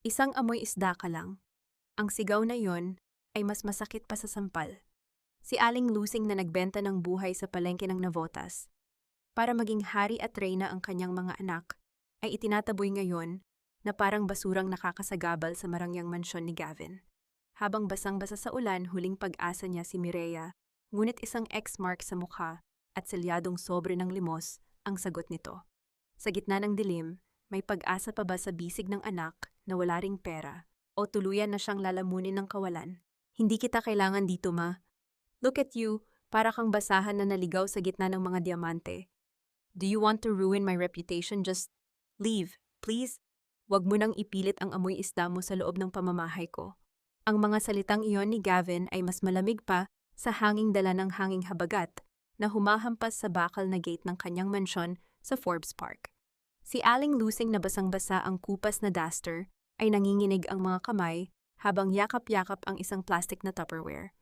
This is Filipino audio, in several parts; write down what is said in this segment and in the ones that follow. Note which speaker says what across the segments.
Speaker 1: Isang amoy isda ka lang. Ang sigaw na yon ay mas masakit pa sa sampal. Si Aling Lusing na nagbenta ng buhay sa palengke ng Navotas. Para maging hari at reyna ang kanyang mga anak, ay itinataboy ngayon na parang basurang nakakasagabal sa marangyang mansyon ni Gavin. Habang basang-basa sa ulan, huling pag-asa niya si Mireya, ngunit isang X-mark sa mukha at selyadong sobre ng limos ang sagot nito. Sa gitna ng dilim, may pag-asa pa ba sa bisig ng anak na wala ring pera o tuluyan na siyang lalamunin ng kawalan? Hindi kita kailangan dito, ma. Look at you, para kang basahan na naligaw sa gitna ng mga diamante. Do you want to ruin my reputation? Just leave, please. Huwag mo nang ipilit ang amoy isda mo sa loob ng pamamahay ko. Ang mga salitang iyon ni Gavin ay mas malamig pa sa hanging dala ng hanging habagat na humahampas sa bakal na gate ng kanyang mansyon sa Forbes Park. Si Aling Lusing na basang-basa ang kupas na duster ay nanginginig ang mga kamay habang yakap-yakap ang isang plastic na Tupperware.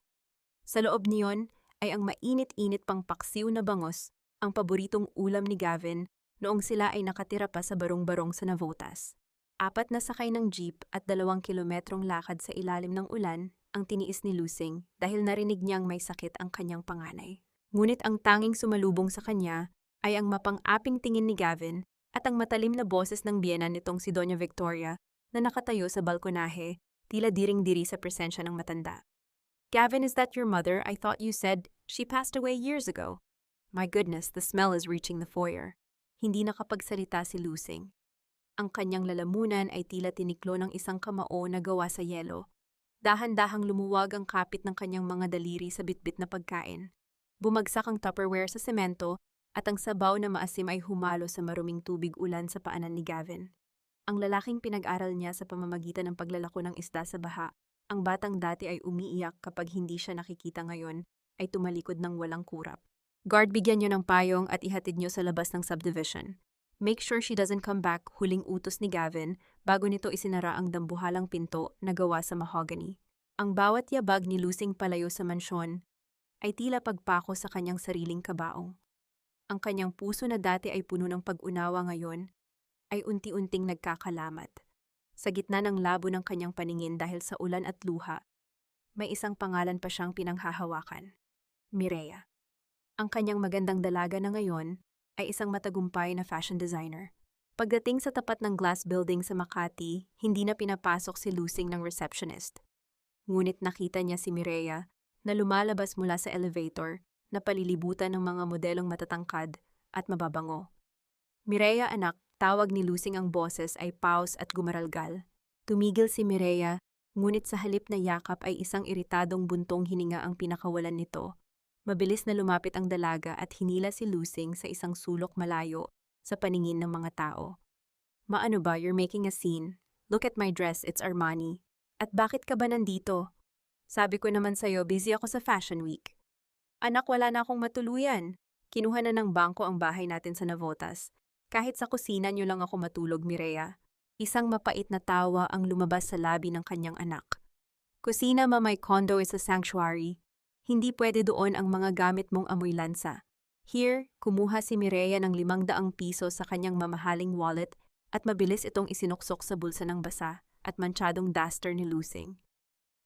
Speaker 1: Sa loob niyon ay ang mainit-init pang paksiw na bangos, ang paboritong ulam ni Gavin noong sila ay nakatira pa sa barong-barong sa Navotas. 4 na sakay ng jeep at 2 kilometrong lakad sa ilalim ng ulan ang tiniis ni Lusing dahil narinig niyang may sakit ang kanyang panganay. Ngunit ang tanging sumalubong sa kanya ay ang mapang-aping tingin ni Gavin at ang matalim na boses ng biyena nitong si Doña Victoria na nakatayo sa balkonahe, tila diring-diri sa presensya ng matanda. Gavin, is that your mother? I thought you said she passed away years ago. My goodness, the smell is reaching the foyer. Hindi nakapagsalita si Lusing. Ang kanyang lalamunan ay tila tiniklo ng isang kamao na gawa sa yelo. Dahan-dahang lumuwag ang kapit ng kanyang mga daliri sa bitbit na pagkain. Bumagsak ang Tupperware sa semento at ang sabaw na maasim ay humalo sa maruming tubig ulan sa paanan ni Gavin. Ang lalaking pinag-aral niya sa pamamagitan ng paglalako ng isda sa baha, ang batang dati ay umiiyak kapag hindi siya nakikita ngayon, ay tumalikod ng walang kurap. Guard, bigyan niyo ng payong at ihatid niyo sa labas ng subdivision. Make sure she doesn't come back, huling utos ni Gavin bago nito isinara ang dambuhalang pinto na gawa sa mahogany. Ang bawat yabag ni Lusing palayo sa mansyon ay tila pagpako sa kanyang sariling kabaong. Ang kanyang puso na dati ay puno ng pag-unawa ngayon ay unti-unting nagkakalamat. Sa gitna ng labo ng kanyang paningin dahil sa ulan at luha, may isang pangalan pa siyang pinanghahawakan. Mireya. Ang kanyang magandang dalaga na ngayon ay isang matagumpay na fashion designer. Pagdating sa tapat ng glass building sa Makati, hindi na pinapasok si Lusing ng receptionist. Ngunit nakita niya si Mireya na lumalabas mula sa elevator na palilibutan ng mga modelong matatangkad at mababango. Mireya, anak, tawag ni Lusing, ang boses ay paus at gumaralgal. Tumigil si Mireya, ngunit sa halip na yakap ay isang iritadong buntong hininga ang pinakawalan nito. Mabilis na lumapit ang dalaga at hinila si Lusing sa isang sulok malayo sa paningin ng mga tao. Maano ba, you're making a scene? Look at my dress, it's Armani. At bakit ka ba nandito? Sabi ko naman sa'yo, busy ako sa Fashion Week. Anak, wala na akong matuluyan. Kinuha na ng bangko ang bahay natin sa Navotas. Kahit sa kusina niyo lang ako matulog, Mireya. Isang mapait na tawa ang lumabas sa labi ng kanyang anak. Kusina, ma, my condo is a sanctuary. Hindi pwede doon ang mga gamit mong amoy lansa. Here, kumuha si Mireya ng 500 piso sa kanyang mamahaling wallet at mabilis itong isinuksok sa bulsa ng basa at manchadong duster ni Lusing.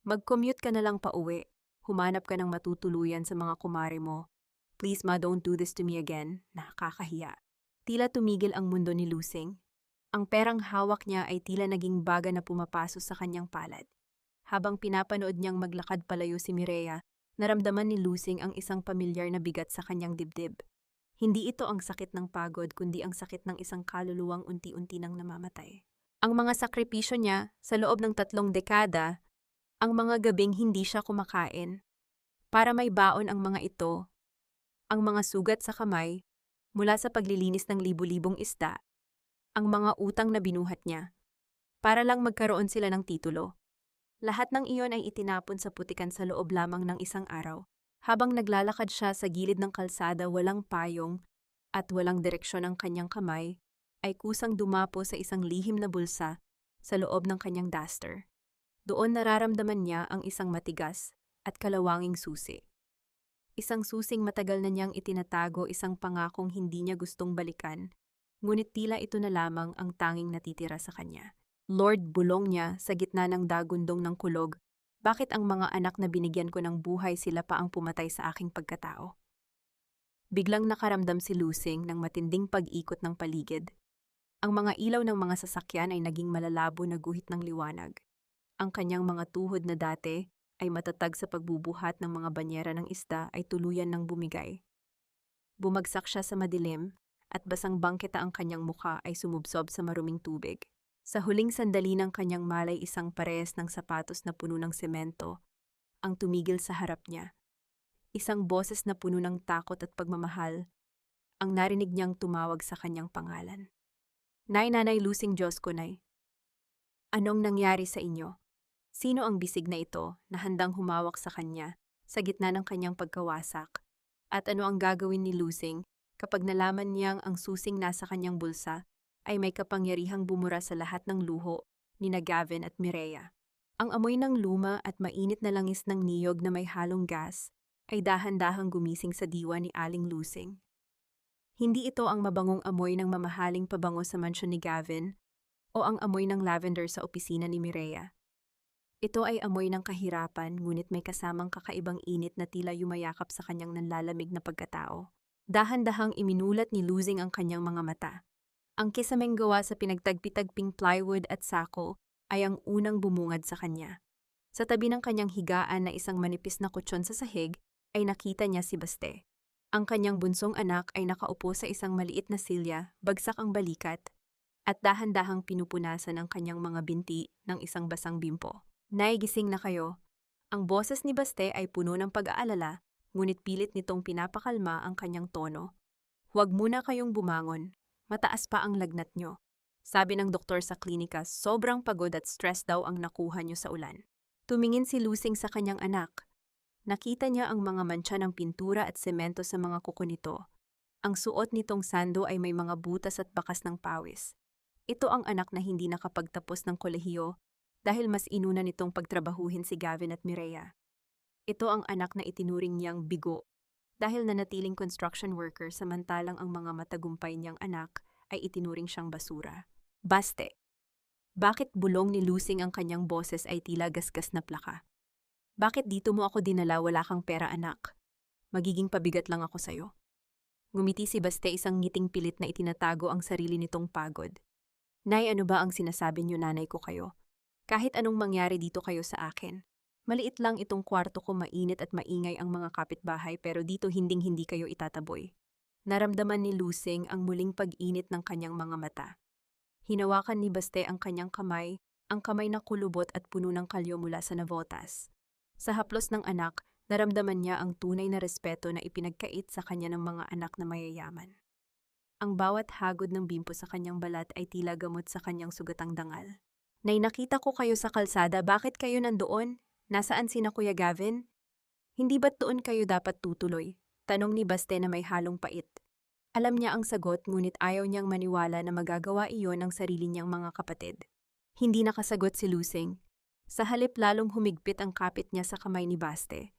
Speaker 1: Mag-commute ka na lang pauwi. Humanap ka ng matutuluyan sa mga kumare mo. Please, ma, don't do this to me again. Nakakahiya. Tila tumigil ang mundo ni Lusing. Ang perang hawak niya ay tila naging baga na pumapaso sa kanyang palad. Habang pinapanood niyang maglakad palayo si Mireya, naramdaman ni Lusing ang isang pamilyar na bigat sa kanyang dibdib. Hindi ito ang sakit ng pagod, kundi ang sakit ng isang kaluluwang unti-unti nang namamatay. Ang mga sakripisyo niya sa loob ng 3 dekada, ang mga gabing hindi siya kumakain. Para may baon ang mga ito, ang mga sugat sa kamay, mula sa paglilinis ng libu-libong isda, ang mga utang na binuhat niya, para lang magkaroon sila ng titulo. Lahat ng iyon ay itinapon sa putikan sa loob lamang ng isang araw. Habang naglalakad siya sa gilid ng kalsada, walang payong at walang direksyon ang kanyang kamay, ay kusang dumapo sa isang lihim na bulsa sa loob ng kanyang duster. Doon nararamdaman niya ang isang matigas at kalawanging susi. Isang susing matagal na niyang itinatago, isang pangakong hindi niya gustong balikan, ngunit tila ito na lamang ang tanging natitira sa kanya. Lord, bulong niya sa gitna ng dagundong ng kulog. Bakit ang mga anak na binigyan ko ng buhay sila pa ang pumatay sa aking pagkatao? Biglang nakaramdam si Lusing ng matinding pag-ikot ng paligid. Ang mga ilaw ng mga sasakyan ay naging malalabo na guhit ng liwanag. Ang kanyang mga tuhod na dati ay matatag sa pagbubuhat ng mga banyera ng isda ay tuluyan ng bumigay. Bumagsak siya sa madilim at basang bangketa ang kanyang mukha ay sumubsob sa maruming tubig. Sa huling sandali ng kanyang malay isang parehas ng sapatos na puno ng semento ang tumigil sa harap niya. Isang boses na puno ng takot at pagmamahal ang narinig niyang tumawag sa kanyang pangalan. Nay, Nanay Lusing, Diyos ko, Nay. Anong nangyari sa inyo? Sino ang bisig na ito na handang humawak sa kanya sa gitna ng kanyang pagkawasak? At ano ang gagawin ni Lusing kapag nalaman niyang ang susing nasa kanyang bulsa ay may kapangyarihang bumura sa lahat ng luho ni Gavin at Mireya? Ang amoy ng luma at mainit na langis ng niyog na may halong gas ay dahan-dahang gumising sa diwa ni Aling Lusing. Hindi ito ang mabangong amoy ng mamahaling pabango sa mansyon ni Gavin o ang amoy ng lavender sa opisina ni Mireya. Ito ay amoy ng kahirapan ngunit may kasamang kakaibang init na tila yumayakap sa kanyang nanlalamig na pagkatao. Dahan-dahang iminulat ni Lusing ang kanyang mga mata. Ang kisameng gawa sa pinagtagpi-tagping plywood at sako ay ang unang bumungad sa kanya. Sa tabi ng kanyang higaan na isang manipis na kutsyon sa sahig ay nakita niya si Baste. Ang kanyang bunsong anak ay nakaupo sa isang maliit na silya, bagsak ang balikat, at dahan-dahang pinupunasan ang kanyang mga binti ng isang basang bimpo. Nay, gising na kayo. Ang boses ni Baste ay puno ng pag-aalala, ngunit pilit nitong pinapakalma ang kanyang tono. Huwag muna kayong bumangon. Mataas pa ang lagnat nyo. Sabi ng doktor sa klinika, sobrang pagod at stress daw ang nakuha nyo sa ulan. Tumingin si Lusing sa kanyang anak. Nakita niya ang mga mantsa ng pintura at semento sa mga kuko nito. Ang suot nitong sando ay may mga butas at bakas ng pawis. Ito ang anak na hindi nakapagtapos ng kolehiyo dahil mas inuna nitong pagtrabahuhin si Gavin at Mireya. Ito ang anak na itinuring niyang bigo dahil nanatiling construction worker samantalang ang mga matagumpay niyang anak ay itinuring siyang basura. Baste. Bakit bulong ni Lusing ang kanyang boses ay tila gasgas na plaka? Bakit dito mo ako dinala, wala kang pera, anak? Magiging pabigat lang ako sa'yo. Ngumiti si Baste, isang ngiting pilit na itinatago ang sarili nitong pagod. Nay, ano ba ang sinasabi niyo, nanay ko kayo? Kahit anong mangyari dito kayo sa akin. Maliit lang itong kwarto ko, mainit at maingay ang mga kapitbahay pero dito hinding-hindi kayo itataboy. Naramdaman ni Lusing ang muling pag-init ng kanyang mga mata. Hinawakan ni Baste ang kanyang kamay, ang kamay na kulubot at puno ng kalyo mula sa navotas. Sa haplos ng anak, naramdaman niya ang tunay na respeto na ipinagkait sa kanya ng mga anak na mayayaman. Ang bawat hagod ng bimpo sa kanyang balat ay tila gamot sa kanyang sugatang dangal. Nay, nakita ko kayo sa kalsada, bakit kayo nandoon? Nasaan sina Kuya Gavin? Hindi ba't doon kayo dapat tutuloy? Tanong ni Baste na may halong pait. Alam niya ang sagot ngunit ayaw niyang maniwala na magagawa iyon ng sarili niyang mga kapatid. Hindi nakasagot si Lusing. Sa halip lalong humigpit ang kapit niya sa kamay ni Baste.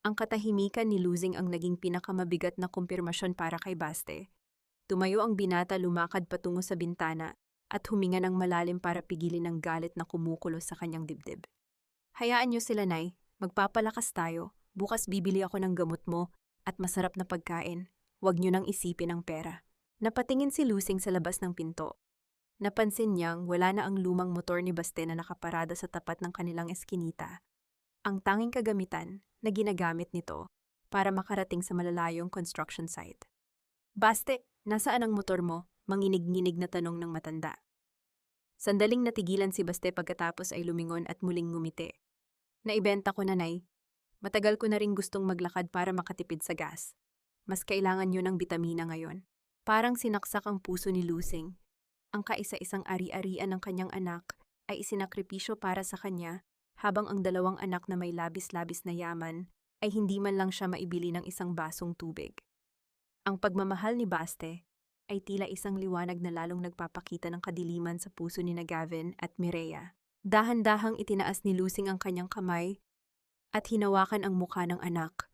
Speaker 1: Ang katahimikan ni Lusing ang naging pinakamabigat na kumpirmasyon para kay Baste. Tumayo ang binata, lumakad patungo sa bintana at huminga ng malalim para pigilin ang galit na kumukulo sa kanyang dibdib. Hayaan niyo sila, Nay. Magpapalakas tayo. Bukas bibili ako ng gamot mo at masarap na pagkain. Huwag niyo nang isipin ang pera. Napatingin si Lusing sa labas ng pinto. Napansin niyang wala na ang lumang motor ni Baste na nakaparada sa tapat ng kanilang eskinita. Ang tanging kagamitan na ginagamit nito para makarating sa malalayong construction site. Baste, nasaan ang motor mo? Manginig-nginig na tanong ng matanda. Sandaling natigilan si Baste pagkatapos ay lumingon at muling ngumiti. Naibenta ko na, Nay. Matagal ko na ring gustong maglakad para makatipid sa gas. Mas kailangan nyo ng bitamina ngayon. Parang sinaksak ang puso ni Lusing. Ang kaisa-isang ari-arian ng kanyang anak ay isinakripisyo para sa kanya habang ang dalawang anak na may labis-labis na yaman ay hindi man lang siya maibili ng isang basong tubig. Ang pagmamahal ni Baste ay tila isang liwanag na lalong nagpapakita ng kadiliman sa puso ni Gavin at Mireya. Dahan-dahang itinaas ni Lusing ang kanyang kamay at hinawakan ang mukha ng anak.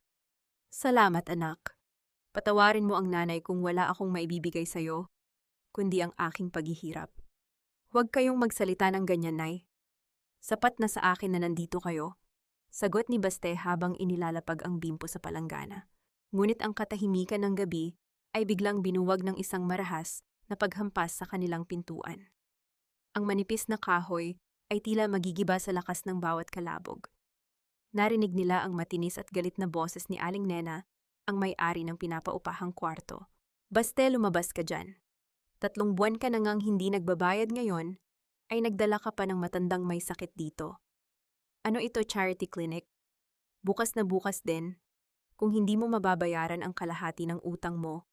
Speaker 1: Salamat, anak. Patawarin mo ang nanay kung wala akong maibibigay sa'yo, kundi ang aking paghihirap. Huwag kayong magsalita ng ganyan, Nay. Sapat na sa akin na nandito kayo. Sagot ni Baste habang inilalapag ang bimpo sa palanggana. Ngunit ang katahimikan ng gabi ay biglang binuwag ng isang marahas na paghampas sa kanilang pintuan. Ang manipis na kahoy ay tila magigiba sa lakas ng bawat kalabog. Narinig nila ang matinis at galit na boses ni Aling Nena, ang may-ari ng pinapaupahang kwarto. Baste, lumabas ka dyan. 3 buwan ka na ngang hindi nagbabayad ngayon, ay nagdala ka pa ng matandang may sakit dito. Ano ito, charity clinic? Bukas na bukas din. Kung hindi mo mababayaran ang kalahati ng utang mo,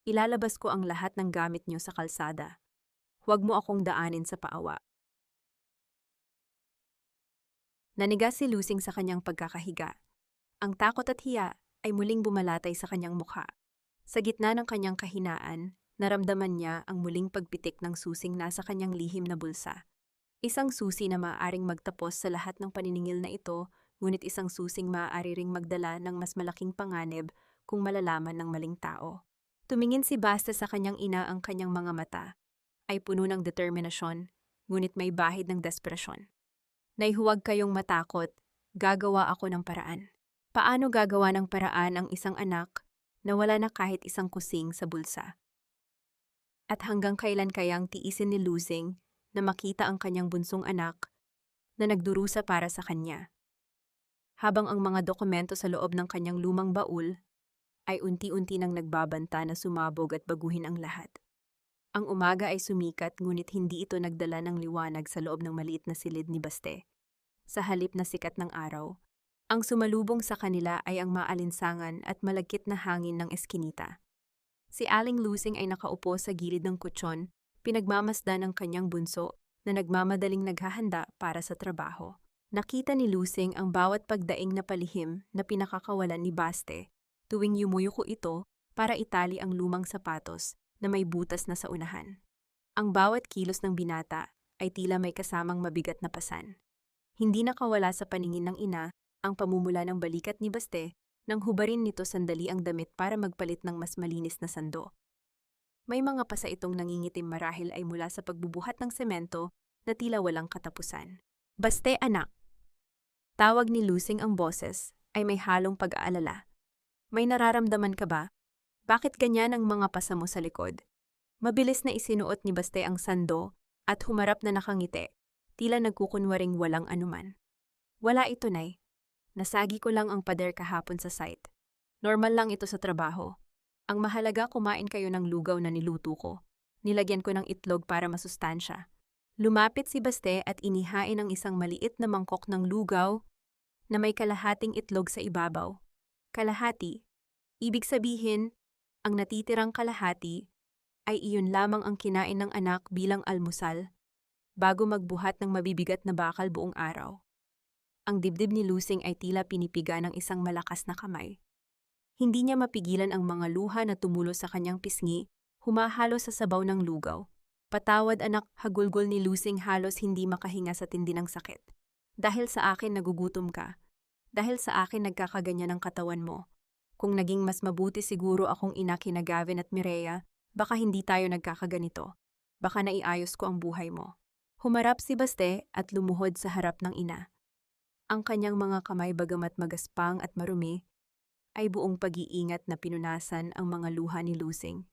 Speaker 1: ilalabas ko ang lahat ng gamit nyo sa kalsada. Huwag mo akong daanin sa paawa. Nanigas si Lusing sa kanyang pagkakahiga. Ang takot at hiya ay muling bumalatay sa kanyang mukha. Sa gitna ng kanyang kahinaan, naramdaman niya ang muling pagpitik ng susing nasa kanyang lihim na bulsa. Isang susi na maaaring magtapos sa lahat ng paniningil na ito, ngunit isang susing maaari ring magdala ng mas malaking panganib kung malalaman ng maling tao. Tumingin si Baste sa kanyang ina, ang kanyang mga mata ay puno ng determinasyon, ngunit may bahid ng desperasyon. Nay, huwag kayong matakot, gagawa ako ng paraan. Paano gagawa ng paraan ang isang anak na wala na kahit isang kusing sa bulsa? At hanggang kailan kayang tiisin ni Lusing na makita ang kanyang bunsong anak na nagdurusa para sa kanya? Habang ang mga dokumento sa loob ng kanyang lumang baul ay unti-unti nang nagbabanta na sumabog at baguhin ang lahat. Ang umaga ay sumikat, ngunit hindi ito nagdala ng liwanag sa loob ng maliit na silid ni Baste. Sa halip na sikat ng araw, ang sumalubong sa kanila ay ang maalinsangan at malagkit na hangin ng eskinita. Si Aling Lusing ay nakaupo sa gilid ng kutsyon, pinagmamasdan ng kanyang bunso na nagmamadaling naghahanda para sa trabaho. Nakita ni Lusing ang bawat pagdaing na palihim na pinakakawalan ni Baste tuwing yumuyuko ito para itali ang lumang sapatos na may butas na sa unahan. Ang bawat kilos ng binata ay tila may kasamang mabigat na pasan. Hindi nakawala sa paningin ng ina ang pamumula ng balikat ni Baste nang hubarin nito sandali ang damit para magpalit ng mas malinis na sando. May mga pasa itong nangingitim, marahil ay mula sa pagbubuhat ng semento na tila walang katapusan. Baste, anak! Tawag ni Lusing, ang boses ay may halong pag-aalala. May nararamdaman ka ba? Bakit ganyan ang mga pasa mo sa likod? Mabilis na isinuot ni Baste ang sando at humarap na nakangiti, tila nagkukunwaring walang anuman. Wala ito, Nay. Nasagi ko lang ang pader kahapon sa site. Normal lang ito sa trabaho. Ang mahalaga, kumain kayo ng lugaw na niluto ko. Nilagyan ko ng itlog para masustansya. Lumapit si Baste at inihain ang isang maliit na mangkok ng lugaw na may kalahating itlog sa ibabaw. Kalahati. Ibig sabihin, ang natitirang kalahati ay iyon lamang ang kinain ng anak bilang almusal bago magbuhat ng mabibigat na bakal buong araw. Ang dibdib ni Lusing ay tila pinipiga ng isang malakas na kamay. Hindi niya mapigilan ang mga luha na tumulo sa kanyang pisngi, humahalo sa sabaw ng lugaw. Patawad, anak, hagulgol ni Lusing, halos hindi makahinga sa tindi ng sakit. Dahil sa akin nagugutom ka. Dahil sa akin nagkakaganyan ang katawan mo. Kung naging mas mabuti siguro akong ina kina Gavin at Mireya, baka hindi tayo nagkakaganito. Baka naiayos ko ang buhay mo. Humarap si Baste at lumuhod sa harap ng ina. Ang kanyang mga kamay, bagamat magaspang at marumi, ay buong pag-iingat na pinunasan ang mga luha ni Lusing.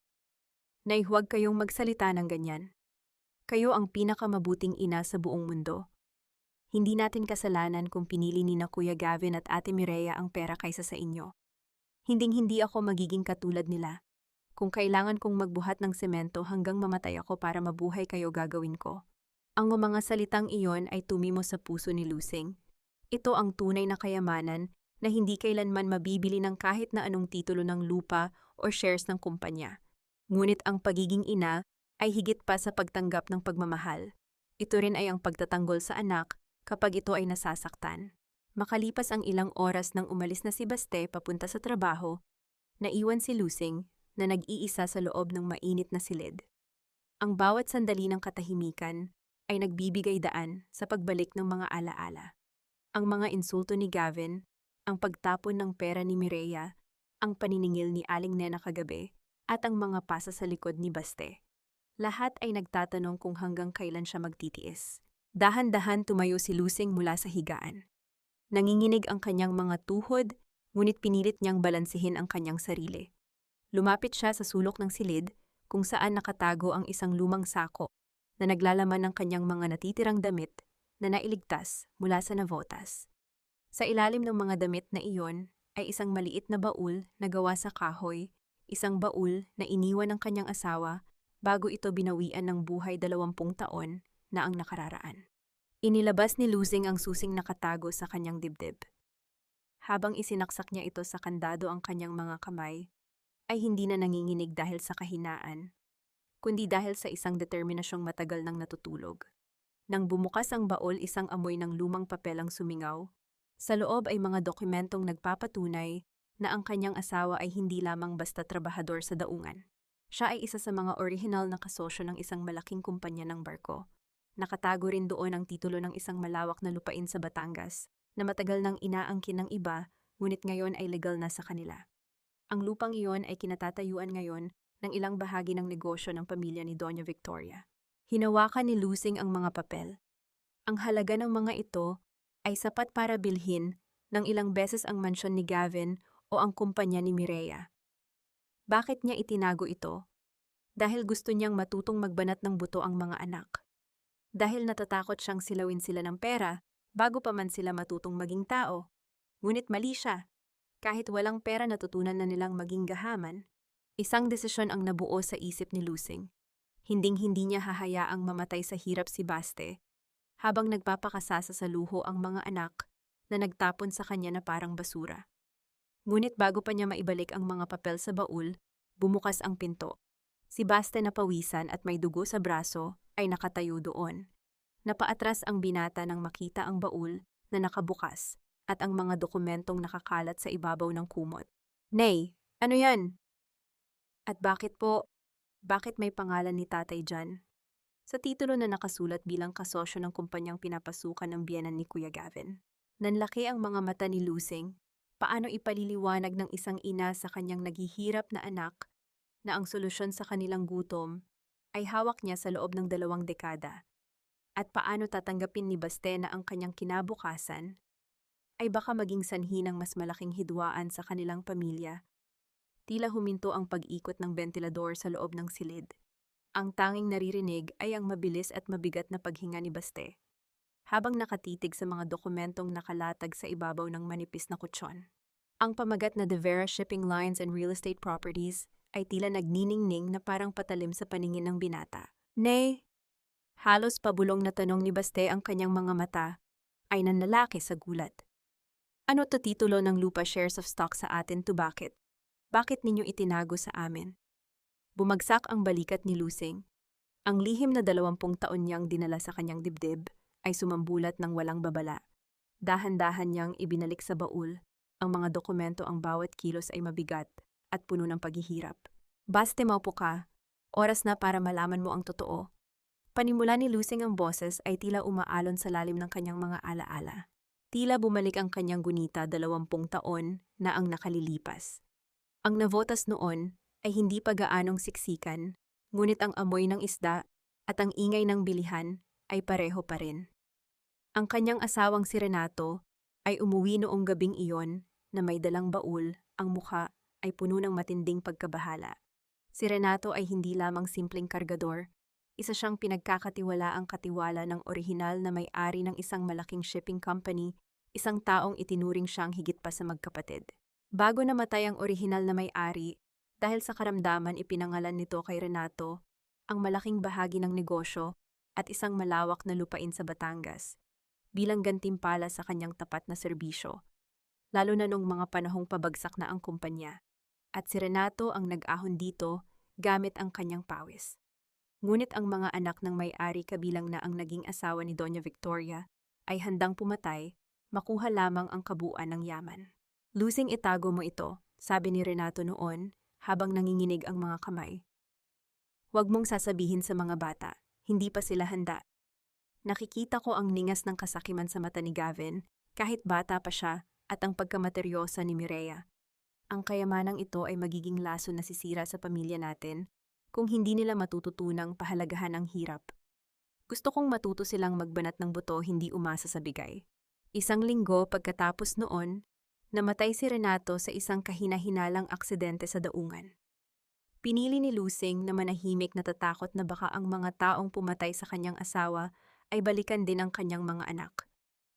Speaker 1: Nay, huwag kayong magsalita ng ganyan. Kayo ang pinakamabuting ina sa buong mundo. Hindi natin kasalanan kung pinili ni na Kuya Gavin at Ate Mireya ang pera kaysa sa inyo. Hinding-hindi ako magiging katulad nila. Kung kailangan kong magbuhat ng semento hanggang mamatay ako para mabuhay kayo, gagawin ko. Ang mga salitang iyon ay tumimo sa puso ni Lusing. Ito ang tunay na kayamanan na hindi kailanman mabibili ng kahit na anong titulo ng lupa o shares ng kumpanya. Ngunit ang pagiging ina ay higit pa sa pagtanggap ng pagmamahal. Ito rin ay ang pagtatanggol sa anak kapag ito ay nasasaktan. Makalipas ang ilang oras nang umalis na si Baste papunta sa trabaho, naiwan si Lusing na nag-iisa sa loob ng mainit na silid. Ang bawat sandali ng katahimikan ay nagbibigay daan sa pagbalik ng mga alaala. Ang mga insulto ni Gavin, ang pagtapon ng pera ni Mireya, ang paniningil ni Aling Nena kagabi, at ang mga pasa sa likod ni Baste. Lahat ay nagtatanong kung hanggang kailan siya magtitiis. Dahan-dahan tumayo si Lusing mula sa higaan. Nanginginig ang kanyang mga tuhod, ngunit pinilit niyang balansehin ang kanyang sarili. Lumapit siya sa sulok ng silid kung saan nakatago ang isang lumang sako na naglalaman ng kanyang mga natitirang damit na nailigtas mula sa Navotas. Sa ilalim ng mga damit na iyon ay isang maliit na baul na gawa sa kahoy, isang baul na iniwan ng kanyang asawa bago ito binawian ng buhay 20 taon na ang nakararaan. Inilabas ni Lusing ang susing nakatago sa kanyang dibdib. Habang isinaksak niya ito sa kandado ang kanyang mga kamay, ay hindi na nanginginig dahil sa kahinaan, kundi dahil sa isang determinasyong matagal nang natutulog. Nang bumukas ang baol, isang amoy ng lumang papel ang sumingaw. Sa loob ay mga dokumentong nagpapatunay na ang kanyang asawa ay hindi lamang basta trabahador sa daungan. Siya ay isa sa mga orihinal na kasosyo ng isang malaking kumpanya ng barko. Nakatago rin doon ang titulo ng isang malawak na lupain sa Batangas na matagal nang inaangkin ng iba, ngunit ngayon ay legal na sa kanila. Ang lupang iyon ay kinatatayuan ngayon ng ilang bahagi ng negosyo ng pamilya ni Doña Victoria. Hinawakan ni Lusing ang mga papel. Ang halaga ng mga ito ay sapat para bilhin ng ilang beses ang mansyon ni Gavin o ang kumpanya ni Mireya. Bakit niya itinago ito? Dahil gusto niyang matutong magbanat ng buto ang mga anak. Dahil natatakot siyang silawin sila ng pera bago pa man sila matutong maging tao. Ngunit mali siya. Kahit walang pera natutunan na nilang maging gahaman, isang desisyon ang nabuo sa isip ni Lusing. Hinding-hindi niya hahayaang mamatay sa hirap si Baste, habang nagpapakasasa sa luho ang mga anak na nagtapon sa kanya na parang basura. Ngunit bago pa niya maibalik ang mga papel sa baul, bumukas ang pinto. Si Baste na pawisan at may dugo sa braso ay nakatayo doon. Napaatras ang binata nang makita ang baul na nakabukas at ang mga dokumentong nakakalat sa ibabaw ng kumot. "Nay, ano yan? At bakit po? Bakit may pangalan ni tatay dyan?" Sa titulo na nakasulat bilang kasosyo ng kumpanyang pinapasukan ng biyenan ni Kuya Gavin. Nanlaki ang mga mata ni Lusing. Paano ipaliliwanag ng isang ina sa kanyang naghihirap na anak na ang solusyon sa kanilang gutom ay hawak niya sa loob ng 2 dekada? At paano tatanggapin ni Baste na ang kanyang kinabukasan ay baka maging sanhi ng mas malaking hidwaan sa kanilang pamilya? Tila huminto ang pag-ikot ng bentilador sa loob ng silid. Ang tanging naririnig ay ang mabilis at mabigat na paghinga ni Baste, habang nakatitig sa mga dokumentong nakalatag sa ibabaw ng manipis na kutsyon. Ang pamagat na De Vera Shipping Lines and Real Estate Properties ay tila nagniningning na parang patalim sa paningin ng binata. "Nay?" Halos pabulong na tanong ni Baste, ang kanyang mga mata ay nanlalaki sa gulat. "Ano to titulo ng lupa shares of stock sa atin to bakit? Bakit ninyo itinago sa amin?" Bumagsak ang balikat ni Lusing. Ang lihim na 20 taon niyang dinala sa kanyang dibdib ay sumambulat ng walang babala. Dahan-dahan niyang ibinalik sa baul ang mga dokumento, ang bawat kilos ay mabigat at puno ng paghihirap. "Baste, maupo ka. Oras na para malaman mo ang totoo." Panimula ni Lusing ang boses ay tila umaalon sa lalim ng kanyang mga alaala. Tila bumalik ang kanyang gunita 20 taon na ang nakalilipas. Ang Navotas noon ay hindi pa gaanong siksikan, ngunit ang amoy ng isda at ang ingay ng bilihan ay pareho pa rin. Ang kanyang asawang si Renato ay umuwi noong gabing iyon na may dalang baul, ang mukha ay puno ng matinding pagkabahala. Si Renato ay hindi lamang simpleng kargador, isa siyang pinagkakatiwalaang katiwala ng orihinal na may-ari ng isang malaking shipping company, isang taong itinuring siyang higit pa sa magkapatid. Bago namatay ang orihinal na may-ari, dahil sa karamdaman ipinangalan nito kay Renato ang malaking bahagi ng negosyo at isang malawak na lupain sa Batangas, bilang gantimpala sa kanyang tapat na serbisyo, lalo na nung mga panahong pabagsak na ang kumpanya. At si Renato ang nag-ahon dito gamit ang kanyang pawis. Ngunit ang mga anak ng may-ari, kabilang na ang naging asawa ni Doña Victoria, ay handang pumatay, makuha lamang ang kabuuan ng yaman. "Lusing, itago mo ito," sabi ni Renato noon habang nanginginig ang mga kamay. "Huwag mong sasabihin sa mga bata, hindi pa sila handa." Nakikita ko ang ningas ng kasakiman sa mata ni Gavin, kahit bata pa siya, at ang pagkamateryosa ni Mireya. "Ang kayamanang ito ay magiging laso na sisira sa pamilya natin, kung hindi nila matututunang pahalagahan ang hirap. Gusto kong matuto silang magbanat ng buto, hindi umasa sa bigay. Isang linggo pagkatapos noon, namatay si Renato sa isang kahina-hinalang aksidente sa daungan. Pinili ni Lusing na manahimik, natatakot na baka ang mga taong pumatay sa kanyang asawa ay balikan din ang kanyang mga anak.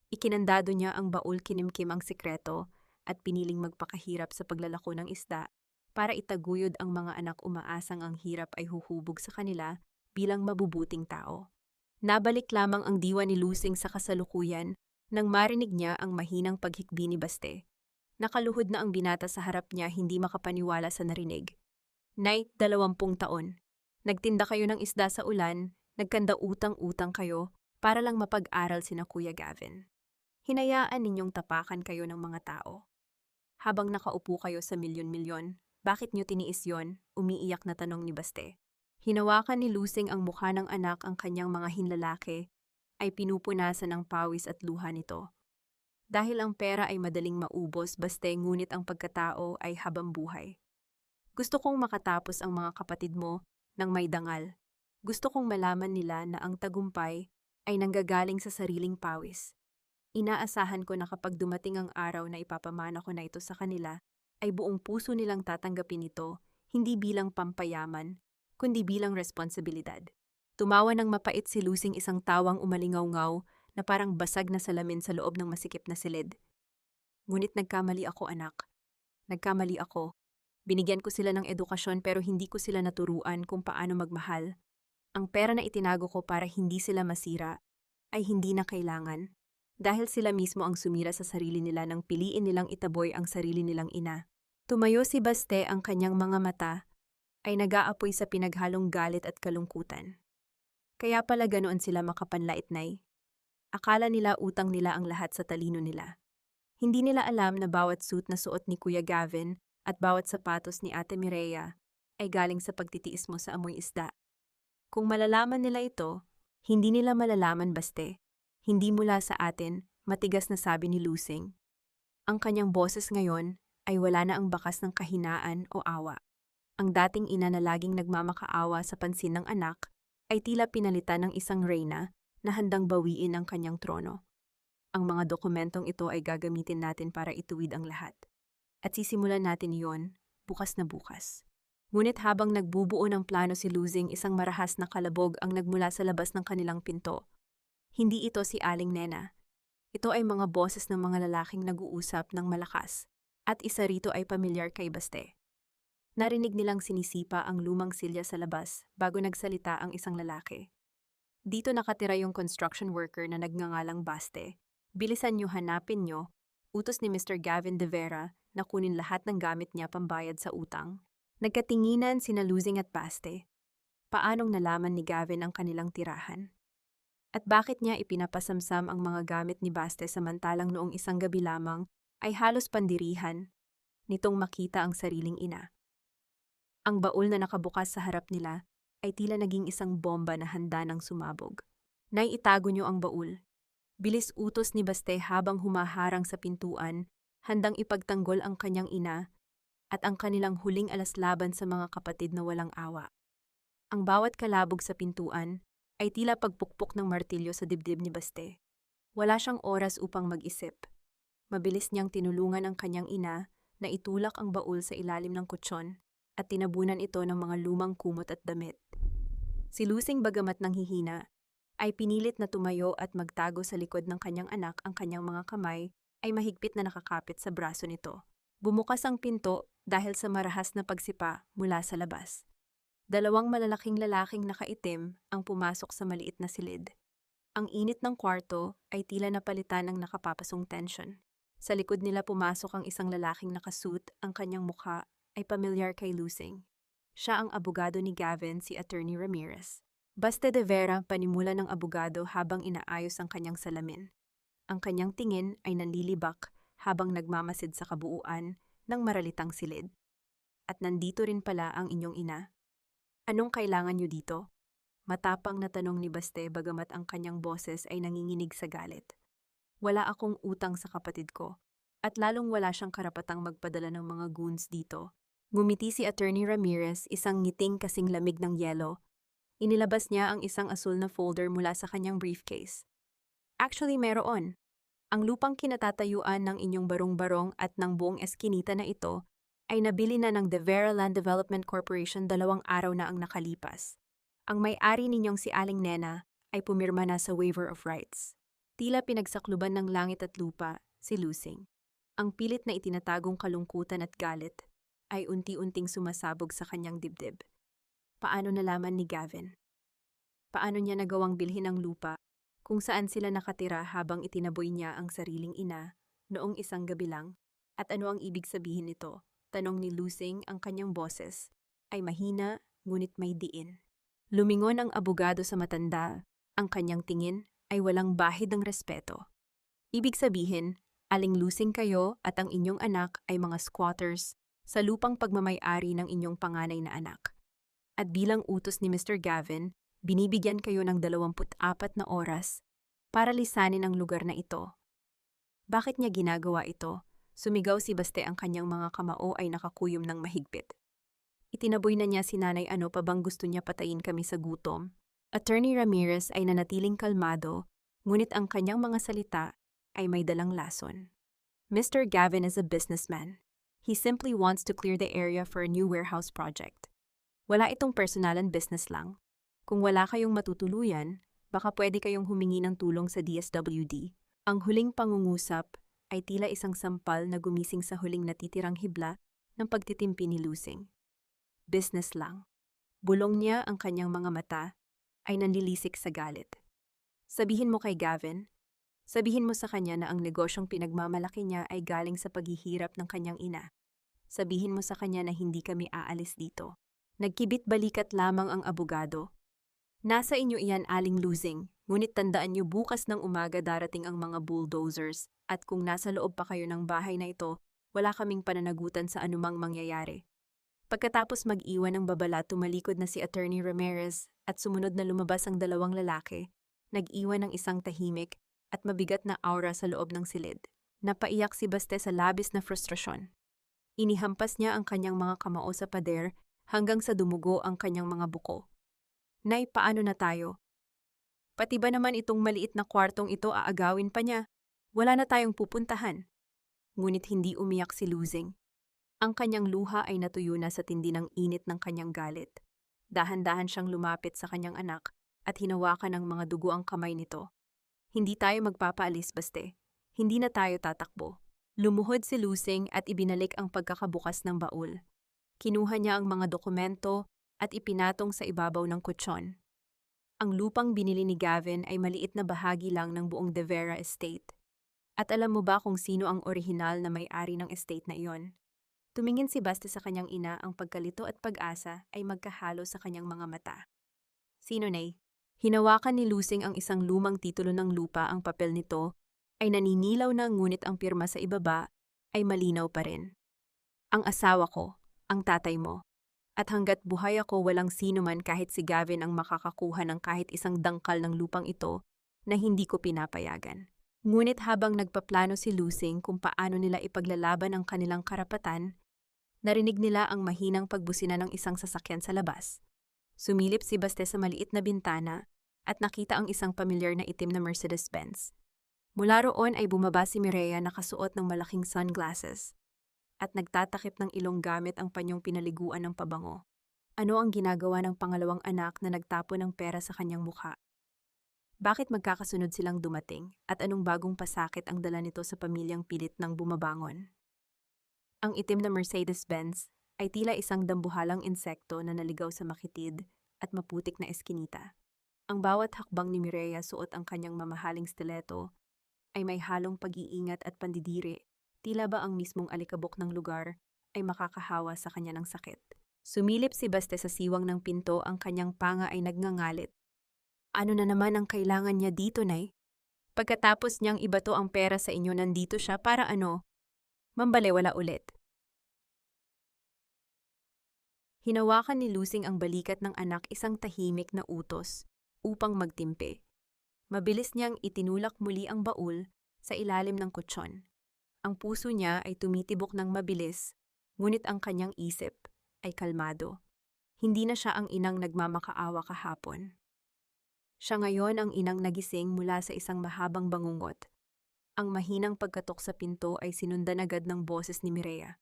Speaker 1: Ikinandado niya ang baul, kinimkim ang sikreto, at piniling magpakahirap sa paglalako ng isda para itaguyod ang mga anak, umaasang ang hirap ay huhubog sa kanila bilang mabubuting tao. Nabalik lamang ang diwa ni Lusing sa kasalukuyan nang marinig niya ang mahinang paghikbi ni Baste. Nakaluhod na ang binata sa harap niya, hindi makapaniwala sa narinig. Nay, 20 taon. Nagtinda kayo ng isda sa ulan, nagkanda utang-utang kayo para lang mapag-aral sina Kuya Gavin. Hinayaan ninyong tapakan kayo ng mga tao. Habang nakaupo kayo sa milyon-milyon, bakit niyo tiniis yon? Umiiyak na tanong ni Baste. Hinawakan ni Lusing ang mukha ng anak, ang kanyang mga hinlalaki ay pinupunasan ng pawis at luha nito. Dahil ang pera ay madaling maubos, Baste, ngunit ang pagkatao ay habang buhay. Gusto kong makatapos ang mga kapatid mo ng may dangal. Gusto kong malaman nila na ang tagumpay ay nanggagaling sa sariling pawis. Inaasahan ko na kapag dumating ang araw na ipapamana ko na ito sa kanila, ay buong puso nilang tatanggapin ito, hindi bilang pampayaman, kundi bilang responsibilidad. Tumawa ng mapait si Lusing, isang tawang umalingaw-ngaw na parang basag na salamin sa loob ng masikip na silid. Ngunit nagkamali ako, anak. Nagkamali ako. Binigyan ko sila ng edukasyon pero hindi ko sila naturuan kung paano magmahal. Ang pera na itinago ko para hindi sila masira ay hindi na kailangan. Dahil sila mismo ang sumira sa sarili nila nang piliin nilang itaboy ang sarili nilang ina. Tumayo si Baste, ang kanyang mga mata ay nag-aapoy sa pinaghalong galit at kalungkutan. Kaya pala ganoon sila makapanlait, Nay. Akala nila utang nila ang lahat sa talino nila. Hindi nila alam na bawat suit na suot ni Kuya Gavin at bawat sapatos ni Ate Mireya ay galing sa pagtitiis mo sa amoy isda. Kung malalaman nila ito, hindi nila malalaman, Baste. Hindi mula sa atin, matigas na sabi ni Lusing. Ang kanyang boses ngayon ay wala na ang bakas ng kahinaan o awa. Ang dating ina na laging nagmamakaawa sa pansin ng anak ay tila pinalitan ng isang reyna na handang bawiin ang kanyang trono. Ang mga dokumentong ito ay gagamitin natin para ituwid ang lahat. At sisimulan natin iyon bukas na bukas. Ngunit habang nagbubuo ng plano si Lusing, isang marahas na kalabog ang nagmula sa labas ng kanilang pinto. Hindi ito si Aling Nena. Ito ay mga boses ng mga lalaking nag-uusap ng malakas, at isa rito ay pamilyar kay Baste. Narinig nilang sinisipa ang lumang silya sa labas bago nagsalita ang isang lalaki. Dito nakatira yung construction worker na nagngangalang Baste. Bilisan niyo, hanapin niyo. Utos ni Mr. Gavin de Vera na kunin lahat ng gamit niya pambayad sa utang. Nagkatinginan sina Lusing at Baste. Paanong nalaman ni Gavin ang kanilang tirahan? At bakit niya ipinapasamsam ang mga gamit ni Baste samantalang noong isang gabi lamang ay halos pandirihan nitong makita ang sariling ina? Ang baul na nakabukas sa harap nila ay tila naging isang bomba na handa ng sumabog. Nay, itago niyo ang baul. Bilis utos ni Baste habang humaharang sa pintuan, handang ipagtanggol ang kanyang ina at ang kanilang huling alas laban sa mga kapatid na walang awa. Ang bawat kalabog sa pintuan ay tila pagpukpok ng martilyo sa dibdib ni Baste. Wala siyang oras upang mag-isip. Mabilis niyang tinulungan ang kanyang ina na itulak ang baul sa ilalim ng kutsyon at tinabunan ito ng mga lumang kumot at damit. Si Lusing, bagamat nanghihina, ay pinilit na tumayo at magtago sa likod ng kanyang anak. Ang kanyang mga kamay ay mahigpit na nakakapit sa braso nito. Bumukas ang pinto dahil sa marahas na pagsipa mula sa labas. 2 malalaking lalaking nakaitim ang pumasok sa maliit na silid. Ang init ng kwarto ay tila napalitan ng nakapapasong tension. Sa likod nila pumasok ang isang lalaking nakasuit, ang kanyang mukha ay pamilyar kay Lusing. Siya ang abogado ni Gavin, si Attorney Ramirez. Baste de Vera, panimula ng abogado habang inaayos ang kanyang salamin. Ang kanyang tingin ay nanlilibak habang nagmamasid sa kabuuan ng maralitang silid. At nandito rin pala ang inyong ina. Anong kailangan niyo dito? Matapang na tanong ni Baste, bagamat ang kanyang boses ay nanginginig sa galit. Wala akong utang sa kapatid ko, at lalong wala siyang karapatang magpadala ng mga goons dito. Ngumiti si Attorney Ramirez, isang ngiting kasing lamig ng yelo. Inilabas niya ang isang asul na folder mula sa kanyang briefcase. Actually, meron. Ang lupang kinatatayuan ng inyong barong-barong at ng buong eskinita na ito ay nabili na ng De Vera Land Development Corporation 2 araw na ang nakalipas. Ang may-ari ninyong si Aling Nena ay pumirma na sa waiver of rights. Tila pinagsakluban ng langit at lupa si Lusing. Ang pilit na itinatagong kalungkutan at galit ay unti-unting sumasabog sa kanyang dibdib. Paano nalaman ni Gavin? Paano niya nagawang bilhin ang lupa kung saan sila nakatira habang itinaboy niya ang sariling ina noong isang gabi lang? At ano ang ibig sabihin nito? Tanong ni Lusing. Ang kanyang boses ay mahina ngunit may diin. Lumingon ang abogado sa matanda. Ang kanyang tingin ay walang bahid ng respeto. Ibig sabihin, Aling Lusing kayo at ang inyong anak ay mga squatters sa lupang pagmamay-ari ng inyong panganay na anak. At bilang utos ni Mr. Gavin, binibigyan kayo ng 24 na oras para lisanin ang lugar na ito. Bakit niya ginagawa ito? Sumigaw si Baste. Ang kanyang mga kamao ay nakakuyom ng mahigpit. Itinaboy na niya si nanay. Ano pa bang gusto niya, patayin kami sa gutom? Attorney Ramirez ay nanatiling kalmado, ngunit ang kanyang mga salita ay may dalang lason. Mr. Gavin is a businessman. He simply wants to clear the area for a new warehouse project. Wala itong personalan, business lang. Kung wala kayong matutuluyan, baka pwede kayong humingi ng tulong sa DSWD. Ang huling pangungusap ay tila isang sampal na gumising sa huling natitirang hibla ng pagtitimpi ni Lusing. Business lang. Bulong niya. Ang kanyang mga mata ay nanlilisik sa galit. Sabihin mo kay Gavin, sabihin mo sa kanya na ang negosyong pinagmamalaki niya ay galing sa paghihirap ng kanyang ina. Sabihin mo sa kanya na hindi kami aalis dito. Nagkibit balikat lamang ang abogado. Nasa inyo iyan, Aling Lusing, ngunit tandaan niyo bukas ng umaga darating ang mga bulldozers at kung nasa loob pa kayo ng bahay na ito, wala kaming pananagutan sa anumang mangyayari. Pagkatapos mag-iwan ng babala, tumalikod na si Attorney Ramirez at sumunod na lumabas ang 2 lalaki, nag-iwan ng isang tahimik at mabigat na aura sa loob ng silid. Napaiyak si Baste sa labis na frustrasyon. Inihampas niya ang kanyang mga kamao sa pader hanggang sa dumugo ang kanyang mga buko. Nay, paano na tayo? Pati ba naman itong maliit na kwartong ito aagawin pa niya? Wala na tayong pupuntahan. Ngunit hindi umiyak si Lusing. Ang kanyang luha ay natuyo na sa tindi ng init ng kanyang galit. Dahan-dahan siyang lumapit sa kanyang anak at hinawakan ng mga dugo ang kamay nito. Hindi tayo magpapaalis, Baste. Hindi na tayo tatakbo. Lumuhod si Lusing at ibinalik ang pagkakabukas ng baul. Kinuha niya ang mga dokumento at ipinatong sa ibabaw ng kutsyon. Ang lupang binili ni Gavin ay maliit na bahagi lang ng buong De Vera Estate. At alam mo ba kung sino ang orihinal na may-ari ng estate na iyon? Tumingin si Baste sa kanyang ina. Ang pagkalito at pag-asa ay magkahalo sa kanyang mga mata. Sino, Nay? Hinawakan ni Lusing ang isang lumang titulo ng lupa. Ang papel nito ay naninilaw na, ngunit ang pirma sa ibaba ay malinaw pa rin. Ang asawa ko, ang tatay mo. At hanggat buhay ako, walang sino man kahit si Gavin ang makakakuha ng kahit isang dangkal ng lupang ito na hindi ko pinapayagan. Ngunit habang nagpaplano si Lusing kung paano nila ipaglalaban ang kanilang karapatan, narinig nila ang mahinang pagbusina ng isang sasakyan sa labas. Sumilip si Baste sa maliit na bintana at nakita ang isang pamilyar na itim na Mercedes-Benz. Mula roon ay bumaba si Mireya, nakasuot ng malaking sunglasses at nagtatakip ng ilong gamit ang panyong pinaliguan ng pabango. Ano ang ginagawa ng pangalawang anak na nagtapo ng pera sa kanyang mukha? Bakit magkakasunod silang dumating at anong bagong pasakit ang dala nito sa pamilyang pilit ng bumabangon? Ang itim na Mercedes-Benz ay tila isang dambuhalang insekto na naligaw sa makitid at maputik na eskinita. Ang bawat hakbang ni Mireya suot ang kanyang mamahaling stiletto ay may halong pag-iingat at pandidiri. Tila ba ang mismong alikabok ng lugar ay makakahawa sa kanya ng sakit. Sumilip si Baste sa siwang ng pinto. Ang kanyang panga ay nagngangalit. Ano na naman ang kailangan niya dito, Nay? Pagkatapos niyang ibato ang pera sa inyo, nandito siya para ano? Mambalewala ulit. Hinawakan ni Lusing ang balikat ng anak, isang tahimik na utos upang magtimpe. Mabilis niyang itinulak muli ang baul sa ilalim ng kutsyon. Ang puso niya ay tumitibok ng mabilis ngunit ang kanyang isip ay kalmado. Hindi na siya ang inang nagmamakaawa kahapon. Siya ngayon ang inang nagising mula sa isang mahabang bangungot. Ang mahinang pagkatok sa pinto ay sinundan agad ng boses ni Mireya.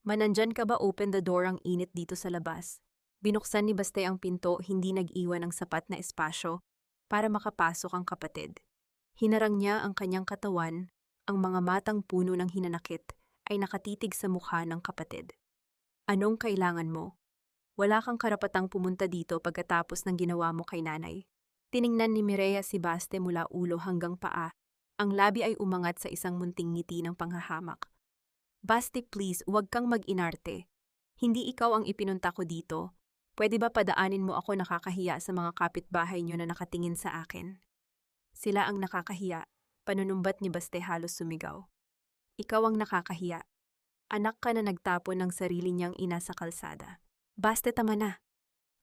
Speaker 1: "Manandyan ka ba? Open the door, ang init dito sa labas." Binuksan ni Baste ang pinto, hindi nag-iwan ng sapat na espasyo para makapasok ang kapatid. Hinarang niya ang kanyang katawan, ang mga matang puno ng hinanakit ay nakatitig sa mukha ng kapatid. "Anong kailangan mo? Wala kang karapatang pumunta dito pagkatapos ng ginawa mo kay nanay." Tiningnan ni Mireya si Baste mula ulo hanggang paa. Ang labi ay umangat sa isang munting ngiti ng panghahamak. "Baste, please, huwag kang mag-inarte. Hindi ikaw ang ipinunta ko dito. Pwede ba padaanin mo ako? Nakakahiya sa mga kapitbahay niyo na nakatingin sa akin." "Sila ang nakakahiya," panunumbat ni Baste halos sumigaw. "Ikaw ang nakakahiya. Anak ka na nagtapon ng sarili niyang ina sa kalsada." "Baste, tama na."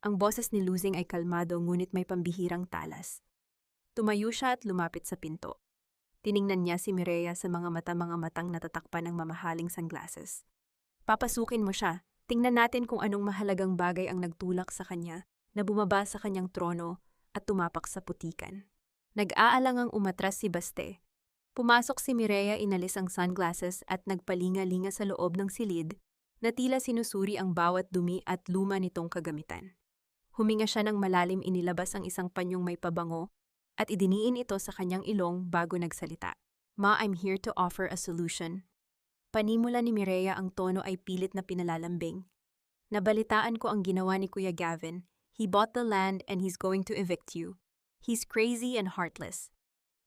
Speaker 1: Ang boses ni Luzing ay kalmado ngunit may pambihirang talas. Tumayo siya at lumapit sa pinto. Tiningnan niya si Mireya sa mga matang natatakpan ng mamahaling sunglasses. "Papasukin mo siya. Tingnan natin kung anong mahalagang bagay ang nagtulak sa kanya na bumaba sa kanyang trono at tumapak sa putikan." Nag-aalangang umatras si Baste. Pumasok si Mireya, inalis ang sunglasses at nagpalinga-linga sa loob ng silid na tila sinusuri ang bawat dumi at luma nitong kagamitan. Huminga siya ng malalim, inilabas ang isang panyong may pabango at idiniin ito sa kanyang ilong bago nagsalita. "Ma, I'm here to offer a solution." Panimula ni Mireya, ang tono ay pilit na pinalalambing. "Nabalitaan ko ang ginawa ni Kuya Gavin. He bought the land and he's going to evict you. He's crazy and heartless.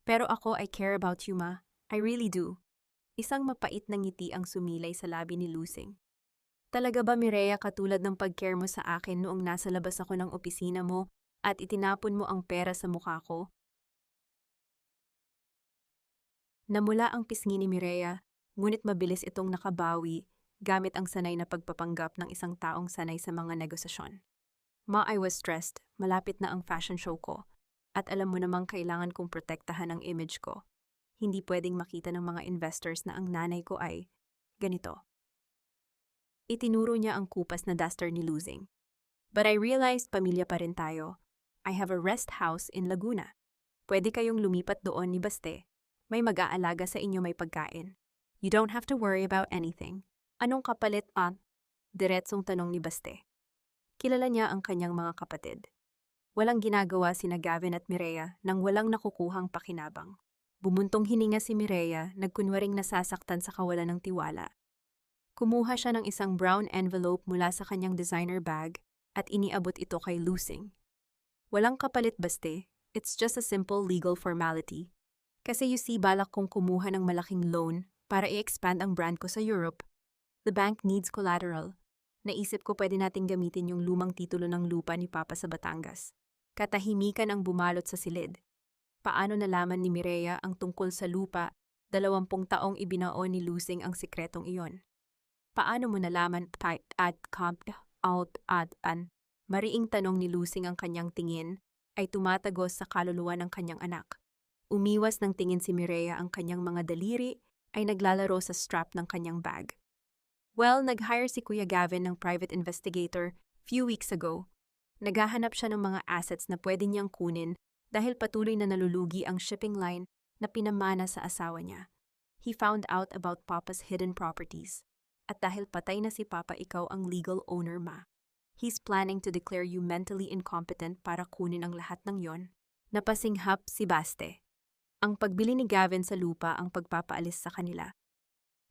Speaker 1: Pero ako, I care about you, Ma. I really do." Isang mapait na ngiti ang sumilay sa labi ni Luzing. "Talaga ba, Mireya, katulad ng pag-care mo sa akin noong nasa labas ako ng opisina mo at itinapon mo ang pera sa mukha ko?" Namula ang pisngi ni Mireya, ngunit mabilis itong nakabawi gamit ang sanay na pagpapanggap ng isang taong sanay sa mga negosasyon. "Ma, I was stressed. Malapit na ang fashion show ko. At alam mo namang kailangan kong protektahan ang image ko. Hindi pwedeng makita ng mga investors na ang nanay ko ay ganito." Itinuro niya ang kupas na duster ni Luzing. "But I realized pamilya pa rin tayo. I have a rest house in Laguna. Pwede kayong lumipat doon ni Baste. May mag-aalaga sa inyo, may pagkain. You don't have to worry about anything." "Anong kapalit, Aunt?" Diretsong tanong ni Baste. Kilala niya ang kanyang mga kapatid. Walang ginagawa sina Gavin at Mireya nang walang nakukuhang pakinabang. Bumuntong hininga si Mireya, nagkunwaring nasasaktan sa kawalan ng tiwala. Kumuha siya ng isang brown envelope mula sa kanyang designer bag at iniabot ito kay Luzing. "Walang kapalit, Baste. It's just a simple legal formality. Kasi you see, balak kong kumuha ng malaking loan para i-expand ang brand ko sa Europe. The bank needs collateral. Naisip ko pwede nating gamitin yung lumang titulo ng lupa ni Papa sa Batangas." Katahimikan ang bumalot sa silid. Paano nalaman ni Mireya ang tungkol sa lupa? 20 taong ibinaon ni Luzing ang sikretong iyon. "Paano mo nalaman at Mariing tanong ni Luzing, ang kanyang tingin ay tumatagos sa kaluluwa ng kanyang anak. Umiwas ng tingin si Mireya, ang kanyang mga daliri ay naglalaro sa strap ng kanyang bag. "Well, nag-hire si Kuya Gavin ng private investigator few weeks ago. Naghahanap siya ng mga assets na pwede niyang kunin dahil patuloy na nalulugi ang shipping line na pinamana sa asawa niya. He found out about Papa's hidden properties. At dahil patay na si Papa, ikaw ang legal owner, Ma. He's planning to declare you mentally incompetent para kunin ang lahat ng yon." Napasinghap si Baste. Ang pagbili ni Gavin sa lupa ang pagpapaalis sa kanila.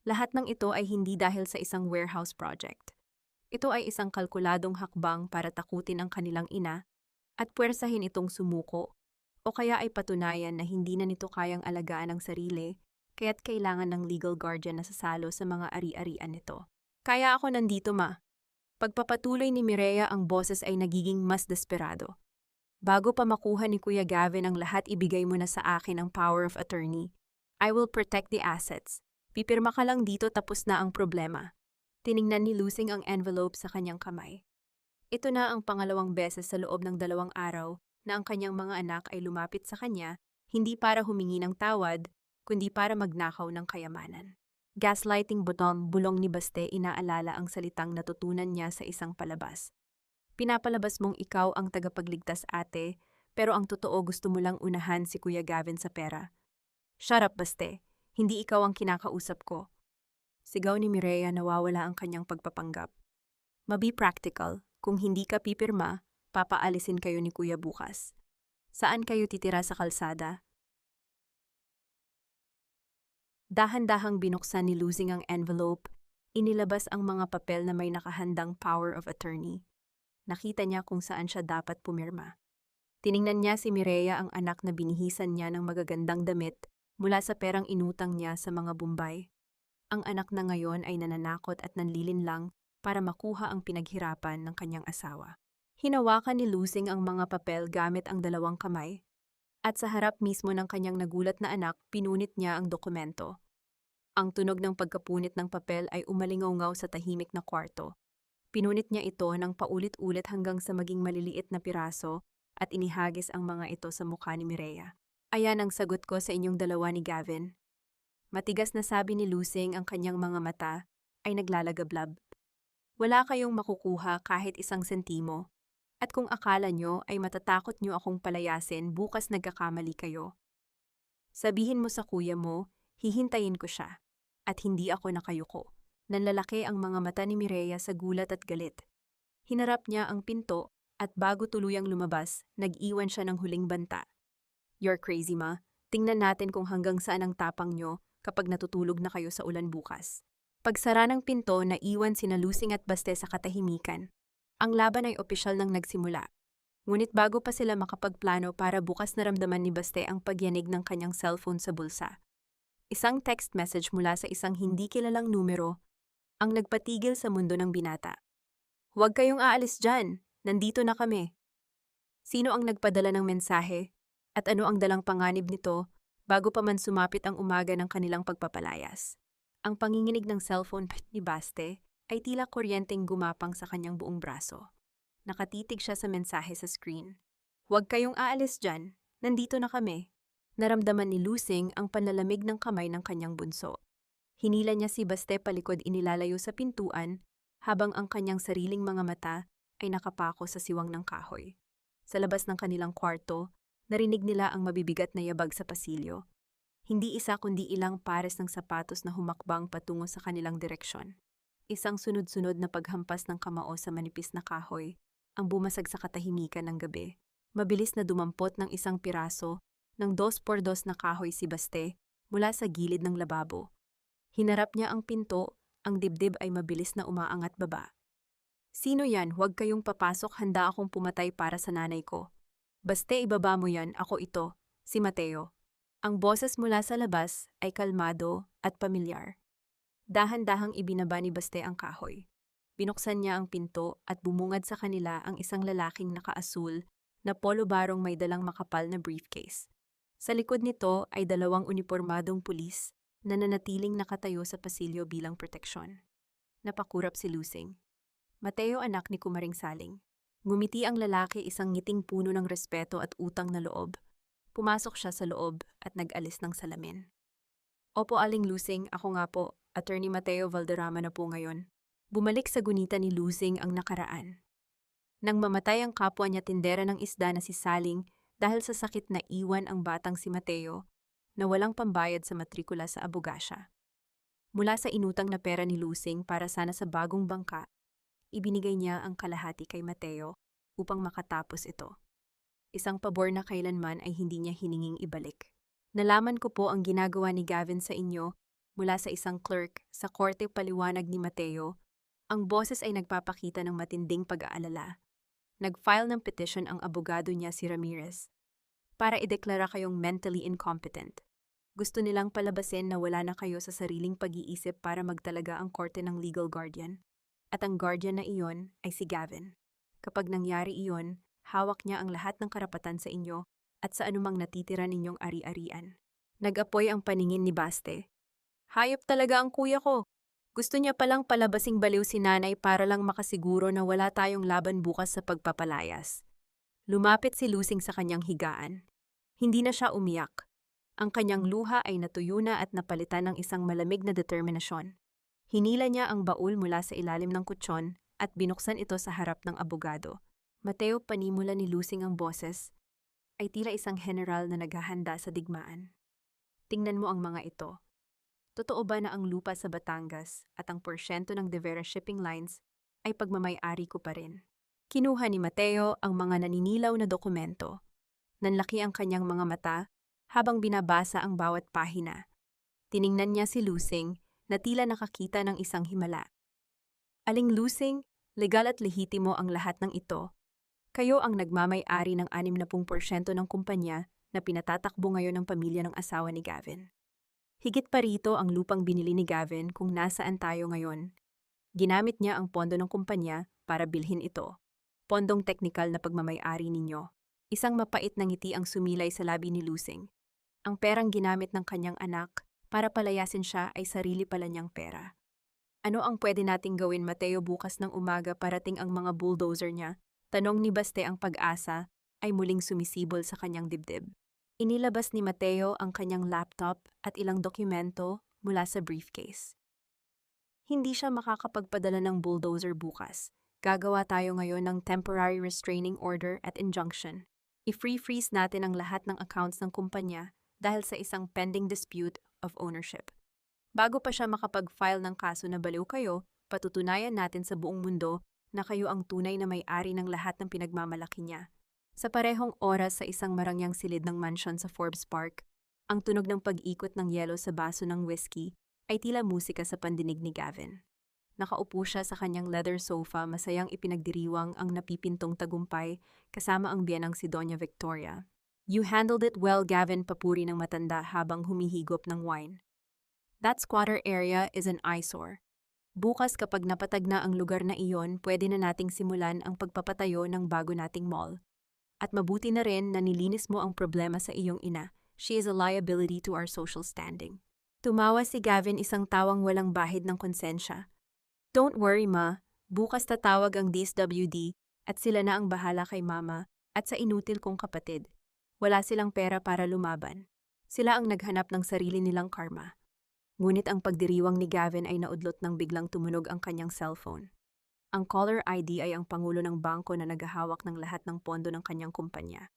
Speaker 1: Lahat ng ito ay hindi dahil sa isang warehouse project. Ito ay isang kalkuladong hakbang para takutin ang kanilang ina at puwersahin itong sumuko, o kaya ay patunayan na hindi na nito kayang alagaan ang sarili, kaya't kailangan ng legal guardian na sasalo sa mga ari-arian nito. "Kaya ako nandito, Ma." Pagpapatuloy ni Mireya, ang boses ay nagiging mas desperado. "Bago pa makuha ni Kuya Gavin ang lahat, ibigay mo na sa akin ang power of attorney. I will protect the assets. Pipirma ka lang dito, tapos na ang problema." Tiningnan ni Luzing ang envelope sa kanyang kamay. Ito na ang pangalawang beses sa loob ng 2 araw na ang kanyang mga anak ay lumapit sa kanya, hindi para humingi ng tawad, kundi para magnakaw ng kayamanan. Gaslighting butong bulong ni Baste inaalala ang salitang natutunan niya sa isang palabas. Pinapalabas mong ikaw ang tagapagligtas ate, pero ang totoo gusto mo lang unahan si Kuya Gavin sa pera. Shut up, Baste. Hindi ikaw ang kinakausap ko. Sigaw ni Mireya nawawala ang kanyang pagpapanggap. Mabi practical, kung hindi ka pipirma, papaalisin kayo ni Kuya bukas. Saan kayo titira sa kalsada? Dahan-dahang binuksan ni Losing ang envelope, inilabas ang mga papel na may nakahandang power of attorney. Nakita niya kung saan siya dapat pumirma. Tiningnan niya si Mireya ang anak na binihisan niya ng magagandang damit mula sa perang inutang niya sa mga Bombay. Ang anak na ngayon ay nananakot at nanlilinlang para makuha ang pinaghirapan ng kanyang asawa. Hinawakan ni Losing ang mga papel gamit ang dalawang kamay, at sa harap mismo ng kanyang nagulat na anak, pinunit niya ang dokumento. Ang tunog ng pagkapunit ng papel ay umalingaw-ngaw sa tahimik na kwarto. Pinunit niya ito ng paulit-ulit hanggang sa maging maliliit na piraso at inihagis ang mga ito sa mukha ni Mireya. Ayan ang sagot ko sa inyong dalawa ni Gavin. Matigas na sabi ni Losing, ang kanyang mga mata ay naglalagablab. Wala kayong makukuha kahit isang sentimo. At kung akala nyo ay matatakot nyo akong palayasin, bukas nagkakamali kayo. Sabihin mo sa kuya mo, hihintayin ko siya. At hindi ako nakayuko. Nanlalaki ang mga mata ni Mireya sa gulat at galit. Hinarap niya ang pinto at bago tuluyang lumabas, nag-iwan siya ng huling banta. You're crazy, ma. Tingnan natin kung hanggang saan ang tapang nyo kapag natutulog na kayo sa ulan bukas. Pagsara ng pinto, naiwan sina Losing at Baste sa katahimikan. Ang laban ay opisyal nang nagsimula. Ngunit bago pa sila makapagplano para bukas naramdaman ni Baste ang pagyanig ng kanyang cellphone sa bulsa. Isang text message mula sa isang hindi kilalang numero ang nagpatigil sa mundo ng binata. Huwag kayong aalis dyan, nandito na kami. Sino ang nagpadala ng mensahe at ano ang dalang panganib nito bago pa man sumapit ang umaga ng kanilang pagpapalayas? Ang panginginig ng cellphone ni Baste ay tila kuryenteng gumapang sa kanyang buong braso. Nakatitig siya sa mensahe sa screen. Huwag kayong aalis dyan, nandito na kami. Naramdaman ni Losing ang panlalamig ng kamay ng kanyang bunso. Hinila niya si Baste palikod, inilalayo sa pintuan habang ang kanyang sariling mga mata ay nakapako sa siwang ng kahoy. Sa labas ng kanilang kwarto, narinig nila ang mabibigat na yabag sa pasilyo. Hindi isa kundi ilang pares ng sapatos na humakbang patungo sa kanilang direksyon. Isang sunod-sunod na paghampas ng kamao sa manipis na kahoy ang bumasag sa katahimikan ng gabi. Mabilis na dumampot ng isang piraso ng 2x2 na kahoy si Baste mula sa gilid ng lababo. Hinarap niya ang pinto, ang dibdib ay mabilis na umaangat baba. Sino yan? Huwag kayong papasok, handa akong pumatay para sa nanay ko. Baste, ibaba mo yan, ako ito, si Mateo. Ang boses mula sa labas ay kalmado at pamilyar. Dahan-dahang ibinaba ni Baste ang kahoy. Binuksan niya ang pinto at bumungad sa kanila ang isang lalaking nakaasul na polo barong may dalang makapal na briefcase. Sa likod nito ay dalawang unipormadong pulis na nanatiling nakatayo sa pasilyo bilang proteksyon. Napakurap si Losing. Mateo, anak ni Kumaring Saling. Ngumiti ang lalaki, isang ngiting puno ng respeto at utang na loob. Pumasok siya sa loob at nag-alis ng salamin. Opo, Aling Losing, ako nga po, Attorney Mateo Valderrama na po ngayon. Bumalik sa gunita ni Losing ang nakaraan. Nang mamatay ang kapwa niya tindera ng isda na si Saling dahil sa sakit na iwan ang batang si Mateo na walang pambayad sa matrikula sa abogasya. Mula sa inutang na pera ni Losing para sana sa bagong bangka, ibinigay niya ang kalahati kay Mateo upang makatapos ito. Isang pabor na kailanman ay hindi niya hininging ibalik. Nalaman ko po ang ginagawa ni Gavin sa inyo mula sa isang clerk sa korte, paliwanag ni Mateo. Ang boses ay nagpapakita ng matinding pag-aalala. Nag-file ng petition ang abogado niya, si Ramirez, para ideklara kayong mentally incompetent. Gusto nilang palabasin na wala na kayo sa sariling pag-iisip para magtalaga ang korte ng legal guardian. At ang guardian na iyon ay si Gavin. Kapag nangyari iyon, hawak niya ang lahat ng karapatan sa inyo at sa anumang natitira ninyong ari-arian. Nag-apoy ang paningin ni Baste. Hayop talaga ang kuya ko. Gusto niya palang palabasing baliw si nanay para lang makasiguro na wala tayong laban bukas sa pagpapalayas. Lumapit si Losing sa kanyang higaan. Hindi na siya umiyak. Ang kanyang luha ay natuyo na at napalitan ng isang malamig na determinasyon. Hinila niya ang baul mula sa ilalim ng kutsyon at binuksan ito sa harap ng abogado. Mateo, panimula ni Lusing ang boses, ay tila isang general na naghahanda sa digmaan. Tingnan mo ang mga ito. Totoo ba na ang lupa sa Batangas at ang porsyento ng De Vera Shipping Lines ay pagmamay-ari ko pa rin? Kinuha ni Mateo ang mga naninilaw na dokumento. Nanlaki ang kanyang mga mata habang binabasa ang bawat pahina. Tiningnan niya si Lusing na tila nakakita ng isang himala. Aling Lusing, legal at lehitimo ang lahat ng ito. Kayo ang nagmamay-ari ng 60% ng kumpanya na pinatatakbo ngayon ng pamilya ng asawa ni Gavin. Higit pa rito ang lupang binili ni Gavin kung nasaan tayo ngayon. Ginamit niya ang pondo ng kumpanya para bilhin ito. Pondong teknikal na pagmamay-ari ninyo. Isang mapait na ngiti ang sumilay sa labi ni Lusing. Ang perang ginamit ng kanyang anak para palayasin siya ay sarili pala niyang pera. Ano ang pwede nating gawin, Mateo, bukas ng umaga parating ang mga bulldozer niya? Tanong ni Baste. Ang pag-asa ay muling sumisibol sa kanyang dibdib. Inilabas ni Mateo ang kanyang laptop at ilang dokumento mula sa briefcase. Hindi siya makakapagpadala ng bulldozer bukas. Gagawa tayo ngayon ng temporary restraining order at injunction. I-freeze natin ang lahat ng accounts ng kumpanya dahil sa isang pending dispute of ownership. Bago pa siya makapag-file ng kaso na baliw kayo, patutunayan natin sa buong mundo na kayo ang tunay na may-ari ng lahat ng pinagmamalaki niya. Sa parehong oras sa isang marangyang silid ng mansion sa Forbes Park, ang tunog ng pag-ikot ng yelo sa baso ng whiskey ay tila musika sa pandinig ni Gavin. Nakaupo siya sa kanyang leather sofa, masayang ipinagdiriwang ang napipintong tagumpay kasama ang biyanang si Doña Victoria. You handled it well, Gavin, papuri ng matanda habang humihigop ng wine. That squatter area is an eyesore. Bukas kapag napatag na ang lugar na iyon, pwede na nating simulan ang pagpapatayo ng bago nating mall. At mabuti na rin na nilinis mo ang problema sa iyong ina. She is a liability to our social standing. Tumawa si Gavin, isang tawang walang bahid ng konsensya. Don't worry, ma. Bukas tatawag ang DSWD at sila na ang bahala kay mama at sa inutil kong kapatid. Wala silang pera para lumaban. Sila ang naghanap ng sarili nilang karma. Ngunit ang pagdiriwang ni Gavin ay naudlot nang biglang tumunog ang kanyang cellphone. Ang caller ID ay ang pangulo ng bangko na naghahawak ng lahat ng pondo ng kanyang kumpanya.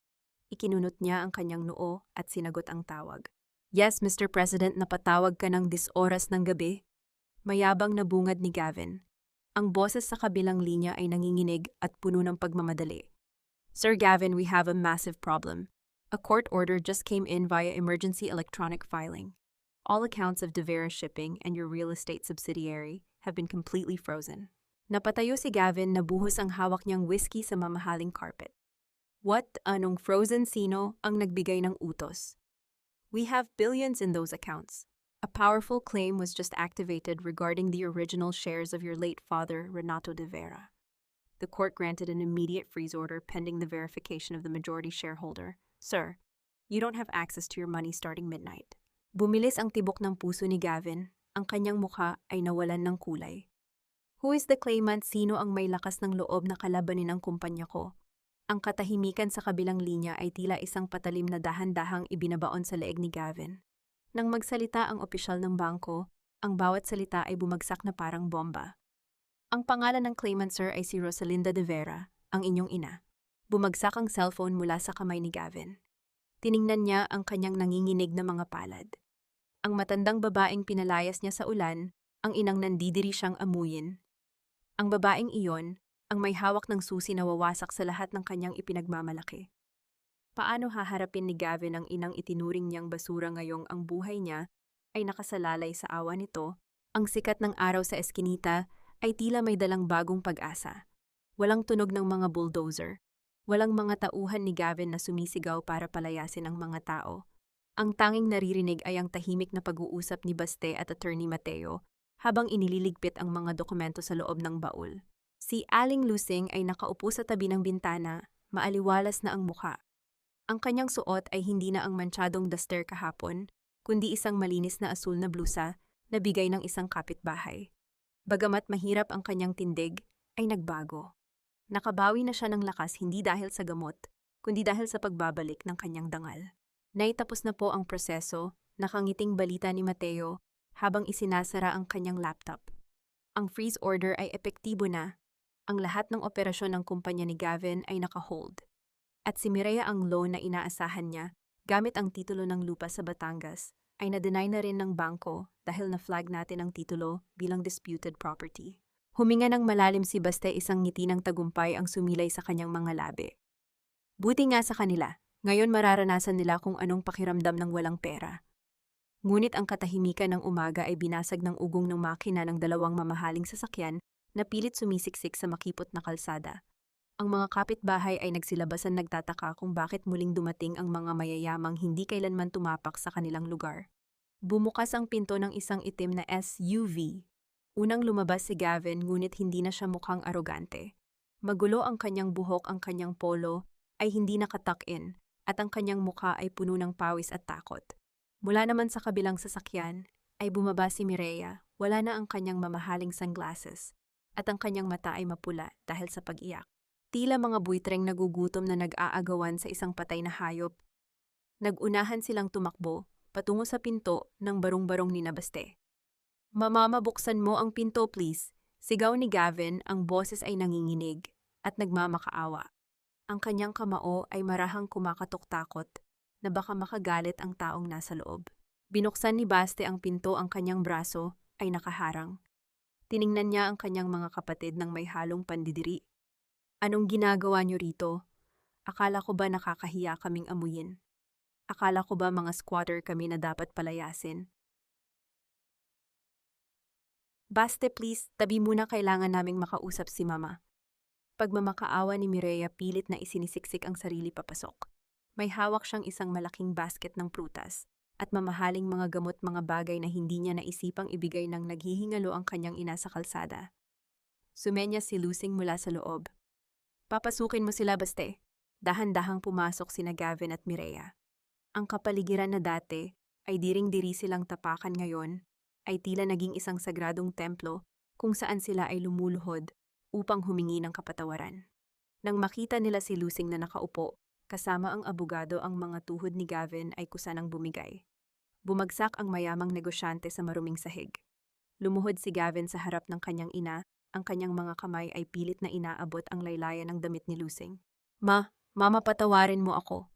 Speaker 1: Ikinunot niya ang kanyang noo at sinagot ang tawag. Yes, Mr. President, napatawag ka ng 10 oras ng gabi. Mayabang na bungad ni Gavin. Ang boses sa kabilang linya ay nanginginig at puno ng pagmamadali. Sir Gavin, we have a massive problem. A court order just came in via emergency electronic filing. All accounts of De Vera Shipping and your real estate subsidiary have been completely frozen. Napatayo si Gavin na buhos ang hawak niyang whiskey sa mamahaling carpet. What? Anong frozen? Sino ang nagbigay ng utos? We have billions in those accounts. A powerful claim was just activated regarding the original shares of your late father, Renato De Vera. The court granted an immediate freeze order pending the verification of the majority shareholder. Sir, you don't have access to your money starting midnight. Bumilis ang tibok ng puso ni Gavin. Ang kanyang mukha ay nawalan ng kulay. Who is the claimant? Sino ang may lakas ng loob na kalabanin ang kumpanya ko? Ang katahimikan sa kabilang linya ay tila isang patalim na dahan-dahang ibinabaon sa leeg ni Gavin. Nang magsalita ang opisyal ng bangko, ang bawat salita ay bumagsak na parang bomba. Ang pangalan ng claimant, sir, ay si Rosalinda De Vera, ang inyong ina. Bumagsak ang cellphone mula sa kamay ni Gavin. Tiningnan niya ang kanyang nanginginig na mga palad. Ang matandang babaeng pinalayas niya sa ulan, ang inang nandidiri siyang amuyin. Ang babaeng iyon, ang may hawak ng susi na wawasak sa lahat ng kanyang ipinagmamalaki. Paano haharapin ni Gavin ang inang itinuring niyang basura ngayong ang buhay niya ay nakasalalay sa awa nito? Ang sikat ng araw sa eskinita ay tila may dalang bagong pag-asa. Walang tunog ng mga bulldozer. Walang mga tauhan ni Gavin na sumisigaw para palayasin ang mga tao. Ang tanging naririnig ay ang tahimik na pag-uusap ni Baste at Attorney Mateo habang inililigpit ang mga dokumento sa loob ng baul. Si Aling Lusing ay nakaupo sa tabi ng bintana, maaliwalas na ang mukha. Ang kanyang suot ay hindi na ang manchadong duster kahapon, kundi isang malinis na asul na blusa na bigay ng isang kapitbahay. Bagamat mahirap ang kanyang tindig, ay nagbago. Nakabawi na siya ng lakas hindi dahil sa gamot, kundi dahil sa pagbabalik ng kanyang dangal. Naitapos na po ang proseso, nakangiting balita ni Mateo habang isinasara ang kanyang laptop. Ang freeze order ay epektibo na. Ang lahat ng operasyon ng kumpanya ni Gavin ay naka-hold. At si Mireya ang loan na inaasahan niya, gamit ang titulo ng lupa sa Batangas, ay na-deny na rin ng bangko dahil na-flag natin ang titulo bilang disputed property. Huminga ng malalim si Baste, isang ngiti ng tagumpay ang sumilay sa kanyang mga labi. Buti nga sa kanila, ngayon mararanasan nila kung anong pakiramdam ng walang pera. Ngunit ang katahimikan ng umaga ay binasag ng ugong ng makina ng dalawang mamahaling sasakyan na pilit sumisiksik sa makipot na kalsada. Ang mga kapitbahay ay nagsilabasan, nagtataka kung bakit muling dumating ang mga mayayamang hindi kailanman tumapak sa kanilang lugar. Bumukas ang pinto ng isang itim na SUV. Unang lumabas si Gavin, ngunit hindi na siya mukhang arogante. Magulo ang kanyang buhok, ang kanyang polo ay hindi nakatuck-in at ang kanyang mukha ay puno ng pawis at takot. Mula naman sa kabilang sasakyan ay bumaba si Mireya, wala na ang kanyang mamahaling sunglasses at ang kanyang mata ay mapula dahil sa pag-iyak. Tila mga buitreng nagugutom na nag-aagawan sa isang patay na hayop. Nag-unahan silang tumakbo patungo sa pinto ng barong-barong ni Baste. "Mama, buksan mo ang pinto please," sigaw ni Gavin, ang boses ay nanginginig at nagmamakaawa. Ang kanyang kamao ay marahang kumakatok-takot na baka makagalit ang taong nasa loob. Binuksan ni Baste ang pinto, ang kanyang braso ay nakaharang. Tiningnan niya ang kanyang mga kapatid ng may halong pandidiri. "Anong ginagawa niyo rito? Akala ko ba nakakahiya kaming amuyin? Akala ko ba mga squatter kami na dapat palayasin?" "Baste please, tabi muna, kailangan naming makausap si Mama." Pagmamakaawa ni Mireya, pilit na isinisiksik ang sarili papasok. May hawak siyang isang malaking basket ng prutas at mamahaling mga gamot, mga bagay na hindi niya naisipang ibigay nang naghihingalo ang kanyang ina sa kalsada. Sumenya si Lusing mula sa loob. "Papasukin mo sila, Baste." Dahan-dahang pumasok sina Gavin at Mireya. Ang kapaligiran na dati ay diring-diri silang tapakan, ngayon ay tila naging isang sagradong templo kung saan sila ay lumuluhod upang humingi ng kapatawaran. Nang makita nila si Lusing na nakaupo kasama ang abogado, ang mga tuhod ni Gavin ay kusanang bumigay. Bumagsak ang mayamang negosyante sa maruming sahig. Lumuhod si Gavin sa harap ng kanyang ina, ang kanyang mga kamay ay pilit na inaabot ang laylayan ng damit ni Lusing. Mama, patawarin mo ako."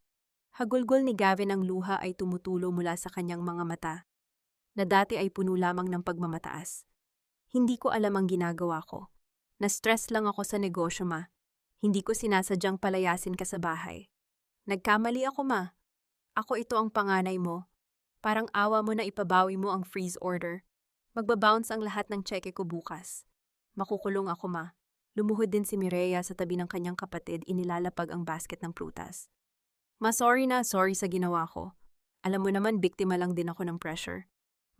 Speaker 1: Hagulgol ni Gavin, ang luha ay tumutulo mula sa kanyang mga mata, na dati ay puno lamang ng pagmamataas. "Hindi ko alam ang ginagawa ko. Na-stress lang ako sa negosyo, Ma. Hindi ko sinasadyang palayasin ka sa bahay. Nagkamali ako, Ma. Ako ito ang panganay mo. Parang awa mo na ipabawi mo ang freeze order. Magbabounce ang lahat ng cheque ko bukas. Makukulong ako, Ma." Lumuhod din si Mireya sa tabi ng kanyang kapatid, inilalapag ang basket ng prutas. "Sorry sa ginawa ko. Alam mo naman, biktima lang din ako ng pressure.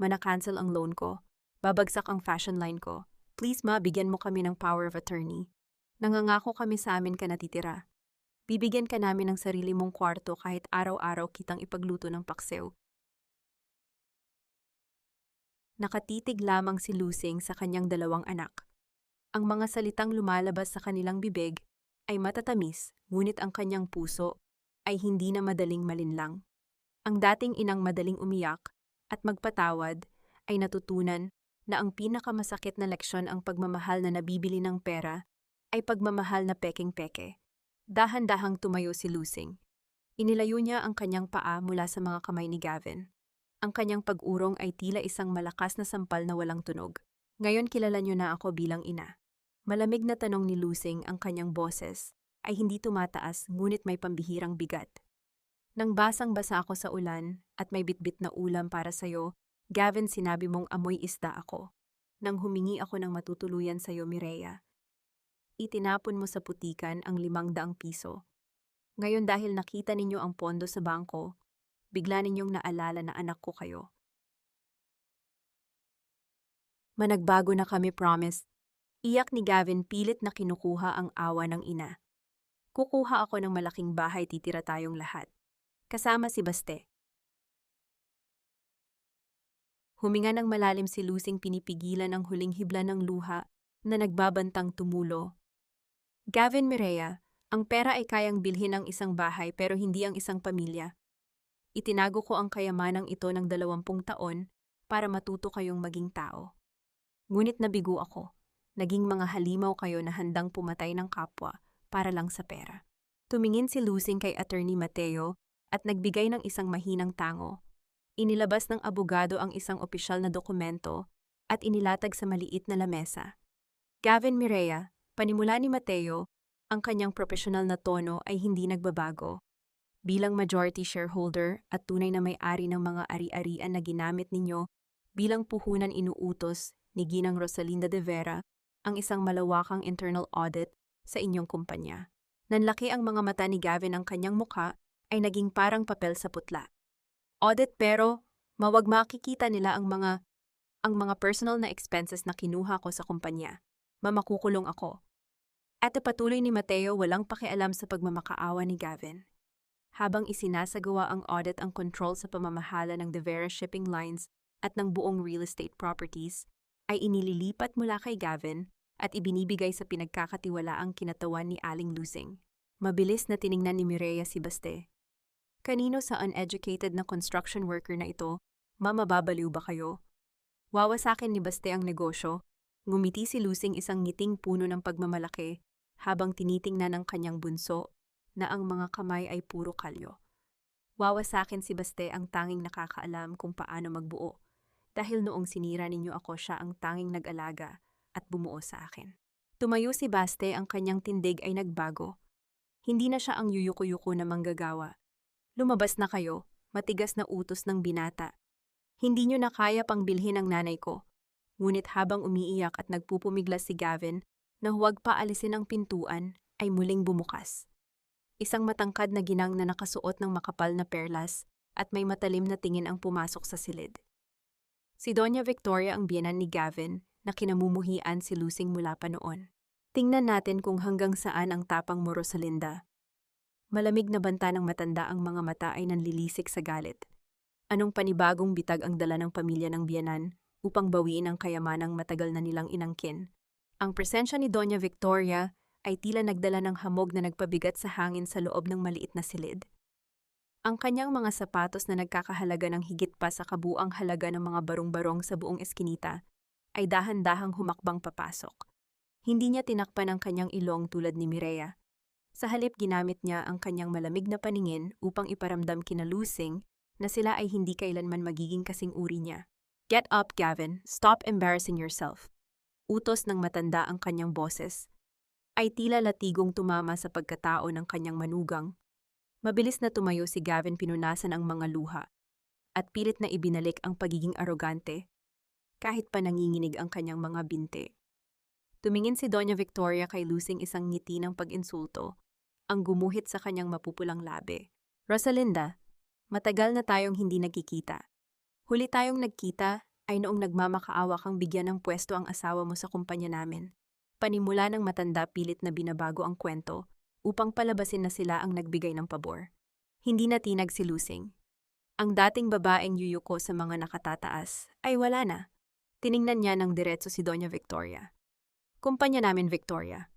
Speaker 1: Mana-cancel ang loan ko. Babagsak ang fashion line ko. Please, Ma, bigyan mo kami ng power of attorney. Nangangako kami sa amin ka natitira. Bibigyan ka namin ng sarili mong kwarto kahit araw-araw kitang ipagluto ng paksiw." Nakatitig lamang si Lusing sa kanyang dalawang anak. Ang mga salitang lumalabas sa kanilang bibig ay matatamis, ngunit ang kanyang puso ay hindi na madaling malinlang. Ang dating inang madaling umiyak at magpatawad ay natutunan na ang pinakamasakit na leksyon, ang pagmamahal na nabibili ng pera, ay pagmamahal na pekeng-peke. Dahan-dahang tumayo si Lusing. Inilayo niya ang kanyang paa mula sa mga kamay ni Gavin. Ang kanyang pag-urong ay tila isang malakas na sampal na walang tunog. "Ngayon kilala niyo na ako bilang ina." Malamig na tanong ni Lusing, ang kanyang boses ay hindi tumataas, ngunit may pambihirang bigat. "Nang basang-basa ako sa ulan at may bitbit na ulam para sa'yo, Gavin, sinabi mong amoy isda ako. Nang humingi ako ng matutuluyan sa'yo, Mireya, itinapon mo sa putikan ang 500 piso. Ngayon, dahil nakita ninyo ang pondo sa bangko, bigla ninyong naalala na anak ko kayo. Managbago na kami, promise." Iyak ni Gavin, pilit na kinukuha ang awa ng ina. "Kukuha ako ng malaking bahay, titira tayong lahat. Kasama si Baste." Huminga ng malalim si Lusing, pinipigilan ang huling hibla ng luha na nagbabantang tumulo. "Gavin, Mireya, ang pera ay kayang bilhin ang isang bahay pero hindi ang isang pamilya. Itinago ko ang kayamanang ito ng 20 taon para matuto kayong maging tao. Ngunit nabigo ako. Naging mga halimaw kayo na handang pumatay ng kapwa para lang sa pera. Tumingin si Lusing kay Attorney Mateo at nagbigay ng isang mahinang tango. Inilabas ng abogado ang isang opisyal na dokumento at inilatag sa maliit na lamesa. Gavin Mireya, panimula ni Mateo, ang kanyang profesional na tono ay hindi nagbabago. Bilang majority shareholder at tunay na may-ari ng mga ari-arian na ginamit ninyo, bilang puhunan inuutos ni Ginang Rosalinda de Vera ang isang malawakang internal audit sa inyong kumpanya. Nanlaki ang mga mata ni Gavin, ang kanyang mukha ay naging parang papel sa putla. Audit, pero mawag makikita nila ang mga personal na expenses na kinuha ko sa kumpanya. Mamakukulong ako. At patuloy ni Mateo, walang pakialam sa pagmamakaawa ni Gavin. Habang isinasagawa ang audit, ang control sa pamamahala ng De Vera Shipping Lines at ng buong real estate properties ay inililipat mula kay Gavin at ibinibigay sa pinagkakatiwalaang kinatawan ni Aling Lusing. Mabilis na tiningnan ni Mireya si Baste. Kanino sa uneducated na construction worker na ito, mamababaliw ba kayo? Wawasakin ni Baste ang negosyo. Ngumiti si Lusing, isang ngiting puno ng pagmamalaki, habang tinitingnan ng kanyang bunso na ang mga kamay ay puro kalyo. Wawasakin si Baste, ang tanging nakakaalam kung paano magbuo. Dahil noong sinira ninyo ako, siya ang tanging nag-alaga at bumuo sa akin. Tumayo si Baste, ang kanyang tindig ay nagbago. Hindi na siya ang yuyuko-yuko na manggagawa. Lumabas na kayo, matigas na utos ng binata. Hindi nyo na kaya pang bilhin ang nanay ko. Ngunit habang umiiyak at nagpupumiglas si Gavin na huwag pa alisin ang pintuan, ay muling bumukas. Isang matangkad na ginang na nakasuot ng makapal na perlas at may matalim na tingin ang pumasok sa silid. Si Doña Victoria, ang biyenan ni Gavin, na kinamumuhian si Lusing mula pa noon. Tingnan natin kung hanggang saan ang tapang mo, Rosalinda. Malamig na banta ng matanda, ang mga mata ay nanlilisik sa galit. Anong panibagong bitag ang dala ng pamilya ng biyenan upang bawiin ang kayamanang matagal na nilang inangkin? Ang presensya ni Doña Victoria ay tila nagdala ng hamog na nagpabigat sa hangin sa loob ng maliit na silid. Ang kanyang mga sapatos na nagkakahalaga ng higit pa sa kabuang halaga ng mga barong-barong sa buong eskinita ay dahan-dahang humakbang papasok. Hindi niya tinakpan ang kanyang ilong tulad ni Mireya. Sa halip, ginamit niya ang kanyang malamig na paningin upang iparamdam kina Lusing na sila ay hindi kailanman magiging kasing uri niya. Get up, Gavin. Stop embarrassing yourself. Utos ng matanda, ang kanyang boses ay tila latigong tumama sa pagkatao ng kanyang manugang. Mabilis na tumayo si Gavin, pinunasan ang mga luha at pilit na ibinalik ang pagiging arogante kahit pa nanginginig ang kanyang mga binti. Tumingin si Doña Victoria kay Lusing, isang ngiti ng pag-insulto ang gumuhit sa kanyang mapupulang labi. Rosalinda, matagal na tayong hindi nagkikita. Huli tayong nagkita ay noong nagmamakaawa kang bigyan ng pwesto ang asawa mo sa kumpanya namin. Panimula ng matanda, pilit na binabago ang kwento upang palabasin na sila ang nagbigay ng pabor. Hindi natinag si Lusing. Ang dating babaeng yuyuko sa mga nakatataas ay wala na. Tiningnan niya ng diretso si Doña Victoria. Kumpanya namin, Victoria.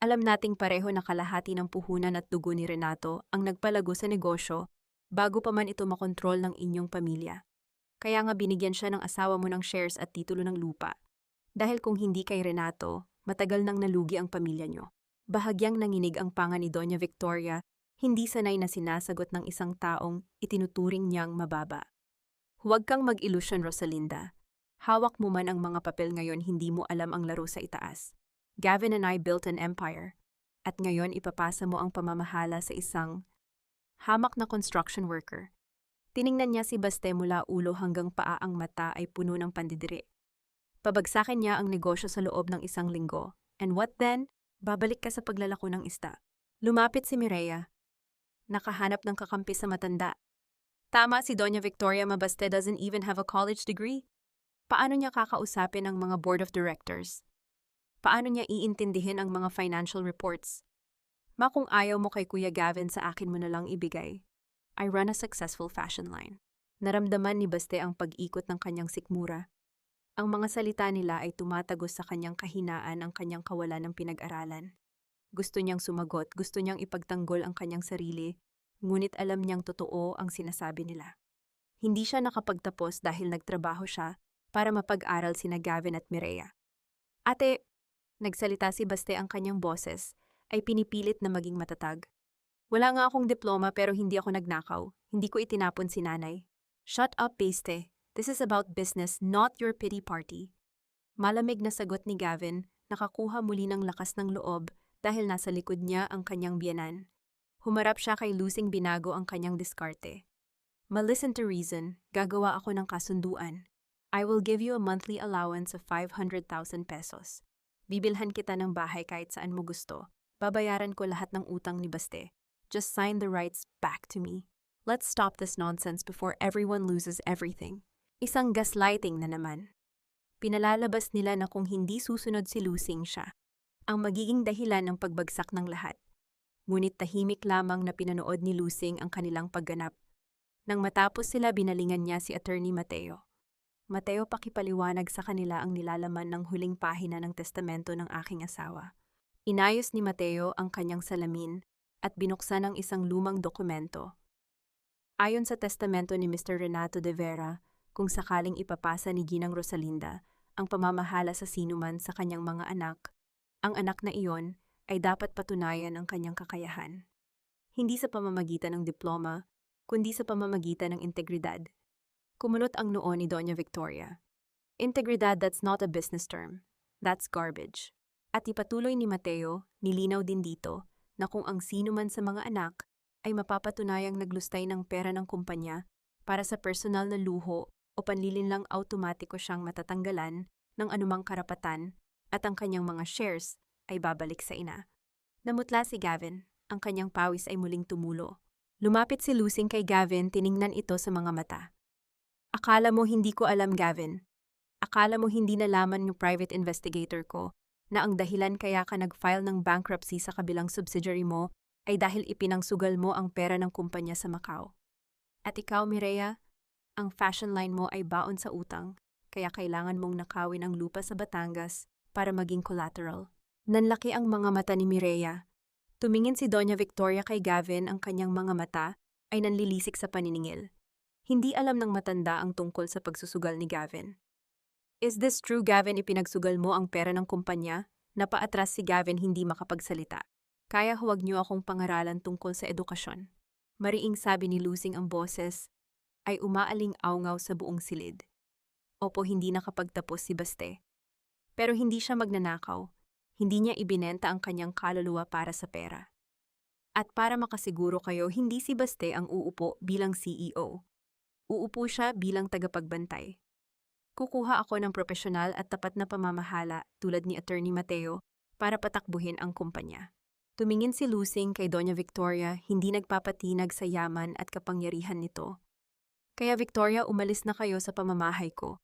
Speaker 1: Alam nating pareho na kalahati ng puhunan at dugo ni Renato ang nagpalago sa negosyo bago pa man ito makontrol ng inyong pamilya. Kaya nga binigyan siya ng asawa mo ng shares at titulo ng lupa. Dahil kung hindi kay Renato, matagal nang nalugi ang pamilya nyo. Bahagyang nanginig ang panga ni Doña Victoria, hindi sanay na sinasagot ng isang taong itinuturing niyang mababa. Huwag kang mag-ilusyon, Rosalinda. Hawak mo man ang mga papel ngayon, hindi mo alam ang laro sa itaas. Gavin and I built an empire. At ngayon ipapasa mo ang pamamahala sa isang hamak na construction worker. Tiningnan niya si Baste mula ulo hanggang paa, ang mata ay puno ng pandidiri. Pabagsakin niya ang negosyo sa loob ng 1 linggo. And what then? Babalik ka sa paglalako ng isda. Lumapit si Mireya. Nakahanap ng kakampi sa matanda. Tama si Doña Victoria, Baste doesn't even have a college degree. Paano niya kakausapin ang mga board of directors? Paano niya iintindihin ang mga financial reports? Kung ayaw mo kay Kuya Gavin, sa akin mo na lang ibigay. I run a successful fashion line. Naramdaman ni Baste ang pag-ikot ng kanyang sikmura. Ang mga salita nila ay tumatagos sa kanyang kahinaan, ang kanyang kawalan ng pinag-aralan. Gusto niyang sumagot, gusto niyang ipagtanggol ang kanyang sarili, ngunit alam niyang totoo ang sinasabi nila. Hindi siya nakapagtapos dahil nagtrabaho siya para mapag-aral sina Gavin at Mireya. Ate, nagsalita si Baste ang kanyang boses, ay pinipilit na maging matatag. Wala nga akong diploma pero hindi ako nagnakaw. Hindi ko itinapon si nanay. Shut up, Baste. This is about business, not your pity party. Malamig na sagot ni Gavin, nakakuha muli ng lakas ng loob dahil nasa likod niya ang kanyang biyenan. Humarap siya kay Lusing binago ang kanyang diskarte. Ma-listen to reason, gagawa ako ng kasunduan. I will give you a monthly allowance of 500,000 pesos. Bibilhan kita ng bahay kahit saan mo gusto. Babayaran ko lahat ng utang ni Baste. Just sign the rights back to me. Let's stop this nonsense before everyone loses everything. Isang gaslighting na naman. Pinalalabas nila na kung hindi susunod si Lusing siya, ang magiging dahilan ng pagbagsak ng lahat. Ngunit tahimik lamang na pinanood ni Lusing ang kanilang pagganap. Nang matapos sila, binalingan niya si Attorney Mateo. Mateo, pakipaliwanag sa kanila ang nilalaman ng huling pahina ng testamento ng aking asawa. Inayos ni Mateo ang kanyang salamin at binuksan ang isang lumang dokumento. Ayon sa testamento ni Mr. Renato de Vera, kung sakaling ipapasa ni Ginang Rosalinda ang pamamahala sa sinuman sa kanyang mga anak, ang anak na iyon ay dapat patunayan ang kanyang kakayahan. Hindi sa pamamagitan ng diploma, kundi sa pamamagitan ng integridad. Kumunot ang noo ni Doña Victoria. Integridad, that's not a business term. That's garbage. At ipatuloy ni Mateo, nilinaw din dito, na kung ang sino man sa mga anak ay mapapatunayang naglustay ng pera ng kumpanya para sa personal na luho o panlilinlang automatiko siyang matatanggalan ng anumang karapatan at ang kanyang mga shares ay babalik sa ina. Namutla si Gavin, ang kanyang pawis ay muling tumulo. Lumapit si Lusing kay Gavin, tiningnan ito sa mga mata. Akala mo hindi ko alam, Gavin. Akala mo hindi nalaman ng private investigator ko na ang dahilan kaya ka nag-file ng bankruptcy sa kabilang subsidiary mo ay dahil ipinangsugal mo ang pera ng kumpanya sa Macau. At ikaw, Mireya, ang fashion line mo ay baon sa utang, kaya kailangan mong nakawin ang lupa sa Batangas para maging collateral. Nanlaki ang mga mata ni Mireya. Tumingin si Doña Victoria kay Gavin, ang kanyang mga mata ay nanlilisik sa paniningil. Hindi alam ng matanda ang tungkol sa pagsusugal ni Gavin. Is this true, Gavin? Ipinagsugal mo ang pera ng kumpanya? Napaatras si Gavin, hindi makapagsalita. Kaya huwag niyo akong pangaralan tungkol sa edukasyon. Mariing sabi ni Lusing, ang boses ay umaaling-awngaw sa buong silid. Opo, hindi nakapagtapos si Baste. Pero hindi siya magnanakaw. Hindi niya ibinenta ang kanyang kaluluwa para sa pera. At para makasiguro kayo, hindi si Baste ang uupo bilang CEO. Uupo siya bilang tagapagbantay. Kukuha ako ng profesional at tapat na pamamahala tulad ni Attorney Mateo para patakbuhin ang kumpanya. Tumingin si Lusing kay Doña Victoria, hindi nagpapatinag sa yaman at kapangyarihan nito. Kaya Victoria, umalis na kayo sa pamamahay ko.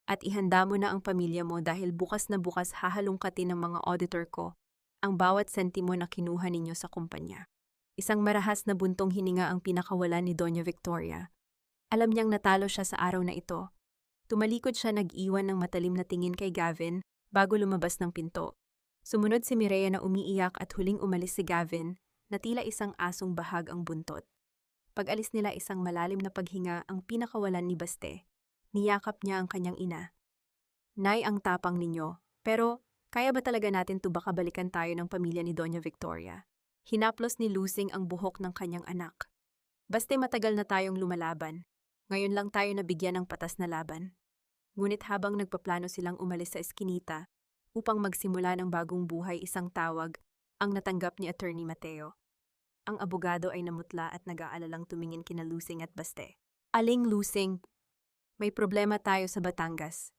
Speaker 1: At ihanda mo na ang pamilya mo dahil bukas na bukas hahalungkatin ng mga auditor ko ang bawat sentimo na kinuha ninyo sa kumpanya. Isang marahas na buntong hininga ang pinakawalan ni Doña Victoria. Alam niyang natalo siya sa araw na ito. Tumalikod siya, nag-iwan ng matalim na tingin kay Gavin bago lumabas ng pinto. Sumunod si Mireya na umiiyak at huling umalis si Gavin na tila isang asong bahag ang buntot. Pag-alis nila, isang malalim na paghinga ang pinakawalan ni Baste. Niyakap niya ang kanyang ina. Nay, ang tapang ninyo. Pero, kaya ba talaga natin baka balikan tayo ng pamilya ni Doña Victoria? Hinaplos ni Lusing ang buhok ng kanyang anak. Baste, matagal na tayong lumalaban. Ngayon lang tayo nabigyan ng patas na laban. Ngunit habang nagpaplano silang umalis sa eskinita upang magsimula ng bagong buhay, isang tawag ang natanggap ni Attorney Mateo. Ang abogado ay namutla at nag-aalalang tumingin kina Lusing at Baste. Aling Lusing, may problema tayo sa Batangas.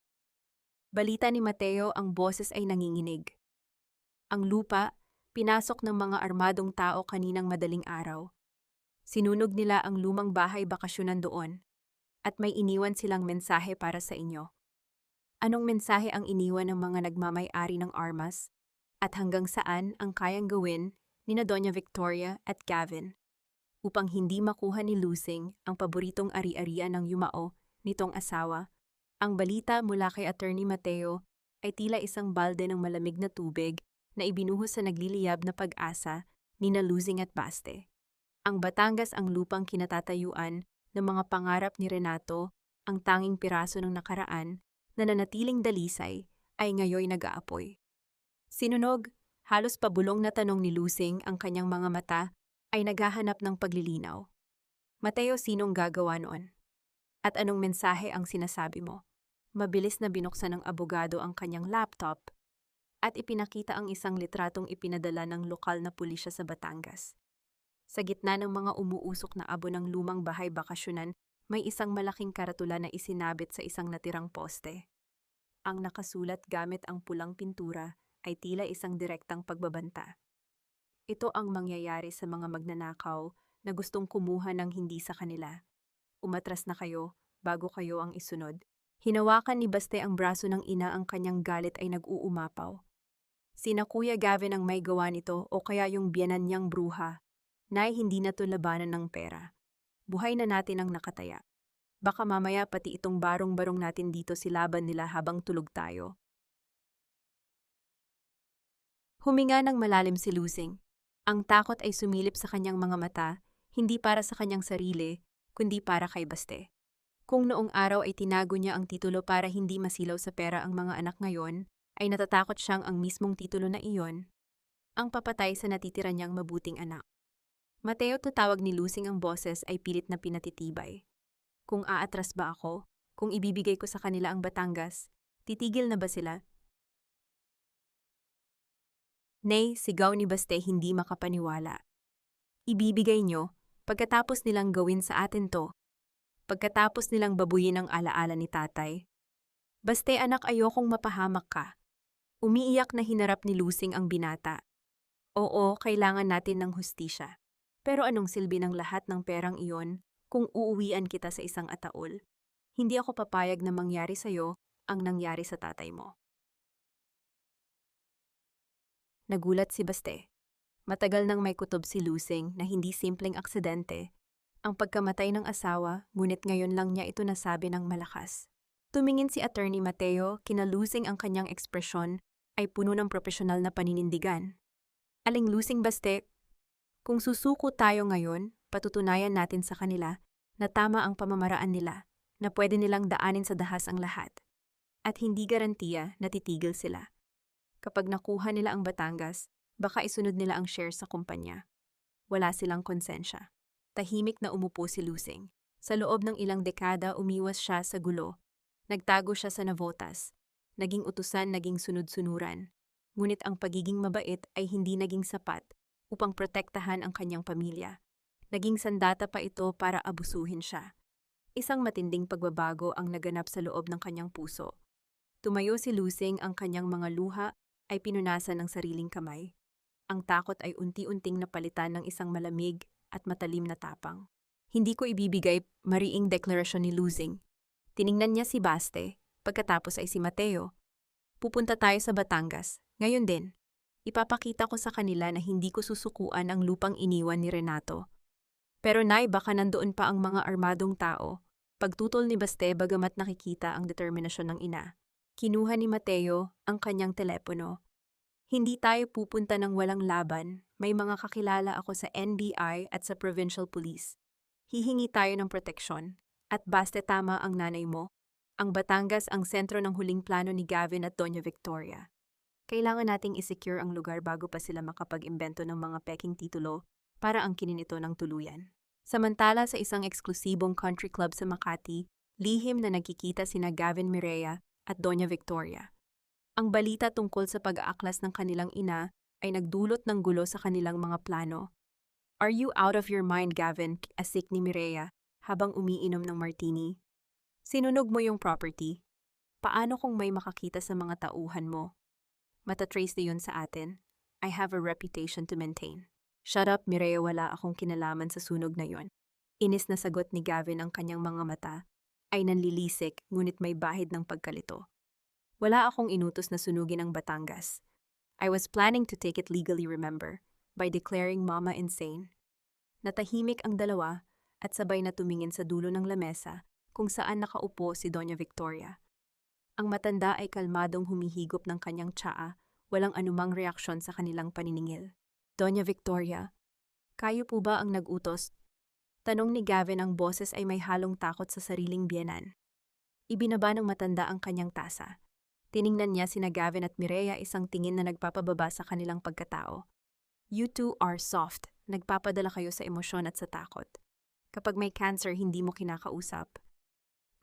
Speaker 1: Balita ni Mateo, ang boses ay nanginginig. Ang lupa, pinasok ng mga armadong tao kaninang madaling araw. Sinunog nila ang lumang bahay bakasyonan doon, at may iniwan silang mensahe para sa inyo. Anong mensahe ang iniwan ng mga nagmamay-ari ng armas? At hanggang saan ang kayang gawin ni Doña Victoria at Gavin upang hindi makuha ni Lusing ang paboritong ari-arian ng yumao nitong asawa? Ang balita mula kay Attorney Mateo ay tila isang balde ng malamig na tubig na ibinuhos sa nagliliyab na pag-asa ni Lusing at Baste. Ang Batangas ang lupang kinatatayuan ng mga pangarap ni Renato, ang tanging piraso ng nakaraan na nanatiling dalisay ay ngayoy nag-aapoy. Sinunog, halos pabulong na tanong ni Lusing ang kanyang mga mata ay naghahanap ng paglilinaw. Mateo, sinong gagawa noon? At anong mensahe ang sinasabi mo? Mabilis na binuksan ng abogado ang kanyang laptop at ipinakita ang isang litratong ipinadala ng lokal na pulisya sa Batangas. Sa gitna ng mga umuusok na abo ng lumang bahay bakasyonan, may isang malaking karatula na isinabit sa isang natirang poste. Ang nakasulat gamit ang pulang pintura ay tila isang direktang pagbabanta. Ito ang mangyayari sa mga magnanakaw na gustong kumuha ng hindi sa kanila. Umatras na kayo bago kayo ang isunod. Hinawakan ni Baste ang braso ng ina, ang kanyang galit ay nag-uumapaw. Sina Kuya Gavin ang may gawa nito o kaya yung biyenan niyang bruha. Nay, hindi na to labanan ng pera. Buhay na natin ang nakataya. Baka mamaya pati itong barong-barong natin dito silaban nila habang tulog tayo. Huminga ng malalim si Lusing. Ang takot ay sumilip sa kanyang mga mata, hindi para sa kanyang sarili, kundi para kay Baste. Kung noong araw ay tinago niya ang titulo para hindi masilaw sa pera ang mga anak ngayon, ay natatakot siyang ang mismong titulo na iyon ang papatay sa natitira niyang mabuting anak. Mateo, tutawag ni Lusing ang boses ay pilit na pinatitibay. Kung aatras ba ako, kung ibibigay ko sa kanila ang Batangas, titigil na ba sila? Nay, sigaw ni Baste hindi makapaniwala. Ibibigay nyo, pagkatapos nilang gawin sa atin to. Pagkatapos nilang babuyin ang alaala ni tatay. Baste anak, ayokong mapahamak ka. Umiiyak na hinarap ni Lusing ang binata. Oo, kailangan natin ng hustisya. Pero anong silbi ng lahat ng perang iyon kung uuwian kita sa isang ataol? Hindi ako papayag na mangyari sa'yo ang nangyari sa tatay mo. Nagulat si Baste. Matagal nang may kutob si Lusing na hindi simpleng aksidente ang pagkamatay ng asawa, ngunit ngayon lang niya ito nasabi ng malakas. Tumingin si Attorney Mateo, kina Lusing ang kanyang ekspresyon ay puno ng profesional na paninindigan. Aling Lusing, Baste, kung susuko tayo ngayon, patutunayan natin sa kanila na tama ang pamamaraan nila, na pwede nilang daanin sa dahas ang lahat. At hindi garantiya na titigil sila. Kapag nakuha nila ang Batangas, baka isunod nila ang shares sa kumpanya. Wala silang konsensya. Tahimik na umupo si Lusing. Sa loob ng ilang dekada, umiwas siya sa gulo. Nagtago siya sa Navotas. Naging utusan, naging sunod-sunuran. Ngunit ang pagiging mabait ay hindi naging sapat upang protektahan ang kanyang pamilya. Naging sandata pa ito para abusuhin siya. Isang matinding pagbabago ang naganap sa loob ng kanyang puso. Tumayo si Lusing, ang kanyang mga luha ay pinunasan ng sariling kamay. Ang takot ay unti-unting napalitan ng isang malamig at matalim na tapang. Hindi ko ibibigay, mariing deklarasyon ni Lusing. Tiningnan niya si Baste, pagkatapos ay si Mateo. Pupunta tayo sa Batangas, ngayon din. Ipapakita ko sa kanila na hindi ko susukuan ang lupang iniwan ni Renato. Pero nay, baka nandoon pa ang mga armadong tao. Pagtutol ni Baste bagamat nakikita ang determinasyon ng ina. Kinuha ni Mateo ang kanyang telepono. Hindi tayo pupunta ng walang laban. May mga kakilala ako sa NBI at sa Provincial Police. Hihingi tayo ng proteksyon. At Baste, tama ang nanay mo. Ang Batangas ang sentro ng huling plano ni Gavin at Doña Victoria. Kailangan nating isecure ang lugar bago pa sila makapag-imbento ng mga peking titulo para angkinin ito ng tuluyan. Samantala, sa isang eksklusibong country club sa Makati, lihim na nagkikita sina Gavin Mireya at Doña Victoria. Ang balita tungkol sa pag-aaklas ng kanilang ina ay nagdulot ng gulo sa kanilang mga plano. Are you out of your mind, Gavin? Asik ni Mireya habang umiinom ng martini. Sinunog mo yung property. Paano kung may makakita sa mga tauhan mo? Matatrace na yun sa atin. I have a reputation to maintain. Shut up, Mireya, wala akong kinalaman sa sunog na yon. Inis na sagot ni Gavin, ang kanyang mga mata ay nanlilisik ngunit may bahid ng pagkalito. Wala akong inutos na sunugin ang Batangas. I was planning to take it legally, remember, by declaring Mama insane. Natahimik ang dalawa at sabay na tumingin sa dulo ng lamesa kung saan nakaupo si Doña Victoria. Ang matanda ay kalmadong humihigop ng kanyang tsaa, walang anumang reaksyon sa kanilang paniningil. Doña Victoria, Kayo po ba ang nag-utos? Tanong ni Gavin, ang boses ay may halong takot sa sariling biyenan. Ibinaba ng matanda ang kanyang tasa. Tiningnan niya sina Gavin at Mireya, isang tingin na nagpapababa sa kanilang pagkatao. You two are soft. Nagpapadala kayo sa emosyon at sa takot. Kapag may cancer, hindi mo kinakausap.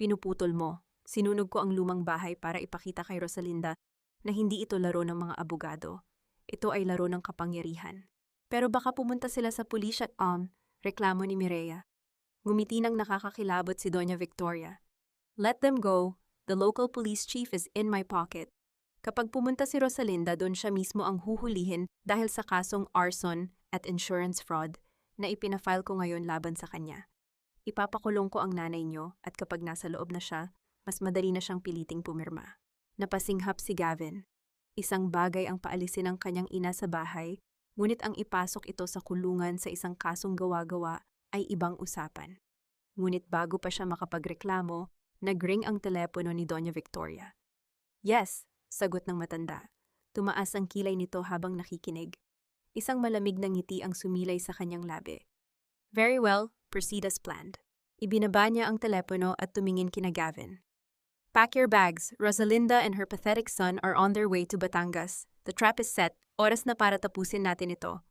Speaker 1: Pinuputol mo. Sinunog ko ang lumang bahay para ipakita kay Rosalinda na hindi ito laro ng mga abogado. Ito ay laro ng kapangyarihan. Pero baka pumunta sila sa pulisya, reklamo ni Mireya. Ngumiti ng nakakakilabot si Doña Victoria. Let them go. The local police chief is in my pocket. Kapag pumunta si Rosalinda, doon siya mismo ang huhulihin dahil sa kasong arson at insurance fraud na ipinafile ko ngayon laban sa kanya. Ipapakulong ko ang nanay niyo at kapag nasa loob na siya, mas madali na siyang piliting pumirma. Napasinghap si Gavin. Isang bagay ang paalisin ng kanyang ina sa bahay, ngunit ang ipasok ito sa kulungan sa isang kasong gawa-gawa ay ibang usapan. Ngunit bago pa siya makapagreklamo, nag-ring ang telepono ni Doña Victoria. Yes, sagot ng matanda. Tumaas ang kilay nito habang nakikinig. Isang malamig na ngiti ang sumilay sa kanyang labi. Very well, proceed as planned. Ibinaba niya ang telepono at tumingin kina Gavin. Pack your bags. Rosalinda and her pathetic son are on their way to Batangas. The trap is set. Oras na para tapusin natin ito.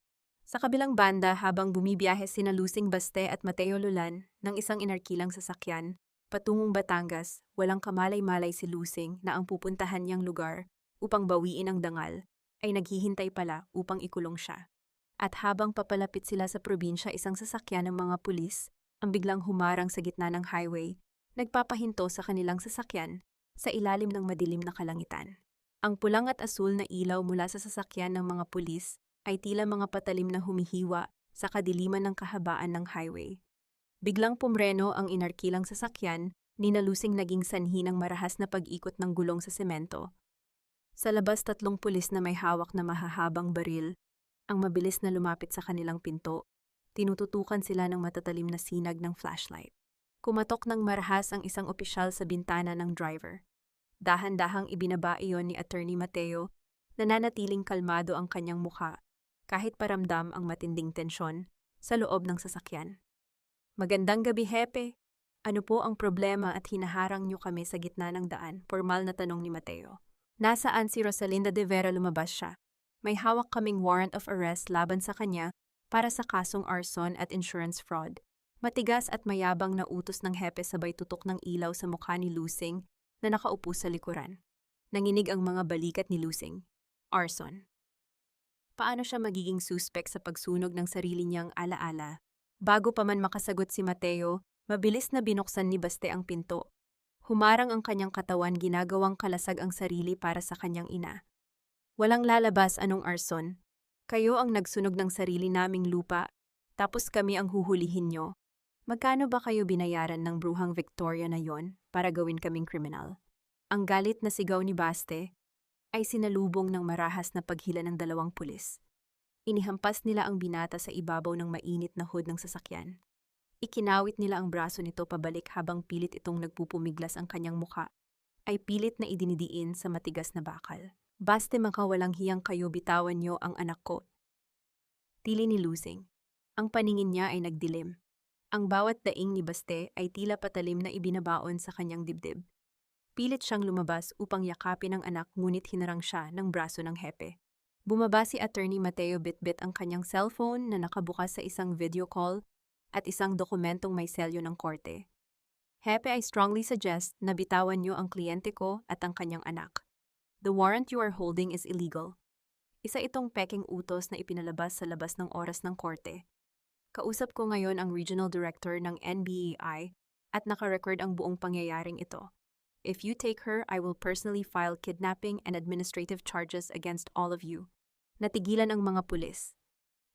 Speaker 1: Sa kabilang banda, habang bumibiyahe sina Lusing Baste at Mateo Lulan ng isang inarkilang sasakyan, patungong Batangas, walang kamalay-malay si Lusing na ang pupuntahan niyang lugar upang bawiin ang dangal, ay naghihintay pala upang ikulong siya. At habang papalapit sila sa probinsya, isang sasakyan ng mga pulis ang biglang humarang sa gitna ng highway, nagpapahinto sa kanilang sasakyan sa ilalim ng madilim na kalangitan. Ang pulang at asul na ilaw mula sa sasakyan ng mga pulis ay tila mga patalim na humihiwa sa kadiliman ng kahabaan ng highway. Biglang pumreno ang inarkilang sasakyan, ninalusing naging sanhi ng marahas na pag-ikot ng gulong sa semento. Sa labas, 3 pulis na may hawak na mahahabang baril ang mabilis na lumapit sa kanilang pinto. Tinututukan sila ng matatalim na sinag ng flashlight. Kumatok ng marahas ang isang opisyal sa bintana ng driver. Dahan-dahang ibinaba iyon ni Attorney Mateo, nananatiling kalmado ang kanyang mukha, kahit paramdam ang matinding tensyon sa loob ng sasakyan. Magandang gabi, Hepe. Ano po ang problema at hinaharang niyo kami sa gitna ng daan? Formal na tanong ni Mateo. Nasaan si Rosalinda de Vera? Lumabas siya. May hawak kaming warrant of arrest laban sa kanya para sa kasong arson at insurance fraud. Matigas at mayabang na utos ng Hepe, sabay tutok ng ilaw sa mukha ni Lusing na nakaupo sa likuran. Nanginig ang mga balikat ni Lusing. Arson. Paano siya magiging suspect sa pagsunog ng sarili niyang alaala? Bago pa man makasagot si Mateo, mabilis na binuksan ni Baste ang pinto. Humarang ang kanyang katawan, ginagawang kalasag ang sarili para sa kanyang ina. Walang lalabas, anong arson? Kayo ang nagsunog ng sarili naming lupa, tapos kami ang huhulihin nyo. Magkano ba kayo binayaran ng bruhang Victoria na yon para gawin kaming kriminal? Ang galit na sigaw ni Baste ay sinalubong ng marahas na paghila ng 2 pulis. Inihampas nila ang binata sa ibabaw ng mainit na hood ng sasakyan. Ikinawit nila ang braso nito pabalik habang pilit itong nagpupumiglas, ang kanyang mukha ay pilit na idinidiin sa matigas na bakal. Baste, makawalang hiyang kayo, bitawan niyo ang anak ko. Tili ni Lusing. Ang paningin niya ay nagdilim. Ang bawat daing ni Baste ay tila patalim na ibinabaon sa kanyang dibdib. Pilit siyang lumabas upang yakapin ang anak, ngunit hinarang siya ng braso ng Hepe. Bumaba si Attorney Mateo, bitbit ang kanyang cellphone na nakabukas sa isang video call at isang dokumentong may selyo ng korte. Hepe, I strongly suggest na bitawan niyo ang kliyente ko at ang kanyang anak. The warrant you are holding is illegal. Isa itong peking utos na ipinalabas sa labas ng oras ng korte. Kausap ko ngayon ang Regional Director ng NBAI at nakarecord ang buong pangyayaring ito. If you take her, I will personally file kidnapping and administrative charges against all of you. Natigilan ang mga pulis.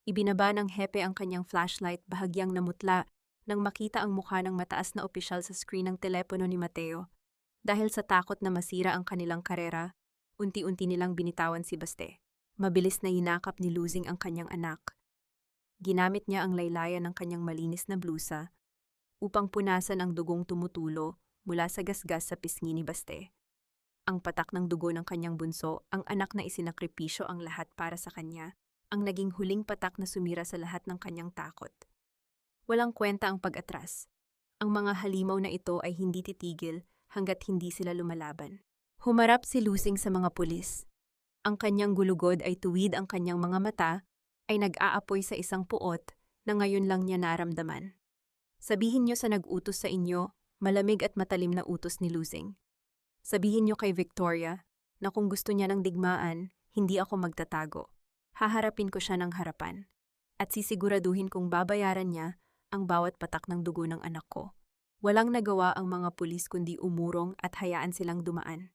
Speaker 1: Ibinaba ng Hepe ang kanyang flashlight, bahagyang namutla nang makita ang mukha ng mataas na opisyal sa screen ng telepono ni Mateo. Dahil sa takot na masira ang kanilang karera, unti-unti nilang binitawan si Baste. Mabilis na hinakap ni Lusing ang kanyang anak. Ginamit niya ang laylayan ng kanyang malinis na blusa upang punasan ang dugong tumutulo mula sa gasgas sa pisngi ni Baste. Ang patak ng dugo ng kanyang bunso, ang anak na isinakripisyo ang lahat para sa kanya, ang naging huling patak na sumira sa lahat ng kanyang takot. Walang kwenta ang pag-atras. Ang mga halimaw na ito ay hindi titigil hanggat hindi sila lumalaban. Humarap si Lusing sa mga pulis. Ang kanyang gulugod ay tuwid, ang kanyang mga mata ay nag-aapoy sa isang puot na ngayon lang niya naramdaman. Sabihin niyo sa nag-utos sa inyo, malamig at matalim na utos ni Lusing. Sabihin niyo kay Victoria na kung gusto niya ng digmaan, hindi ako magtatago. Haharapin ko siya ng harapan at sisiguraduhin kong babayaran niya ang bawat patak ng dugo ng anak ko. Walang nagawa ang mga pulis kundi umurong at hayaan silang dumaan.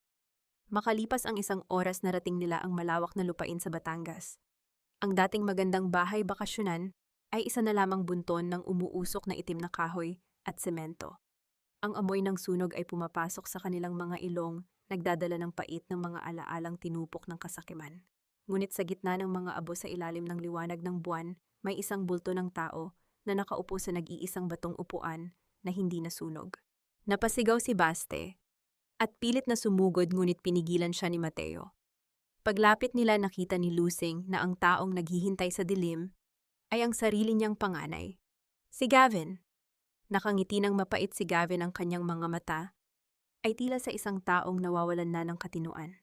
Speaker 1: Makalipas ang 1 oras, narating nila ang malawak na lupain sa Batangas. Ang dating magandang bahay bakasyonan ay isa na lamang bunton ng umuusok na itim na kahoy at semento. Ang amoy ng sunog ay pumapasok sa kanilang mga ilong, nagdadala ng pait ng mga alaalang tinupok ng kasakiman. Ngunit sa gitna ng mga abo sa ilalim ng liwanag ng buwan, may isang bulto ng tao na nakaupo sa nag-iisang batong upuan na hindi nasunog. Napasigaw si Baste at pilit na sumugod, ngunit pinigilan siya ni Mateo. Paglapit nila, nakita ni Lusing na ang taong naghihintay sa dilim ay ang sarili niyang panganay, si Gavin. Nakangiti ng mapait si Gavin, ang kanyang mga mata ay tila sa isang taong nawawalan na ng katinuan.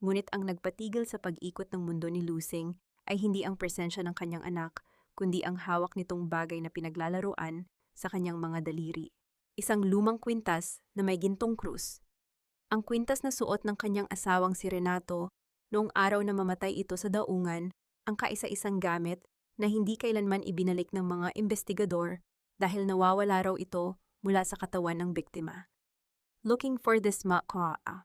Speaker 1: Ngunit ang nagpatigil sa pag-ikot ng mundo ni Lusing ay hindi ang presensya ng kanyang anak, kundi ang hawak nitong bagay na pinaglalaruan sa kanyang mga daliri. Isang lumang kwintas na may gintong krus. Ang kwintas na suot ng kanyang asawang si Renato noong araw na mamatay ito sa daungan, ang kaisa-isang gamit na hindi kailanman ibinalik ng mga investigador dahil nawawala raw ito mula sa katawan ng biktima. Looking for this makaa.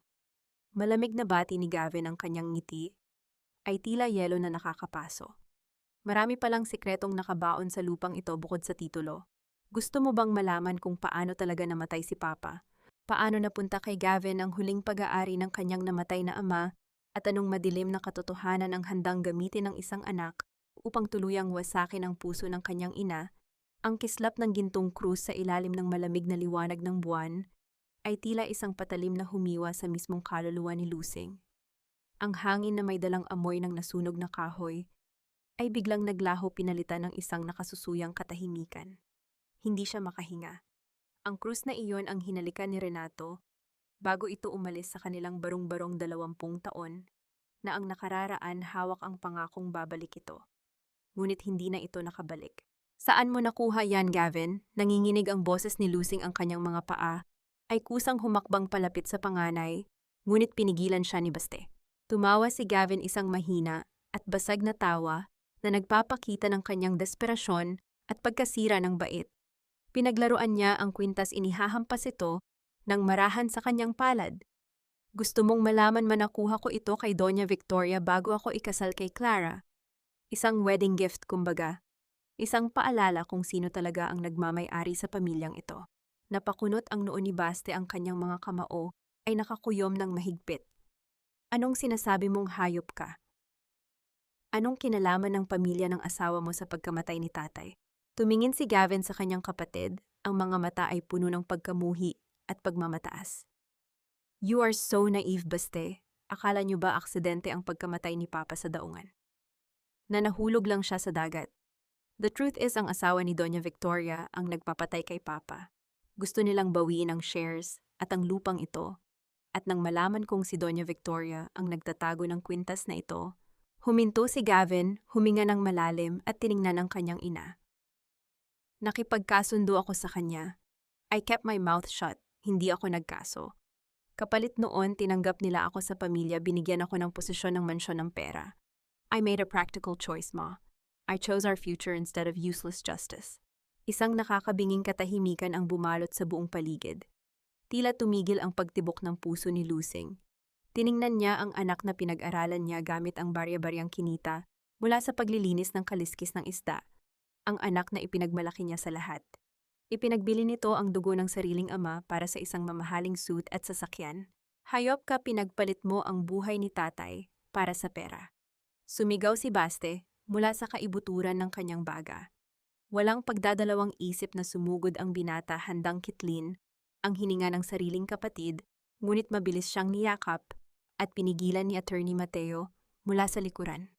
Speaker 1: Malamig na bati ni Gavin, ang kanyang ngiti ay tila yelo na nakakapaso. Marami palang sikretong nakabaon sa lupang ito bukod sa titulo. Gusto mo bang malaman kung paano talaga namatay si Papa? Paano napunta kay Gavin ang huling pag-aari ng kanyang namatay na ama, at anong madilim na katotohanan ang handang gamitin ng isang anak upang tuluyang wasakin ang puso ng kanyang ina? Ang kislap ng gintong krus sa ilalim ng malamig na liwanag ng buwan ay tila isang patalim na humiwa sa mismong kaluluwa ni Lusing. Ang hangin na may dalang amoy ng nasunog na kahoy ay biglang naglaho, pinalitan ng isang nakasusuyang katahimikan. Hindi siya makahinga. Ang krus na iyon ang hinalikan ni Renato bago ito umalis sa kanilang barong-barong 20 taon, na ang nakararaan hawak ang pangakong babalik ito. Ngunit hindi na ito nakabalik. Saan mo nakuha yan, Gavin? Nanginginig ang boses ni Lusing, ang kanyang mga paa ay kusang humakbang palapit sa panganay, ngunit pinigilan siya ni Baste. Tumawa si Gavin, isang mahina at basag na tawa na nagpapakita ng kanyang desperasyon at pagkasira ng bait. Pinaglaruan niya ang kwintas, inihahampas ito ng marahan sa kanyang palad. Gusto mong malaman, manakuha ko ito kay Doña Victoria bago ako ikasal kay Clara. Isang wedding gift kumbaga. Isang paalala kung sino talaga ang nagmamay-ari sa pamilyang ito. Napakunot ang noo ni Baste, ang kanyang mga kamao ay nakakuyom ng mahigpit. Anong sinasabi mong, hayop ka? Anong kinalaman ng pamilya ng asawa mo sa pagkamatay ni tatay? Tumingin si Gavin sa kanyang kapatid, ang mga mata ay puno ng pagkamuhi at pagmamataas. You are so naive, Baste. Akala niyo ba aksidente ang pagkamatay ni Papa sa daungan? Na nahulog lang siya sa dagat. The truth is, ang asawa ni Doña Victoria ang nagpapatay kay Papa. Gusto nilang bawiin ang shares at ang lupang ito. At nang malaman kong si Doña Victoria ang nagtatago ng kwintas na ito, huminto si Gavin, huminga ng malalim at tiningnan ang kanyang ina. Nakipagkasundo ako sa kanya. I kept my mouth shut, hindi ako nagkaso. Kapalit noon, tinanggap nila ako sa pamilya, binigyan ako ng posisyon ng mansyon ng pera. I made a practical choice, Ma. I chose our future instead of useless justice. Isang nakakabinging katahimikan ang bumalot sa buong paligid. Tila tumigil ang pagtibok ng puso ni Lusing. Tiningnan niya ang anak na pinag-aralan niya gamit ang barya-baryang kinita mula sa paglilinis ng kaliskis ng isda. Ang anak na ipinagmalaki niya sa lahat. Ipinagbili nito ang dugo ng sariling ama para sa isang mamahaling suit at sasakyan. Hayop ka, pinagpalit mo ang buhay ni tatay para sa pera. Sumigaw si Baste mula sa kaibuturan ng kanyang baga. Walang pagdadalawang isip na sumugod ang binata, handang kitlin ang hininga ng sariling kapatid, ngunit mabilis siyang niyakap at pinigilan ni Attorney Mateo mula sa likuran.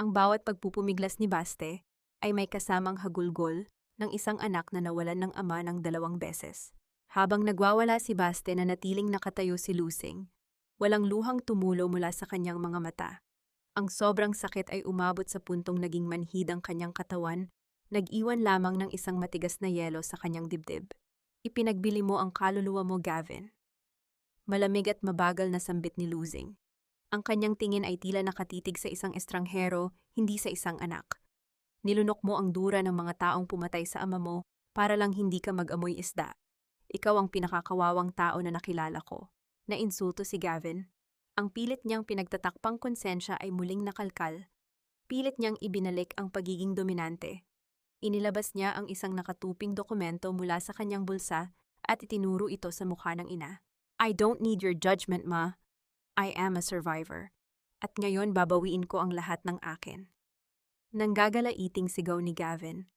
Speaker 1: Ang bawat pagpupumiglas ni Baste ay may kasamang hagulgol ng isang anak na nawalan ng ama ng 2 beses. Habang nagwawala si Baste na natiling nakatayo si Lusing, walang luhang tumulo mula sa kanyang mga mata. Ang sobrang sakit ay umabot sa puntong naging manhid ang kanyang katawan, nag-iwan lamang ng isang matigas na yelo sa kanyang dibdib. Ipinagbili mo ang kaluluwa mo, Gavin. Malamig at mabagal na sambit ni Lusing. Ang kanyang tingin ay tila nakatitig sa isang estranghero, hindi sa isang anak. Nilunok mo ang dura ng mga taong pumatay sa ama mo para lang hindi ka mag-amoy isda. Ikaw ang pinakakawawang tao na nakilala ko. Nainsulto si Gavin. Ang pilit niyang pinagtatakpang konsensya ay muling nakalkal. Pilit niyang ibinalik ang pagiging dominante. Inilabas niya ang isang nakatuping dokumento mula sa kanyang bulsa at itinuro ito sa mukha ng ina. I don't need your judgment, Ma. I am a survivor. At ngayon babawiin ko ang lahat ng akin. Nanggagalaiting sigaw ni Gavin.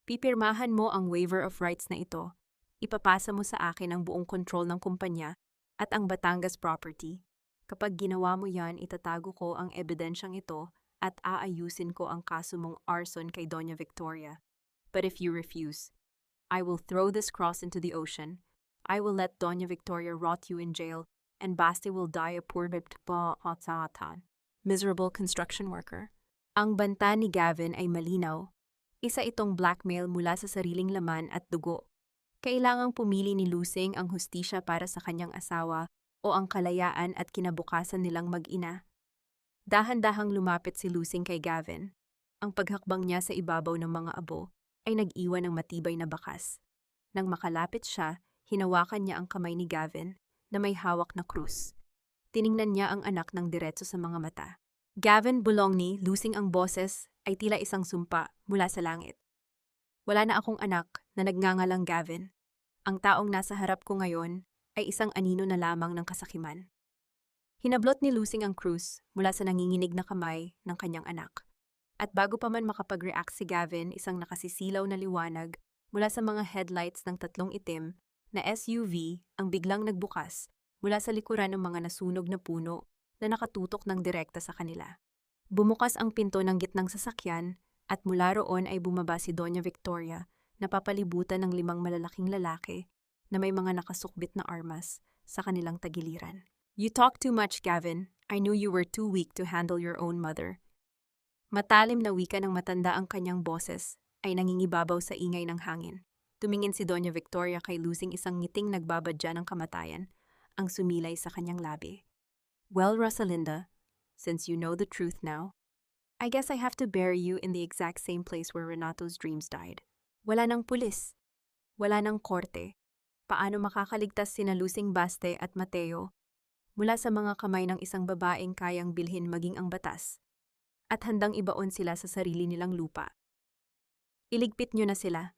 Speaker 1: Pipirmahan mo ang waiver of rights na ito. Ipapasa mo sa akin ang buong kontrol ng kumpanya at ang Batangas property. Kapag ginawa mo yan, itatago ko ang ebidensyang ito at aayusin ko ang kaso mong arson kay Doña Victoria. But if you refuse, I will throw this cross into the ocean. I will let Doña Victoria rot you in jail and Baste will die a poor miserable construction worker. Ang banta ni Gavin ay malinaw. Isa itong blackmail mula sa sariling laman at dugo. Kailangang pumili ni Lusing ang hustisya para sa kanyang asawa o ang kalayaan at kinabukasan nilang mag-ina. Dahan-dahang lumapit si Lusing kay Gavin. Ang paghakbang niya sa ibabaw ng mga abo ay nag-iwan ng matibay na bakas. Nang makalapit siya, hinawakan niya ang kamay ni Gavin na may hawak na krus. Tiningnan niya ang anak ng diretso sa mga mata. Gavin Bulongni, Lusing ang boses, ay tila isang sumpa mula sa langit. Wala na akong anak na nagngangalang Gavin. Ang taong nasa harap ko ngayon ay isang anino na lamang ng kasakiman. Hinablot ni Lusing ang krus mula sa nanginginig na kamay ng kanyang anak. At bago pa man makapag-react si Gavin, isang nakasisilaw na liwanag mula sa mga headlights ng 3 itim na SUV ang biglang nagbukas mula sa likuran ng mga nasunog na puno na nakatutok ng direkta sa kanila. Bumukas ang pinto ng gitnang sasakyan at mula roon ay bumaba si Doña Victoria na papalibutan ng 5 malalaking lalaki na may mga nakasukbit na armas sa kanilang tagiliran. You talk too much, Gavin. I knew you were too weak to handle your own mother. Matalim na wika ng matanda ang kanyang boses ay nangingibabaw sa ingay ng hangin. Tumingin si Doña Victoria kay Lusing, isang ngiting nagbabadya ng kamatayan ang sumilay sa kanyang labi. Well, Rosalinda, since you know the truth now, I guess I have to bury you in the exact same place where Renato's dreams died. Wala nang pulis. Wala nang korte. Paano makakaligtas sina Lusing, Baste at Mateo mula sa mga kamay ng isang babaeng kayang bilhin maging ang batas at handang ibaon sila sa sarili nilang lupa? Iligpit nyo na sila.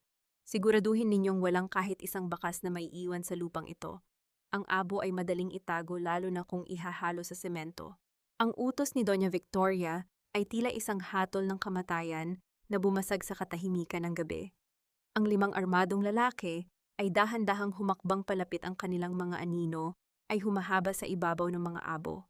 Speaker 1: Siguraduhin ninyong walang kahit isang bakas na may iwan sa lupang ito. Ang abo ay madaling itago lalo na kung ihahalo sa semento. Ang utos ni Doña Victoria ay tila isang hatol ng kamatayan na bumasag sa katahimikan ng gabi. Ang 5 armadong lalaki ay dahan-dahang humakbang palapit, ang kanilang mga anino ay humahaba sa ibabaw ng mga abo.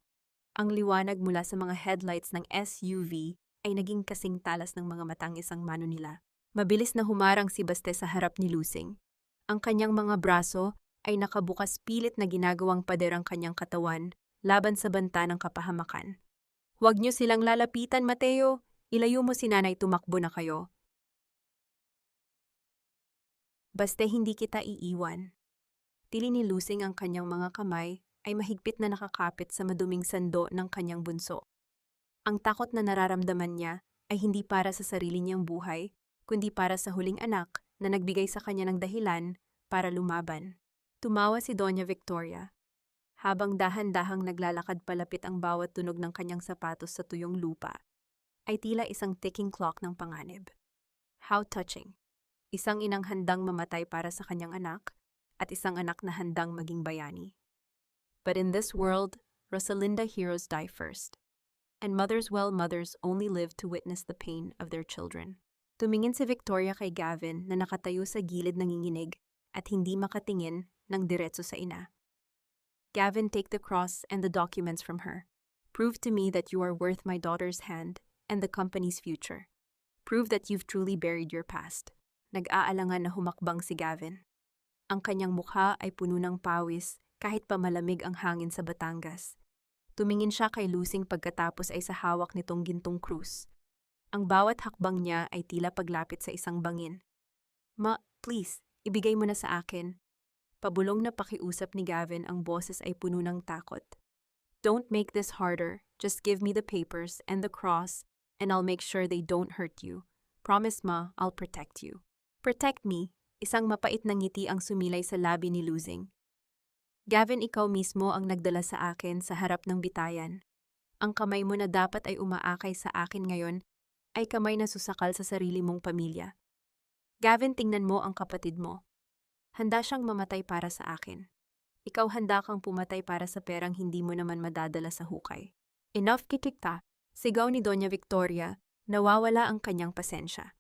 Speaker 1: Ang liwanag mula sa mga headlights ng SUV ay naging kasing talas ng mga matang isang mano nila. Mabilis na humarang si Baste sa harap ni Lusing. Ang kanyang mga braso ay nakabukas, pilit na ginagawang pader ang kanyang katawan laban sa banta ng kapahamakan. Huwag niyo silang lalapitan, Mateo. Ilayo mo si nanay, tumakbo na kayo. Baste, hindi kita iiwan. Tili ni Lusing, ang kanyang mga kamay ay mahigpit na nakakapit sa maduming sando ng kanyang bunso. Ang takot na nararamdaman niya ay hindi para sa sarili niyang buhay, kundi para sa huling anak na nagbigay sa kanya ng dahilan para lumaban. Tumawa si Doña Victoria. Habang dahan-dahang naglalakad palapit ang bawat tunog ng kanyang sapatos sa tuyong lupa, ay tila isang ticking clock ng panganib. How touching! Isang inang handang mamatay para sa kanyang anak at isang anak na handang maging bayani. But in this world, Rosalinda, heroes die first. And mothers only live to witness the pain of their children. Tumingin si Victoria kay Gavin na nakatayo sa gilid nanginginig at hindi makatingin ng diretso sa ina. Gavin, take the cross and the documents from her. Prove to me that you are worth my daughter's hand, and the company's future. Prove that you've truly buried your past. Nag-aalangan na humakbang si Gavin. Ang kanyang mukha ay puno ng pawis kahit pa malamig ang hangin sa Batangas. Tumingin siya kay Lusing pagkatapos ay sa hawak nitong gintong krus. Ang bawat hakbang niya ay tila paglapit sa isang bangin. Please, ibigay mo na sa akin. Pabulong na pakiusap ni Gavin, ang boses ay puno ng takot. Don't make this harder. Just give me the papers and the cross and I'll make sure they don't hurt you. Promise ma, I'll protect you. Protect me? Isang mapait na ngiti ang sumilay sa labi ni Lusing. Gavin, ikaw mismo ang nagdala sa akin sa harap ng bitayan. Ang kamay mo na dapat ay umaakay sa akin ngayon ay kamay na susakal sa sarili mong pamilya. Gavin, tingnan mo ang kapatid mo. Handa siyang mamatay para sa akin. Ikaw handa kang pumatay para sa perang hindi mo naman madadala sa hukay. Enough kitikta, sigaw ni Doña Victoria, nawawala ang kanyang pasensya.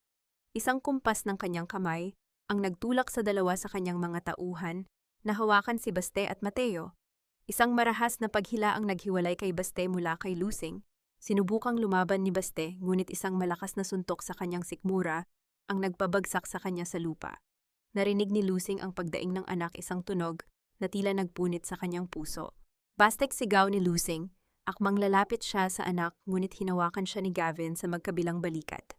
Speaker 1: Isang kumpas ng kanyang kamay ang nagtulak sa dalawa sa kanyang mga tauhan na hawakan si Baste at Mateo. Isang marahas na paghila ang naghiwalay kay Baste mula kay Lusing. Sinubukang lumaban ni Baste, ngunit isang malakas na suntok sa kanyang sikmura ang nagpabagsak sa kanya sa lupa. Narinig ni Lusing ang pagdaing ng anak, isang tunog na tila nagpunit sa kanyang puso. Bastek, sigaw ni Lusing. Akmang lalapit siya sa anak, ngunit hinawakan siya ni Gavin sa magkabilang balikat.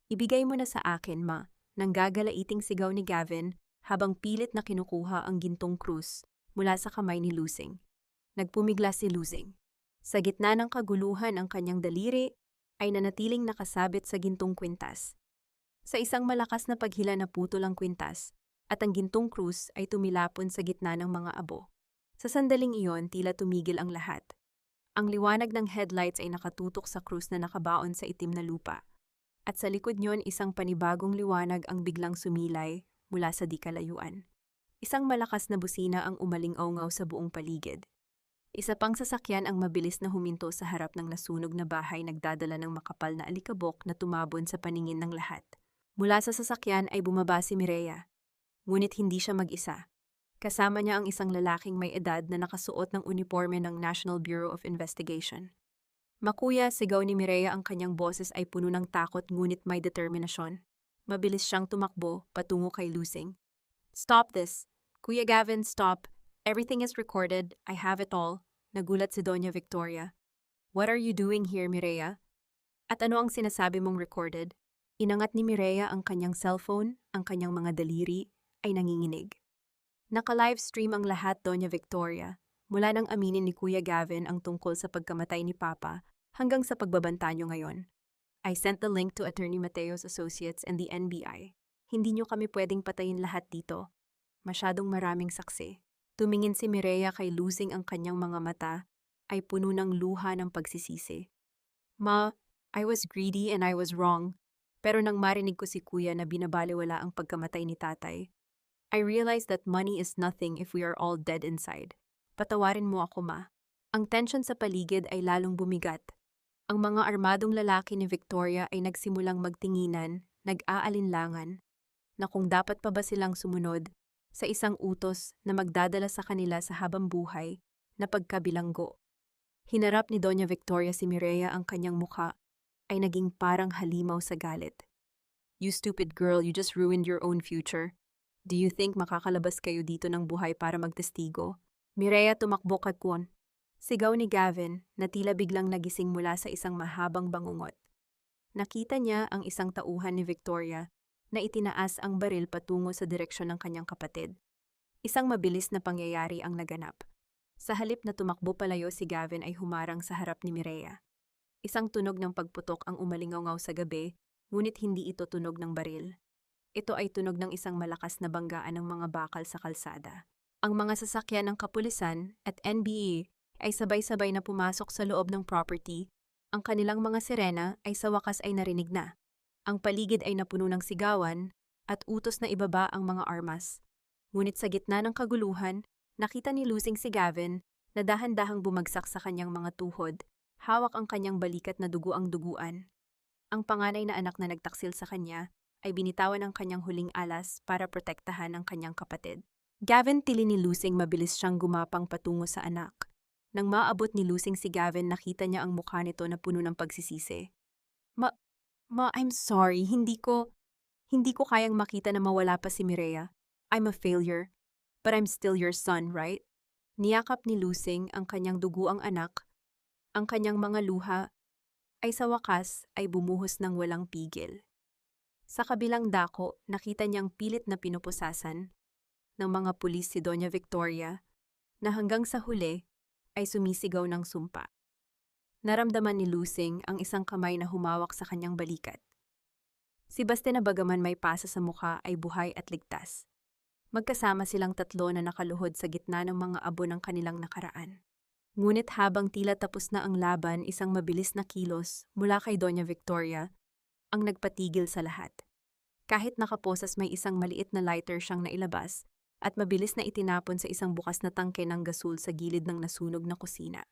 Speaker 1: Ibigay mo na sa akin, ma, nang gagalaiting sigaw ni Gavin habang pilit na kinukuha ang gintong krus mula sa kamay ni Lusing. Nagpumigla si Lusing. Sa gitna ng kaguluhan, ang kanyang daliri ay nanatiling nakasabit sa gintong kwintas. Sa isang malakas na paghila na putol ang kwintas, at ang gintong krus ay tumilapon sa gitna ng mga abo. Sa sandaling iyon, tila tumigil ang lahat. Ang liwanag ng headlights ay nakatutok sa krus na nakabaon sa itim na lupa. At sa likod niyon, isang panibagong liwanag ang biglang sumilay mula sa di kalayuan. Isang malakas na busina ang umaling-awngaw sa buong paligid. Isa pang sasakyan ang mabilis na huminto sa harap ng nasunog na bahay, nagdadala ng makapal na alikabok na tumabon sa paningin ng lahat. Mula sa sasakyan ay bumaba si Mireya. Ngunit hindi siya mag-isa. Kasama niya ang isang lalaking may edad na nakasuot ng uniforme ng National Bureau of Investigation. Makuya, sigaw ni Mireya, ang kanyang boses ay puno ng takot ngunit may determinasyon. Mabilis siyang tumakbo patungo kay Lusing. Stop this! Kuya Gavin, stop! Everything is recorded. I have it all. Nagulat si Doña Victoria. What are you doing here, Mireya? At ano ang sinasabi mong recorded? Inangat ni Mireya ang kanyang cellphone, ang kanyang mga daliri ay nanginginig. Naka-livestream ang lahat, Doña Victoria, mula nang aminin ni Kuya Gavin ang tungkol sa pagkamatay ni Papa hanggang sa pagbabanta niyo ngayon. I sent the link to Attorney Mateo's Associates and the NBI. Hindi niyo kami pwedeng patayin lahat dito. Masyadong maraming saksi. Tumingin si Mireya kay Lusing, ang kanyang mga mata ay puno ng luha ng pagsisisi. Ma, I was greedy and I was wrong. Pero nang marinig ko si Kuya na binabalewala ang pagkamatay ni Tatay, I realized that money is nothing if we are all dead inside. Patawarin mo ako, ma. Ang tensyon sa paligid ay lalong bumigat. Ang mga armadong lalaki ni Victoria ay nagsimulang magtinginan, nag-aalinlangan, na kung dapat pa ba silang sumunod sa isang utos na magdadala sa kanila sa habang buhay na pagkabilanggo. Hinarap ni Doña Victoria si Mireya, ang kanyang mukha ay naging parang halimaw sa galit. You stupid girl, you just ruined your own future. Do you think makakalabas kayo dito ng buhay para magtestigo? Mireya, tumakbo ka kon. Sigaw ni Gavin na tila biglang nagising mula sa isang mahabang bangungot. Nakita niya ang isang tauhan ni Victoria na itinaas ang baril patungo sa direksyon ng kanyang kapatid. Isang mabilis na pangyayari ang naganap. Sa halip na tumakbo palayo si Gavin ay humarang sa harap ni Mireya. Isang tunog ng pagputok ang umalingaw sa gabi, ngunit hindi ito tunog ng baril. Ito ay tunog ng isang malakas na banggaan ng mga bakal sa kalsada. Ang mga sasakyan ng kapulisan at NBI ay sabay-sabay na pumasok sa loob ng property. Ang kanilang mga sirena ay sa wakas ay narinig na. Ang paligid ay napuno ng sigawan at utos na ibaba ang mga armas. Ngunit sa gitna ng kaguluhan, nakita ni Lusing si Gavin na dahan-dahang bumagsak sa kanyang mga tuhod. Hawak ang kanyang balikat na dugo ang duguan. Ang panganay na anak na nagtaksil sa kanya ay binitawan ang kanyang huling alas para protektahan ang kanyang kapatid. Gavin, tili ni Lusing, mabilis siyang gumapang patungo sa anak. Nang maabot ni Lusing si Gavin, nakita niya ang mukha nito na puno ng pagsisisi. Ma, I'm sorry. Hindi ko kayang makita na mawala pa si Mireya. I'm a failure. But I'm still your son, right? Niyakap ni Lusing ang kanyang duguang anak. Ang kanyang mga luha ay sa wakas ay bumuhos ng walang pigil. Sa kabilang dako, nakita niyang pilit na pinupusasan ng mga pulis si Doña Victoria na hanggang sa huli ay sumisigaw ng sumpa. Naramdaman ni Lusing ang isang kamay na humawak sa kanyang balikat. Si Baste na bagaman may pasa sa mukha ay buhay at ligtas. Magkasama silang tatlo na nakaluhod sa gitna ng mga abo ng kanilang nakaraan. Ngunit habang tila tapos na ang laban, isang mabilis na kilos mula kay Doña Victoria ang nagpatigil sa lahat. Kahit nakaposas may isang maliit na lighter siyang nailabas at mabilis na itinapon sa isang bukas na tangke ng gasol sa gilid ng nasunog na kusina.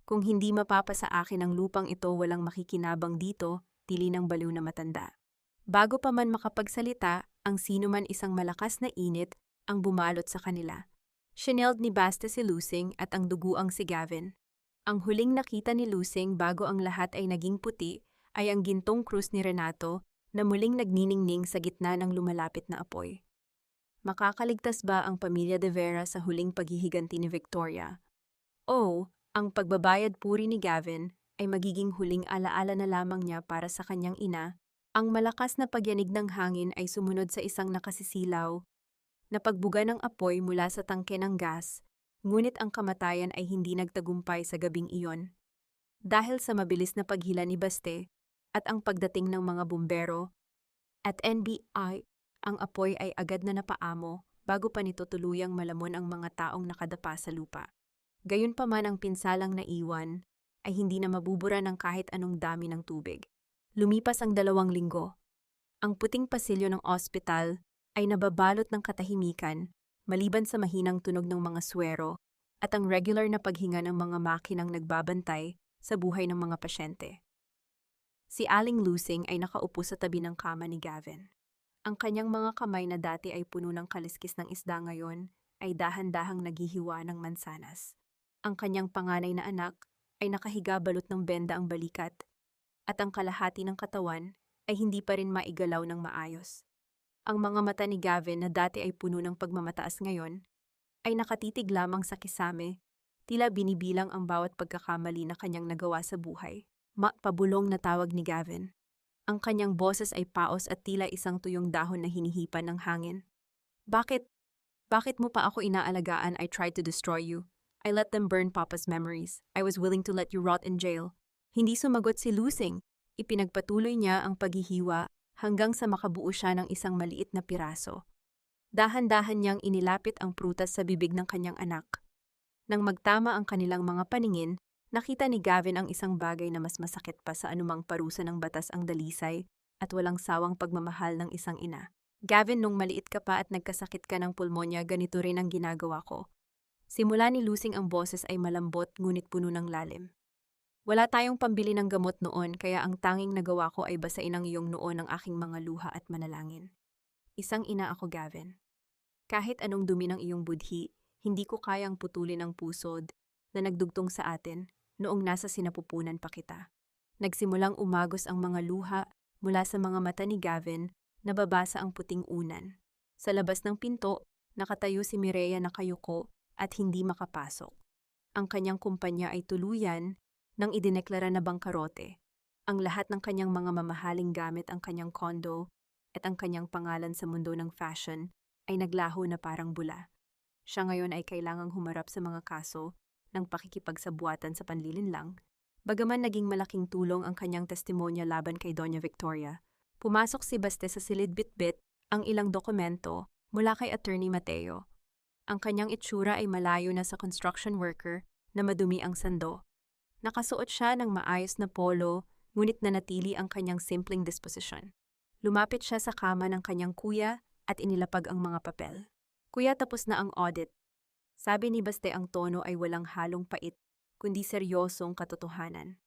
Speaker 1: Kung hindi mapapasa akin ang lupang ito, walang makikinabang dito, tili ng baliw na matanda. Bago pa man makapagsalita, ang sinuman isang malakas na init ang bumalot sa kanila. Shineld ni Baste si Lusing at ang duguang si Gavin. Ang huling nakita ni Lusing bago ang lahat ay naging puti ay ang gintong krus ni Renato na muling nagniningning sa gitna ng lumalapit na apoy. Makakaligtas ba ang pamilya de Vera sa huling paghihiganti ni Victoria? O, ang pagbabayad puri ni Gavin ay magiging huling alaala na lamang niya para sa kanyang ina. Ang malakas na pagyanig ng hangin ay sumunod sa isang nakasisilaw na pagbuga ng apoy mula sa tangke ng gas, ngunit ang kamatayan ay hindi nagtagumpay sa gabing iyon. Dahil sa mabilis na paghila ni Baste at ang pagdating ng mga bumbero at NBI, ang apoy ay agad na napaamo bago pa nito tuluyang malamon ang mga taong nakadapa sa lupa. Gayunpaman ang pinsalang naiwan ay hindi na mabubura ng kahit anong dami ng tubig. Lumipas ang 2 linggo. Ang puting pasilyo ng ospital ay nababalot ng katahimikan maliban sa mahinang tunog ng mga swero at ang regular na paghinga ng mga makinang nagbabantay sa buhay ng mga pasyente. Si Aling Lusing ay nakaupo sa tabi ng kama ni Gavin. Ang kanyang mga kamay na dati ay puno ng kaliskis ng isda ngayon ay dahan-dahang naghihiwa ng mansanas. Ang kanyang panganay na anak ay nakahiga balot ng benda ang balikat at ang kalahati ng katawan ay hindi pa rin maigalaw ng maayos. Ang mga mata ni Gavin na dati ay puno ng pagmamataas ngayon ay nakatitig lamang sa kisame, tila binibilang ang bawat pagkakamali na kanyang nagawa sa buhay. Pabulong na tawag ni Gavin. Ang kanyang boses ay paos at tila isang tuyong dahon na hinihipan ng hangin. Bakit? Bakit mo pa ako inaalagaan? I tried to destroy you. I let them burn Papa's memories. I was willing to let you rot in jail. Hindi sumagot si Lusing. Ipinagpatuloy niya ang paghihiwa hanggang sa makabuo siya ng isang maliit na piraso. Dahan-dahan niyang inilapit ang prutas sa bibig ng kanyang anak. Nang magtama ang kanilang mga paningin, nakita ni Gavin ang isang bagay na mas masakit pa sa anumang parusa ng batas ang dalisay at walang sawang pagmamahal ng isang ina. Gavin, nung maliit ka pa at nagkasakit ka ng pulmonya, ganito rin ang ginagawa ko. Simula ni Lusing ang boses ay malambot ngunit puno ng lalim. Wala tayong pambili ng gamot noon kaya ang tanging nagawa ko ay basain ang iyong noo ng aking mga luha at manalangin. Isang ina ako, Gavin. Kahit anong dumi ng iyong budhi, hindi ko kayang putulin ang pusod na nagdugtong sa atin noong nasa sinapupunan pa kita. Nagsimulang umagos ang mga luha mula sa mga mata ni Gavin na babasa ang puting unan. Sa labas ng pinto, nakatayo si Mireya na kayuko at hindi makapasok. Ang kanyang kumpanya ay tuluyan nang idineklara na bangkarote. Ang lahat ng kanyang mga mamahaling gamit, ang kanyang kondo at ang kanyang pangalan sa mundo ng fashion ay naglaho na parang bula. Siya ngayon ay kailangang humarap sa mga kaso ng pakikipagsabuatan sa panlilinlang. Bagaman naging malaking tulong ang kanyang testimonya laban kay Doña Victoria, pumasok si Baste sa silid-bitbit ang ilang dokumento mula kay Attorney Mateo. Ang kanyang itsura ay malayo na sa construction worker na madumi ang sando. Nakasuot siya ng maayos na polo, ngunit nanatili ang kanyang simpleng disposisyon. Lumapit siya sa kama ng kanyang kuya at inilapag ang mga papel. Kuya, tapos na ang audit. Sabi ni Baste, ang tono ay walang halong pait, kundi seryosong katotohanan.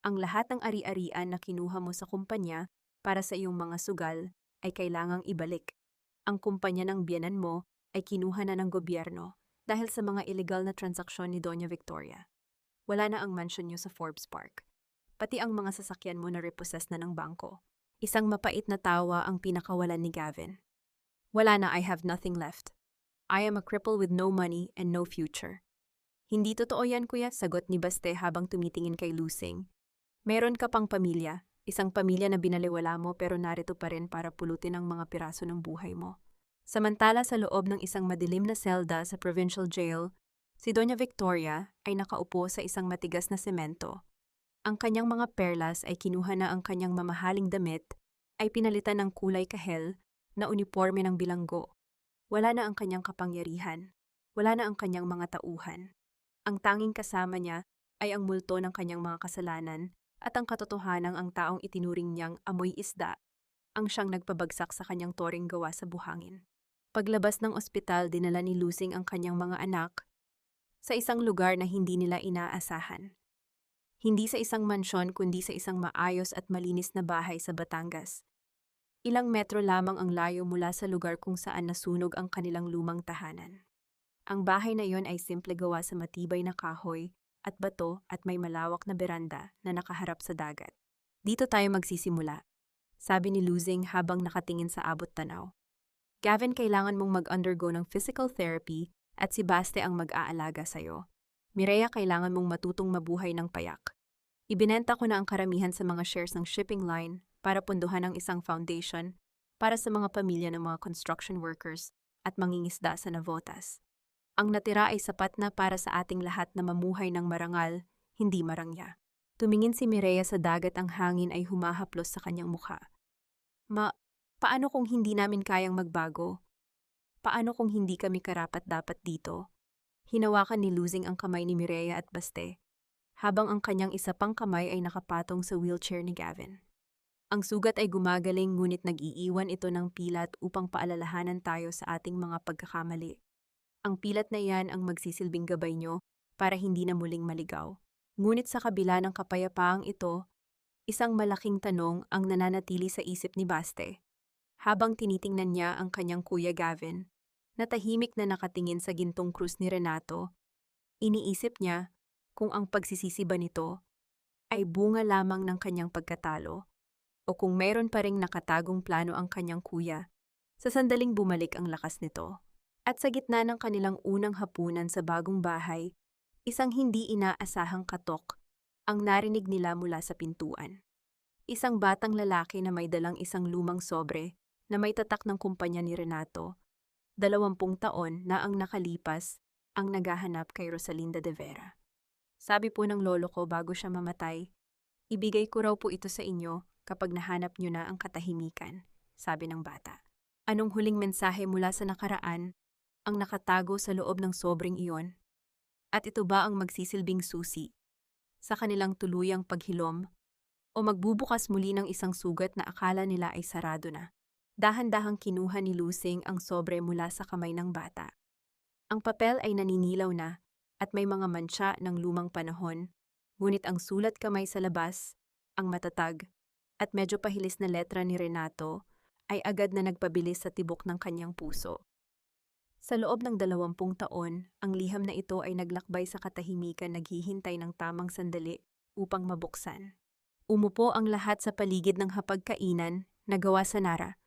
Speaker 1: Ang lahat ng ari-arian na kinuha mo sa kumpanya para sa iyong mga sugal ay kailangang ibalik. Ang kumpanya ng biyenan mo ay kinuha na ng gobyerno dahil sa mga illegal na transaksyon ni Doña Victoria. Wala na ang mansion niyo sa Forbes Park. pati ang mga sasakyan mo na repossess na ng bangko. Isang mapait na tawa ang pinakawalan ni Gavin. Wala na, I have nothing left. I am a cripple with no money and no future. Hindi totoo yan, kuya, sagot ni Baste habang tumitingin kay Lusing. Meron ka pang pamilya, isang pamilya na binaliwala mo pero narito pa rin para pulutin ang mga piraso ng buhay mo. Samantala sa loob ng isang madilim na selda sa provincial jail, si Doña Victoria ay nakaupo sa isang matigas na semento. Ang kanyang mga perlas ay kinuha na, ang kanyang mamahaling damit ay pinalitan ng kulay kahel na uniforme ng bilanggo. Wala na ang kanyang kapangyarihan, wala na ang kanyang mga tauhan. Ang tanging kasama niya ay ang multo ng kanyang mga kasalanan at ang katotohanang ang taong itinuring niyang amoy isda ang siyang nagpabagsak sa kanyang toring gawa sa buhangin. Paglabas ng ospital, dinala ni Lusing ang kanyang mga anak sa isang lugar na hindi nila inaasahan. Hindi sa isang mansyon kundi sa isang maayos at malinis na bahay sa Batangas. Ilang metro lamang ang layo mula sa lugar kung saan nasunog ang kanilang lumang tahanan. Ang bahay na iyon ay simple gawa sa matibay na kahoy at bato at may malawak na beranda na nakaharap sa dagat. Dito tayo magsisimula, sabi ni Lusing habang nakatingin sa abot tanaw. Gavin, kailangan mong mag-undergo ng physical therapy at si Baste ang mag-aalaga sa'yo. Mireya, kailangan mong matutong mabuhay ng payak. Ibinenta ko na ang karamihan sa mga shares ng shipping line para punduhan ang isang foundation para sa mga pamilya ng mga construction workers at mangingisda sa Navotas. Ang natira ay sapat na para sa ating lahat na mamuhay ng marangal, hindi marangya. Tumingin si Mireya sa dagat, ang hangin ay humahaplos sa kanyang mukha. Paano kung hindi namin kayang magbago? Paano kung hindi kami karapat-dapat dito? Hinawakan ni Lusing ang kamay ni Mireya at Baste, habang ang kanyang isa pang kamay ay nakapatong sa wheelchair ni Gavin. Ang sugat ay gumagaling, ngunit nag-iiwan ito ng pilat upang paalalahanan tayo sa ating mga pagkakamali. Ang pilat na iyan ang magsisilbing gabay nyo para hindi na muling maligaw. Ngunit sa kabila ng kapayapaang ito, isang malaking tanong ang nananatili sa isip ni Baste. Habang tinitingnan niya ang kanyang kuya Gavin, na tahimik na nakatingin sa gintong krus ni Renato, iniisip niya kung ang pagsisisi ba nito ay bunga lamang ng kanyang pagkatalo o kung mayroon pa ring nakatagong plano ang kanyang kuya. Sa sandaling bumalik ang lakas nito. At sa gitna ng kanilang unang hapunan sa bagong bahay, isang hindi inaasahang katok ang narinig nila mula sa pintuan. Isang batang lalaki na may dalang isang lumang sobre na may tatak ng kumpanya ni Renato, 20 taon na ang nakalipas, ang naghahanap kay Rosalinda de Vera. Sabi po ng lolo ko bago siya mamatay, ibigay ko raw po ito sa inyo kapag nahanap niyo na ang katahimikan, sabi ng bata. Anong huling mensahe mula sa nakaraan ang nakatago sa loob ng sobreng iyon? At ito ba ang magsisilbing susi sa kanilang tuluyang paghilom o magbubukas muli ng isang sugat na akala nila ay sarado na? Dahan-dahang kinuha ni Lusing ang sobre mula sa kamay ng bata. Ang papel ay naninilaw na at may mga mantsa ng lumang panahon, ngunit ang sulat kamay sa labas, ang matatag at medyo pahilis na letra ni Renato ay agad na nagpabilis sa tibok ng kanyang puso. Sa loob ng 20 taon, ang liham na ito ay naglakbay sa katahimikan, naghihintay ng tamang sandali upang mabuksan. Umupo ang lahat sa paligid ng hapagkainan na gawa sa nara.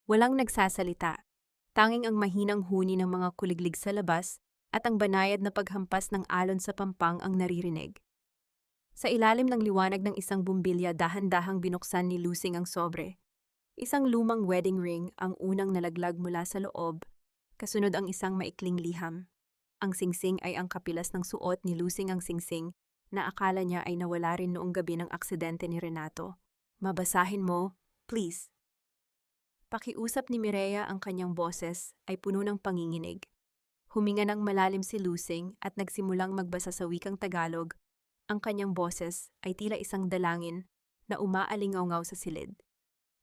Speaker 1: Walang nagsasalita, tanging ang mahinang huni ng mga kuliglig sa labas at ang banayad na paghampas ng alon sa pampang ang naririnig. Sa ilalim ng liwanag ng isang bumbilya, dahan-dahang binuksan ni Lusing ang sobre. Isang lumang wedding ring ang unang nalaglag mula sa loob, kasunod ang isang maikling liham. Ang singsing ay ang kapilas ng suot ni Lusing, ang singsing na akala niya ay nawala rin noong gabi ng aksidente ni Renato. Mabasahin mo, please. Pakiusap ni Mireya, ang kanyang boses ay puno ng panginginig. Huminga ng malalim si Lusing at nagsimulang magbasa sa wikang Tagalog. Ang kanyang boses ay tila isang dalangin na umaalingaw-ngaw sa silid.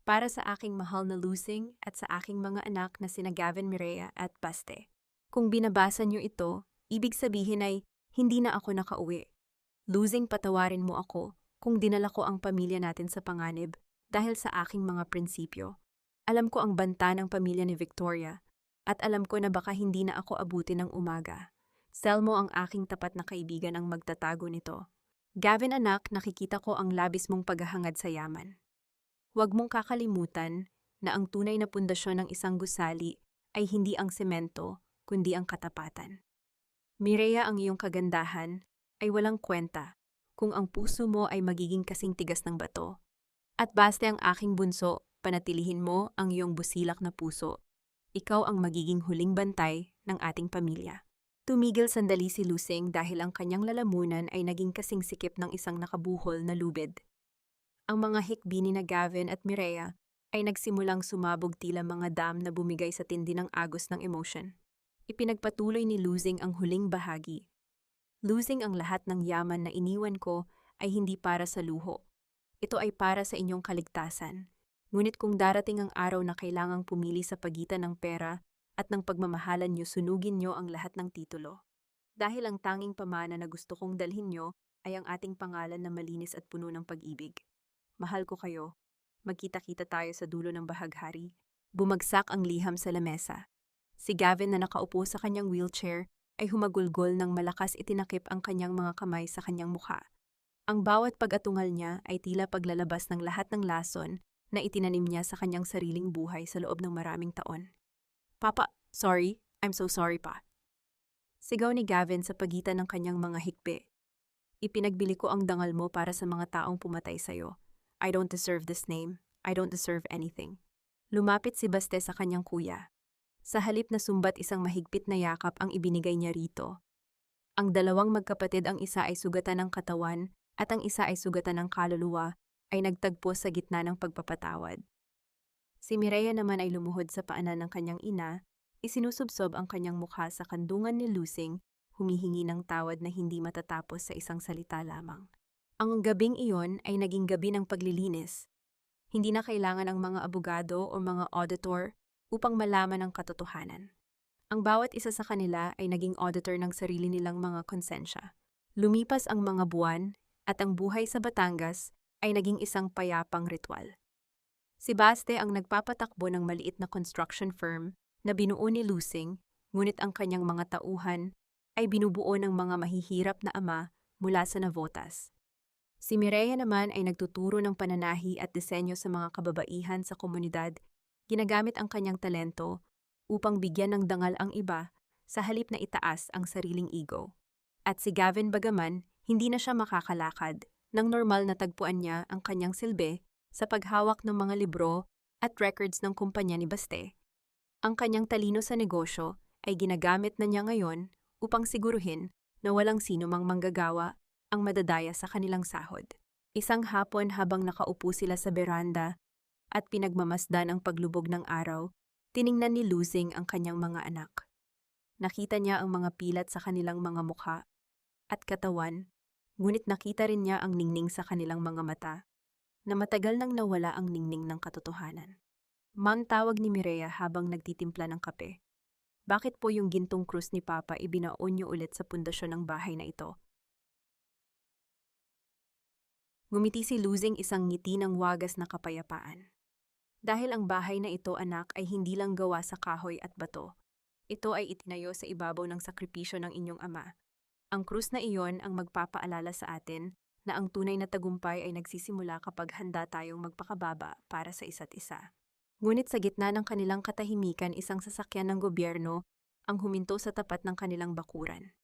Speaker 1: Para sa aking mahal na Lusing at sa aking mga anak na sina Gavin, Mireya at Baste. Kung binabasa niyo ito, ibig sabihin ay hindi na ako nakauwi. Lusing, patawarin mo ako kung dinala ko ang pamilya natin sa panganib dahil sa aking mga prinsipyo. Alam ko ang banta ng pamilya ni Victoria at alam ko na baka hindi na ako abutin ng umaga. Selmo, ang aking tapat na kaibigan, ang magtatago nito. Gavin anak, nakikita ko ang labis mong paghahangad sa yaman. Huwag mong kakalimutan na ang tunay na pundasyon ng isang gusali ay hindi ang semento, kundi ang katapatan. Mireya, ang iyong kagandahan ay walang kwenta kung ang puso mo ay magiging kasing tigas ng bato. At baste ang aking bunso, panatilihin mo ang iyong busilak na puso. Ikaw ang magiging huling bantay ng ating pamilya. Tumigil sandali si Lusing dahil ang kanyang lalamunan ay naging kasing sikip ng isang nakabuhol na lubid. Ang mga hikbi ni na Gavin at Mireya ay nagsimulang sumabog tila mga dam na bumigay sa tindi ng agos ng emotion. Ipinagpatuloy ni Lusing ang huling bahagi. Lusing, ang lahat ng yaman na iniwan ko ay hindi para sa luho. Ito ay para sa inyong kaligtasan. Ngunit kung darating ang araw na kailangang pumili sa pagitan ng pera at ng pagmamahalan nyo, sunugin nyo ang lahat ng titulo. Dahil ang tanging pamana na gusto kong dalhin nyo ay ang ating pangalan na malinis at puno ng pag-ibig. Mahal ko kayo. Magkita-kita tayo sa dulo ng bahaghari. Bumagsak ang liham sa lamesa. Si Gavin na nakaupo sa kanyang wheelchair ay humagulgol ng malakas, itinakip ang kanyang mga kamay sa kanyang mukha. Ang bawat pag-atungal niya ay tila paglalabas ng lahat ng lason na itinanim niya sa kanyang sariling buhay sa loob ng maraming taon. Papa, sorry. I'm so sorry, pa. Sigaw ni Gavin sa pagitan ng kanyang mga hikbi. Ipinagbili ko ang dangal mo para sa mga taong pumatay sa'yo. I don't deserve this name. I don't deserve anything. Lumapit si Baste sa kanyang kuya. Sa halip na sumbat, isang mahigpit na yakap ang ibinigay niya rito. Ang dalawang magkapatid, ang isa ay sugatan ng katawan at ang isa ay sugatan ng kaluluwa, ay nagtagpo sa gitna ng pagpapatawad. Si Mireya naman ay lumuhod sa paanan ng kanyang ina, isinusubsob ang kanyang mukha sa kandungan ni Lusing, humihingi ng tawad na hindi matatapos sa isang salita lamang. Ang gabing iyon ay naging gabi ng paglilinis. Hindi na kailangan ang mga abogado o mga auditor upang malaman ang katotohanan. Ang bawat isa sa kanila ay naging auditor ng sarili nilang mga konsensya. Lumipas ang mga buwan at ang buhay sa Batangas ay naging isang payapang ritual. Si Baste ang nagpapatakbo ng maliit na construction firm na binuo ni Lusing, ngunit ang kanyang mga tauhan ay binubuo ng mga mahihirap na ama mula sa Navotas. Si Mireya naman ay nagtuturo ng pananahi at disenyo sa mga kababaihan sa komunidad, ginagamit ang kanyang talento upang bigyan ng dangal ang iba sa halip na itaas ang sariling ego. At si Gavin, bagaman hindi na siya makakalakad, nang normal na tagpuan niya ang kanyang silbi sa paghawak ng mga libro at records ng kumpanya ni Baste. Ang kanyang talino sa negosyo ay ginagamit na niya ngayon upang siguruhin na walang sino mang manggagawa ang madadaya sa kanilang sahod. Isang hapon, habang nakaupo sila sa beranda at pinagmamasdan ang paglubog ng araw, tiningnan ni Lusing ang kanyang mga anak. Nakita niya ang mga pilat sa kanilang mga mukha at katawan, ngunit nakita rin niya ang ningning sa kanilang mga mata, na matagal nang nawala ang ningning ng katotohanan. Mang, tawag ni Mireya habang nagtitimpla ng kape. Bakit po yung gintong krus ni Papa ibinaon niyo ulit sa pundasyon ng bahay na ito? Ngumiti si Lusing, isang ngiti ng wagas na kapayapaan. Dahil ang bahay na ito, anak, ay hindi lang gawa sa kahoy at bato. Ito ay itinayo sa ibabaw ng sakripisyo ng inyong ama. Ang krus na iyon ang magpapaalala sa atin na ang tunay na tagumpay ay nagsisimula kapag handa tayong magpakababa para sa isa't isa. Ngunit sa gitna ng kanilang katahimikan, isang sasakyan ng gobyerno ang huminto sa tapat ng kanilang bakuran.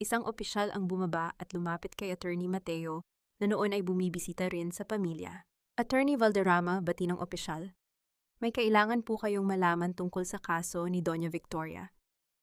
Speaker 1: Isang opisyal ang bumaba at lumapit kay Attorney Mateo, na noon ay bumibisita rin sa pamilya. Attorney Valderrama, bati ng opisyal. May kailangan po kayong malaman tungkol sa kaso ni Doña Victoria.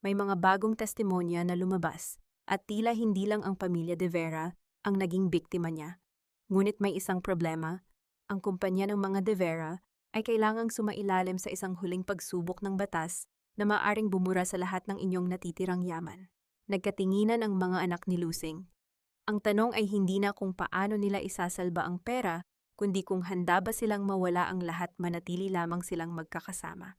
Speaker 1: May mga bagong testimonya na lumabas at tila hindi lang ang pamilya de Vera ang naging biktima niya. Ngunit may isang problema. Ang kumpanya ng mga de Vera ay kailangang sumailalim sa isang huling pagsubok ng batas na maaring bumura sa lahat ng inyong natitirang yaman. Nagkatinginan ang mga anak ni Lusing. Ang tanong ay hindi na kung paano nila isasalba ang pera, kundi kung handa ba silang mawala ang lahat, manatili lamang silang magkakasama.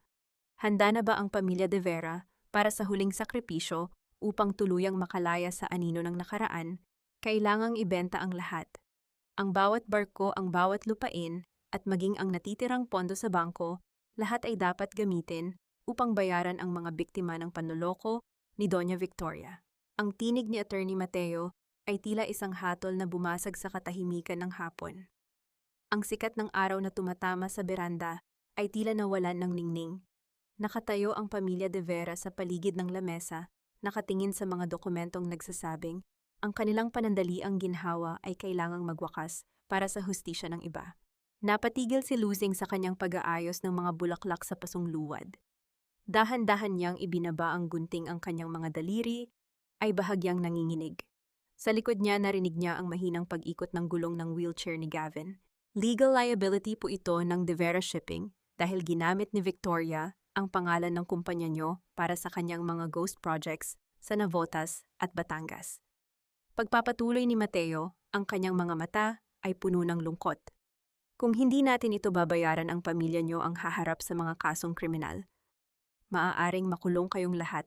Speaker 1: Handa na ba ang pamilya de Vera para sa huling sakripisyo upang tuluyang makalaya sa anino ng nakaraan? Kailangang ibenta ang lahat. Ang bawat barko, ang bawat lupain, at maging ang natitirang pondo sa bangko, lahat ay dapat gamitin upang bayaran ang mga biktima ng panloloko ni Doña Victoria. Ang tinig ni Attorney Mateo ay tila isang hatol na bumasag sa katahimikan ng hapon. Ang sikat ng araw na tumatama sa beranda ay tila nawalan ng ningning. Nakatayo ang pamilya de Vera sa paligid ng lamesa, nakatingin sa mga dokumentong nagsasabing ang kanilang panandaliang ginhawa ay kailangang magwakas para sa hustisya ng iba. Napatigil si Lusing sa kanyang pag-aayos ng mga bulaklak sa pasungluwad. Dahan-dahan niyang ibinaba ang gunting ang kanyang mga daliri, ay bahagyang nanginginig. Sa likod niya narinig niya ang mahinang pag-ikot ng gulong ng wheelchair ni Gavin. Legal liability po ito ng De Vera Shipping dahil ginamit ni Victoria ang pangalan ng kumpanya niyo para sa kanyang mga ghost projects sa Navotas at Batangas. Pagpapatuloy ni Mateo, ang kanyang mga mata ay puno ng lungkot. Kung hindi natin ito babayaran, ang pamilya niyo ang haharap sa mga kasong kriminal. Maaaring makulong kayong lahat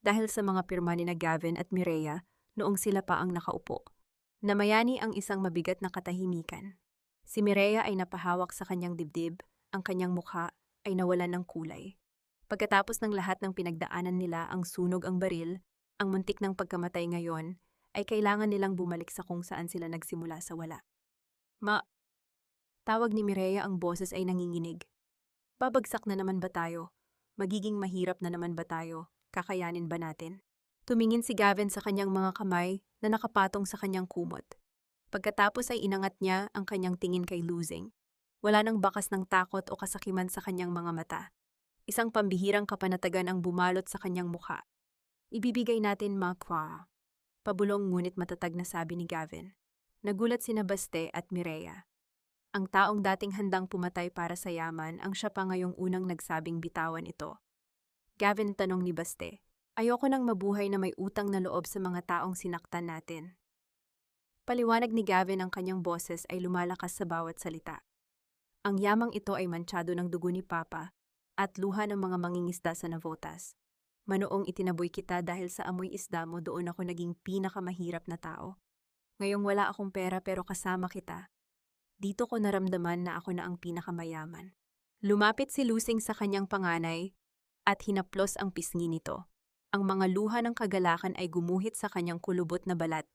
Speaker 1: dahil sa mga pirma ni na Gavin at Mireya noong sila pa ang nakaupo. Namayani ang isang mabigat na katahimikan. Si Mireya ay napahawak sa kanyang dibdib, ang kanyang mukha ay nawalan ng kulay. Pagkatapos ng lahat ng pinagdaanan nila, ang sunog, ang baril, ang muntik ng pagkamatay ngayon, ay kailangan nilang bumalik sa kung saan sila nagsimula sa wala. Tawag ni Mireya, ang boses ay nanginginig. Babagsak na naman ba tayo? Magiging mahirap na naman ba tayo? Kakayanin ba natin? Tumingin si Gavin sa kanyang mga kamay na nakapatong sa kanyang kumot. Pagkatapos ay inangat niya ang kanyang tingin kay Lusing. Wala nang bakas ng takot o kasakiman sa kanyang mga mata. Isang pambihirang kapanatagan ang bumalot sa kanyang mukha. Ibibigay natin makwa. Pabulong ngunit matatag na sabi ni Gavin. Nagulat sina Baste at Mireya. Ang taong dating handang pumatay para sa yaman, ang siya pa ngayong unang nagsabing bitawan ito. Gavin, tanong ni Baste, ayoko nang mabuhay na may utang na loob sa mga taong sinaktan natin. Paliwanag ni Gavin, ang kanyang boses ay lumalakas sa bawat salita. Ang yamang ito ay mantsado ng dugo ni Papa at luha ng mga mangingisda sa Navotas. Manoong itinaboy kita dahil sa amoy isda mo, doon ako naging pinakamahirap na tao. Ngayong wala akong pera pero kasama kita. Dito ko naramdaman na ako na ang pinakamayaman. Lumapit si Lusing sa kanyang panganay at hinaplos ang pisngi nito. Ang mga luha ng kagalakan ay gumuhit sa kanyang kulubot na balat.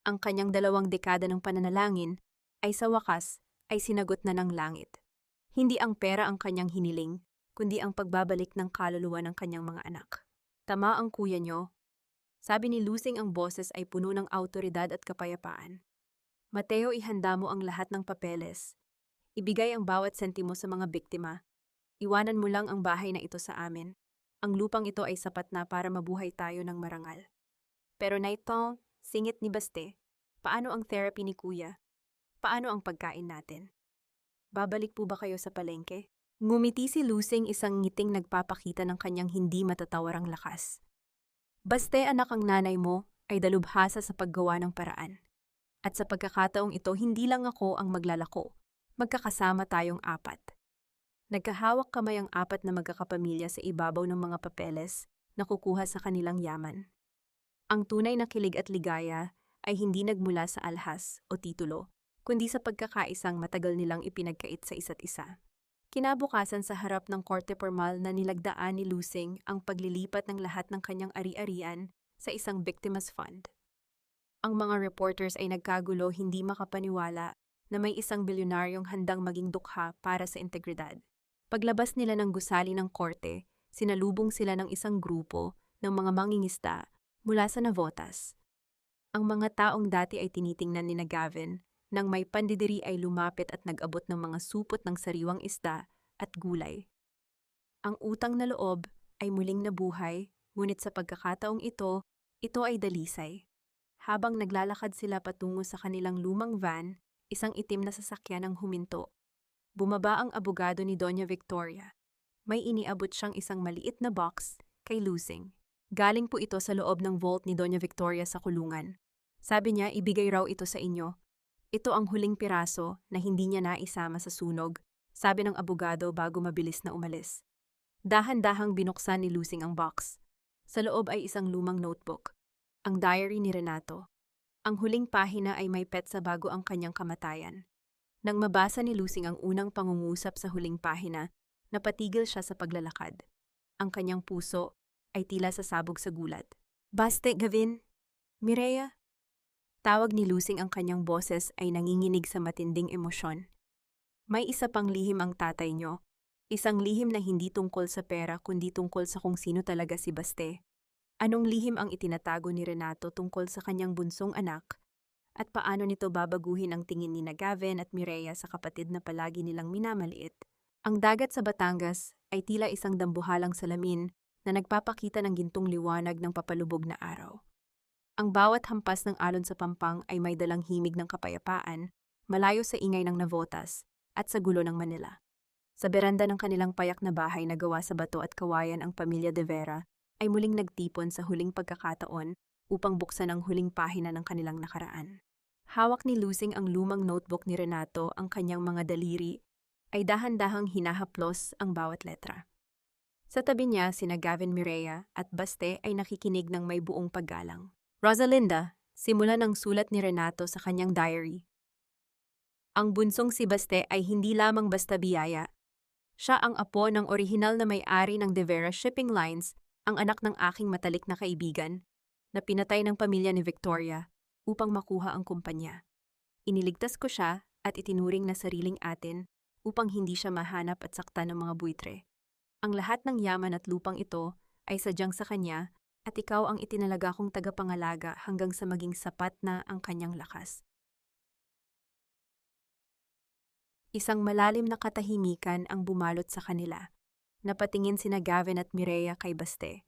Speaker 1: Ang kanyang 2 dekada ng pananalangin ay sa wakas ay sinagot na ng langit. Hindi ang pera ang kanyang hiniling, kundi ang pagbabalik ng kaluluwa ng kanyang mga anak. Tama ang kuya niyo. Sabi ni Lusing, ang boses ay puno ng awtoridad at kapayapaan. Mateo, ihanda mo ang lahat ng papeles. Ibigay ang bawat sentimo sa mga biktima. Iwanan mo lang ang bahay na ito sa amin. Ang lupang ito ay sapat na para mabuhay tayo ng marangal. Pero Naitong, singit ni Baste, paano ang therapy ni Kuya? Paano ang pagkain natin? Babalik po ba kayo sa palengke? Ngumiti si Lusing, isang ngiting nagpapakita ng kanyang hindi matatawarang lakas. Baste, anak, ang nanay mo ay dalubhasa sa paggawa ng paraan. At sa pagkakataong ito, hindi lang ako ang maglalako. Magkakasama tayong 4. Nagkahawak kamay ang 4 na magkakapamilya sa ibabaw ng mga papeles na kukuha sa kanilang yaman. Ang tunay na kilig at ligaya ay hindi nagmula sa alhas o titulo, kundi sa pagkakaisang matagal nilang ipinagkait sa isa't isa. Kinabukasan, sa harap ng korte formal na nilagdaan ni Lusing ang paglilipat ng lahat ng kanyang ari-arian sa isang victims fund. Ang mga reporters ay nagkagulo, hindi makapaniwala na may isang bilyonaryong handang maging dukha para sa integridad. Paglabas nila ng gusali ng korte, sinalubong sila ng isang grupo ng mga mangingisda mula sa Navotas. Ang mga taong dati ay tinitingnan ni na Gavin, nang may pandidiri ay lumapit at nag-abot ng mga supot ng sariwang isda at gulay. Ang utang na loob ay muling nabuhay, ngunit sa pagkakataong ito ay dalisay. Habang naglalakad sila patungo sa kanilang lumang van, isang itim na sasakyan ang huminto. Bumaba ang abogado ni Doña Victoria. May iniabot siyang isang maliit na box kay Lusing. Galing po ito sa loob ng vault ni Doña Victoria sa kulungan. Sabi niya, ibigay raw ito sa inyo. Ito ang huling piraso na hindi niya naisama sa sunog, sabi ng abogado bago mabilis na umalis. Dahan-dahang binuksan ni Lusing ang box. Sa loob ay isang lumang notebook. Ang diary ni Renato. Ang huling pahina ay may petsa bago ang kanyang kamatayan. Nang mabasa ni Lusing ang unang pangungusap sa huling pahina, napatigil siya sa paglalakad. Ang kanyang puso ay tila sasabog sa gulat. Baste, Gavin? Mireya? Tawag ni Lusing, ang kanyang boses ay nanginginig sa matinding emosyon. May isa pang lihim ang tatay niyo. Isang lihim na hindi tungkol sa pera kundi tungkol sa kung sino talaga si Baste. Anong lihim ang itinatago ni Renato tungkol sa kanyang bunsong anak? At paano nito babaguhin ang tingin ni Gavin at Mireya sa kapatid na palagi nilang minamaliit? Ang dagat sa Batangas ay tila isang dambuhalang salamin na nagpapakita ng gintong liwanag ng papalubog na araw. Ang bawat hampas ng alon sa pampang ay may dalang himig ng kapayapaan, malayo sa ingay ng Navotas at sa gulo ng Manila. Sa beranda ng kanilang payak na bahay na gawa sa bato at kawayan, ang pamilya De Vera ay muling nagtipon sa huling pagkakataon upang buksan ang huling pahina ng kanilang nakaraan. Hawak ni Lusing ang lumang notebook ni Renato, ang kanyang mga daliri ay dahan-dahang hinahaplos ang bawat letra. Sa tabi niya, sina Gavin, Mireya at Baste ay nakikinig ng may buong paggalang. Rosalinda, simulan ang sulat ni Renato sa kanyang diary. Ang bunsong si Baste ay hindi lamang basta biyaya. Siya ang apo ng orihinal na may-ari ng De Vera Shipping Lines, ang anak ng aking matalik na kaibigan, na pinatay ng pamilya ni Victoria upang makuha ang kumpanya. Iniligtas ko siya at itinuring na sariling atin upang hindi siya mahanap at saktan ng mga buitre. Ang lahat ng yaman at lupang ito ay sadyang sa kanya, at ikaw ang itinalaga kong tagapangalaga hanggang sa maging sapat na ang kanyang lakas. Isang malalim na katahimikan ang bumalot sa kanila. Napatingin sina Gavin at Mireya kay Baste.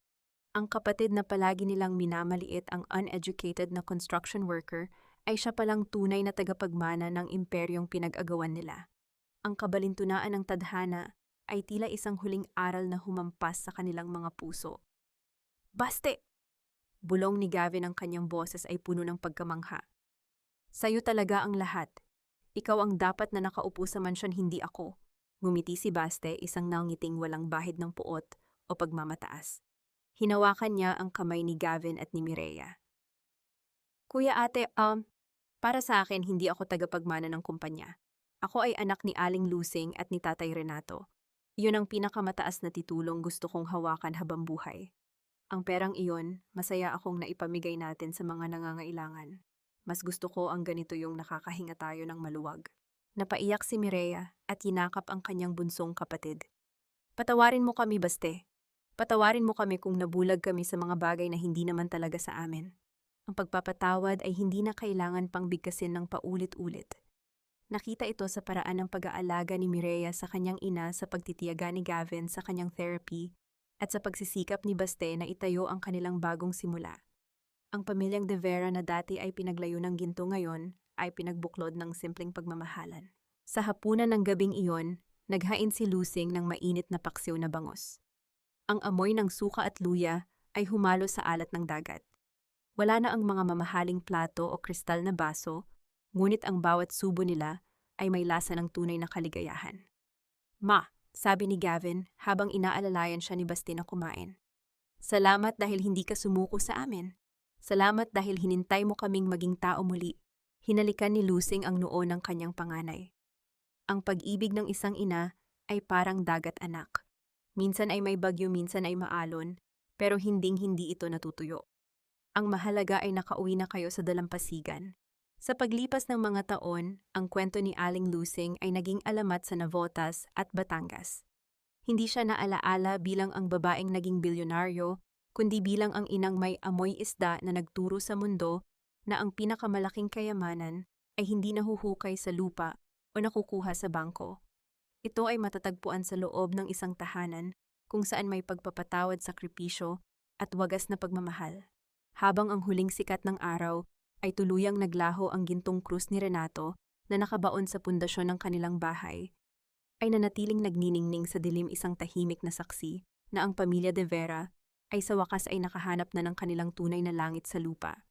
Speaker 1: Ang kapatid na palagi nilang minamaliit, ang uneducated na construction worker, ay siya palang tunay na tagapagmana ng imperyong pinag-agawan nila. Ang kabalintunaan ng tadhana ay tila isang huling aral na humampas sa kanilang mga puso. Baste! Bulong ni Gavin, ang kanyang boses ay puno ng pagkamangha. Sa'yo talaga ang lahat. Ikaw ang dapat na nakaupo sa mansyon, hindi ako. Ngumiti si Baste, isang nangiting walang bahid ng puot o pagmamataas. Hinawakan niya ang kamay ni Gavin at ni Mireya. Kuya ate, para sa akin hindi ako tagapagmana ng kumpanya. Ako ay anak ni Aling Lusing at ni Tatay Renato. Iyon ang pinakamataas na titulong gusto kong hawakan habang buhay. Ang perang iyon, masaya akong naipamigay natin sa mga nangangailangan. Mas gusto ko ang ganito, yung nakakahinga tayo ng maluwag. Napaiyak si Mireya at hinakap ang kanyang bunsong kapatid. Patawarin mo kami, Baste. Patawarin mo kami kung nabulag kami sa mga bagay na hindi naman talaga sa amin. Ang pagpapatawad ay hindi na kailangan pang bigkasin ng paulit-ulit. Nakita ito sa paraan ng pag-aalaga ni Mireya sa kanyang ina, sa pagtitiyaga ni Gavin sa kanyang therapy, at sa pagsisikap ni Baste na itayo ang kanilang bagong simula. Ang pamilyang De Vera na dati ay pinaglayo ng ginto, ngayon ay pinagbuklod ng simpleng pagmamahalan. Sa hapunan ng gabing iyon, naghain si Lusing ng mainit na paksiw na bangos. Ang amoy ng suka at luya ay humalo sa alat ng dagat. Wala na ang mga mamahaling plato o kristal na baso, ngunit ang bawat subo nila ay may lasa ng tunay na kaligayahan. Ma, sabi ni Gavin habang inaalalayan siya ni Baste na kumain. Salamat dahil hindi ka sumuko sa amin. Salamat dahil hinintay mo kaming maging tao muli. Hinalikan ni Lusing ang noo ng kanyang panganay. Ang pag-ibig ng isang ina ay parang dagat, anak. Minsan ay may bagyo, minsan ay maalon, pero hinding-hindi ito natutuyo. Ang mahalaga ay nakauwi na kayo sa dalampasigan. Sa paglipas ng mga taon, ang kwento ni Aling Lusing ay naging alamat sa Navotas at Batangas. Hindi siya naalaala bilang ang babaeng naging bilyonaryo, kundi bilang ang inang may amoy isda na nagturo sa mundo na ang pinakamalaking kayamanan ay hindi nahuhukay sa lupa o nakukuha sa bangko. Ito ay matatagpuan sa loob ng isang tahanan kung saan may pagpapatawad, sakripisyo at wagas na pagmamahal. Habang ang huling sikat ng araw ay tuluyang naglaho, ang gintong krus ni Renato na nakabaon sa pundasyon ng kanilang bahay, ay nanatiling nagniningning sa dilim, isang tahimik na saksi na ang pamilya De Vera ay sa wakas ay nakahanap na ng kanilang tunay na langit sa lupa.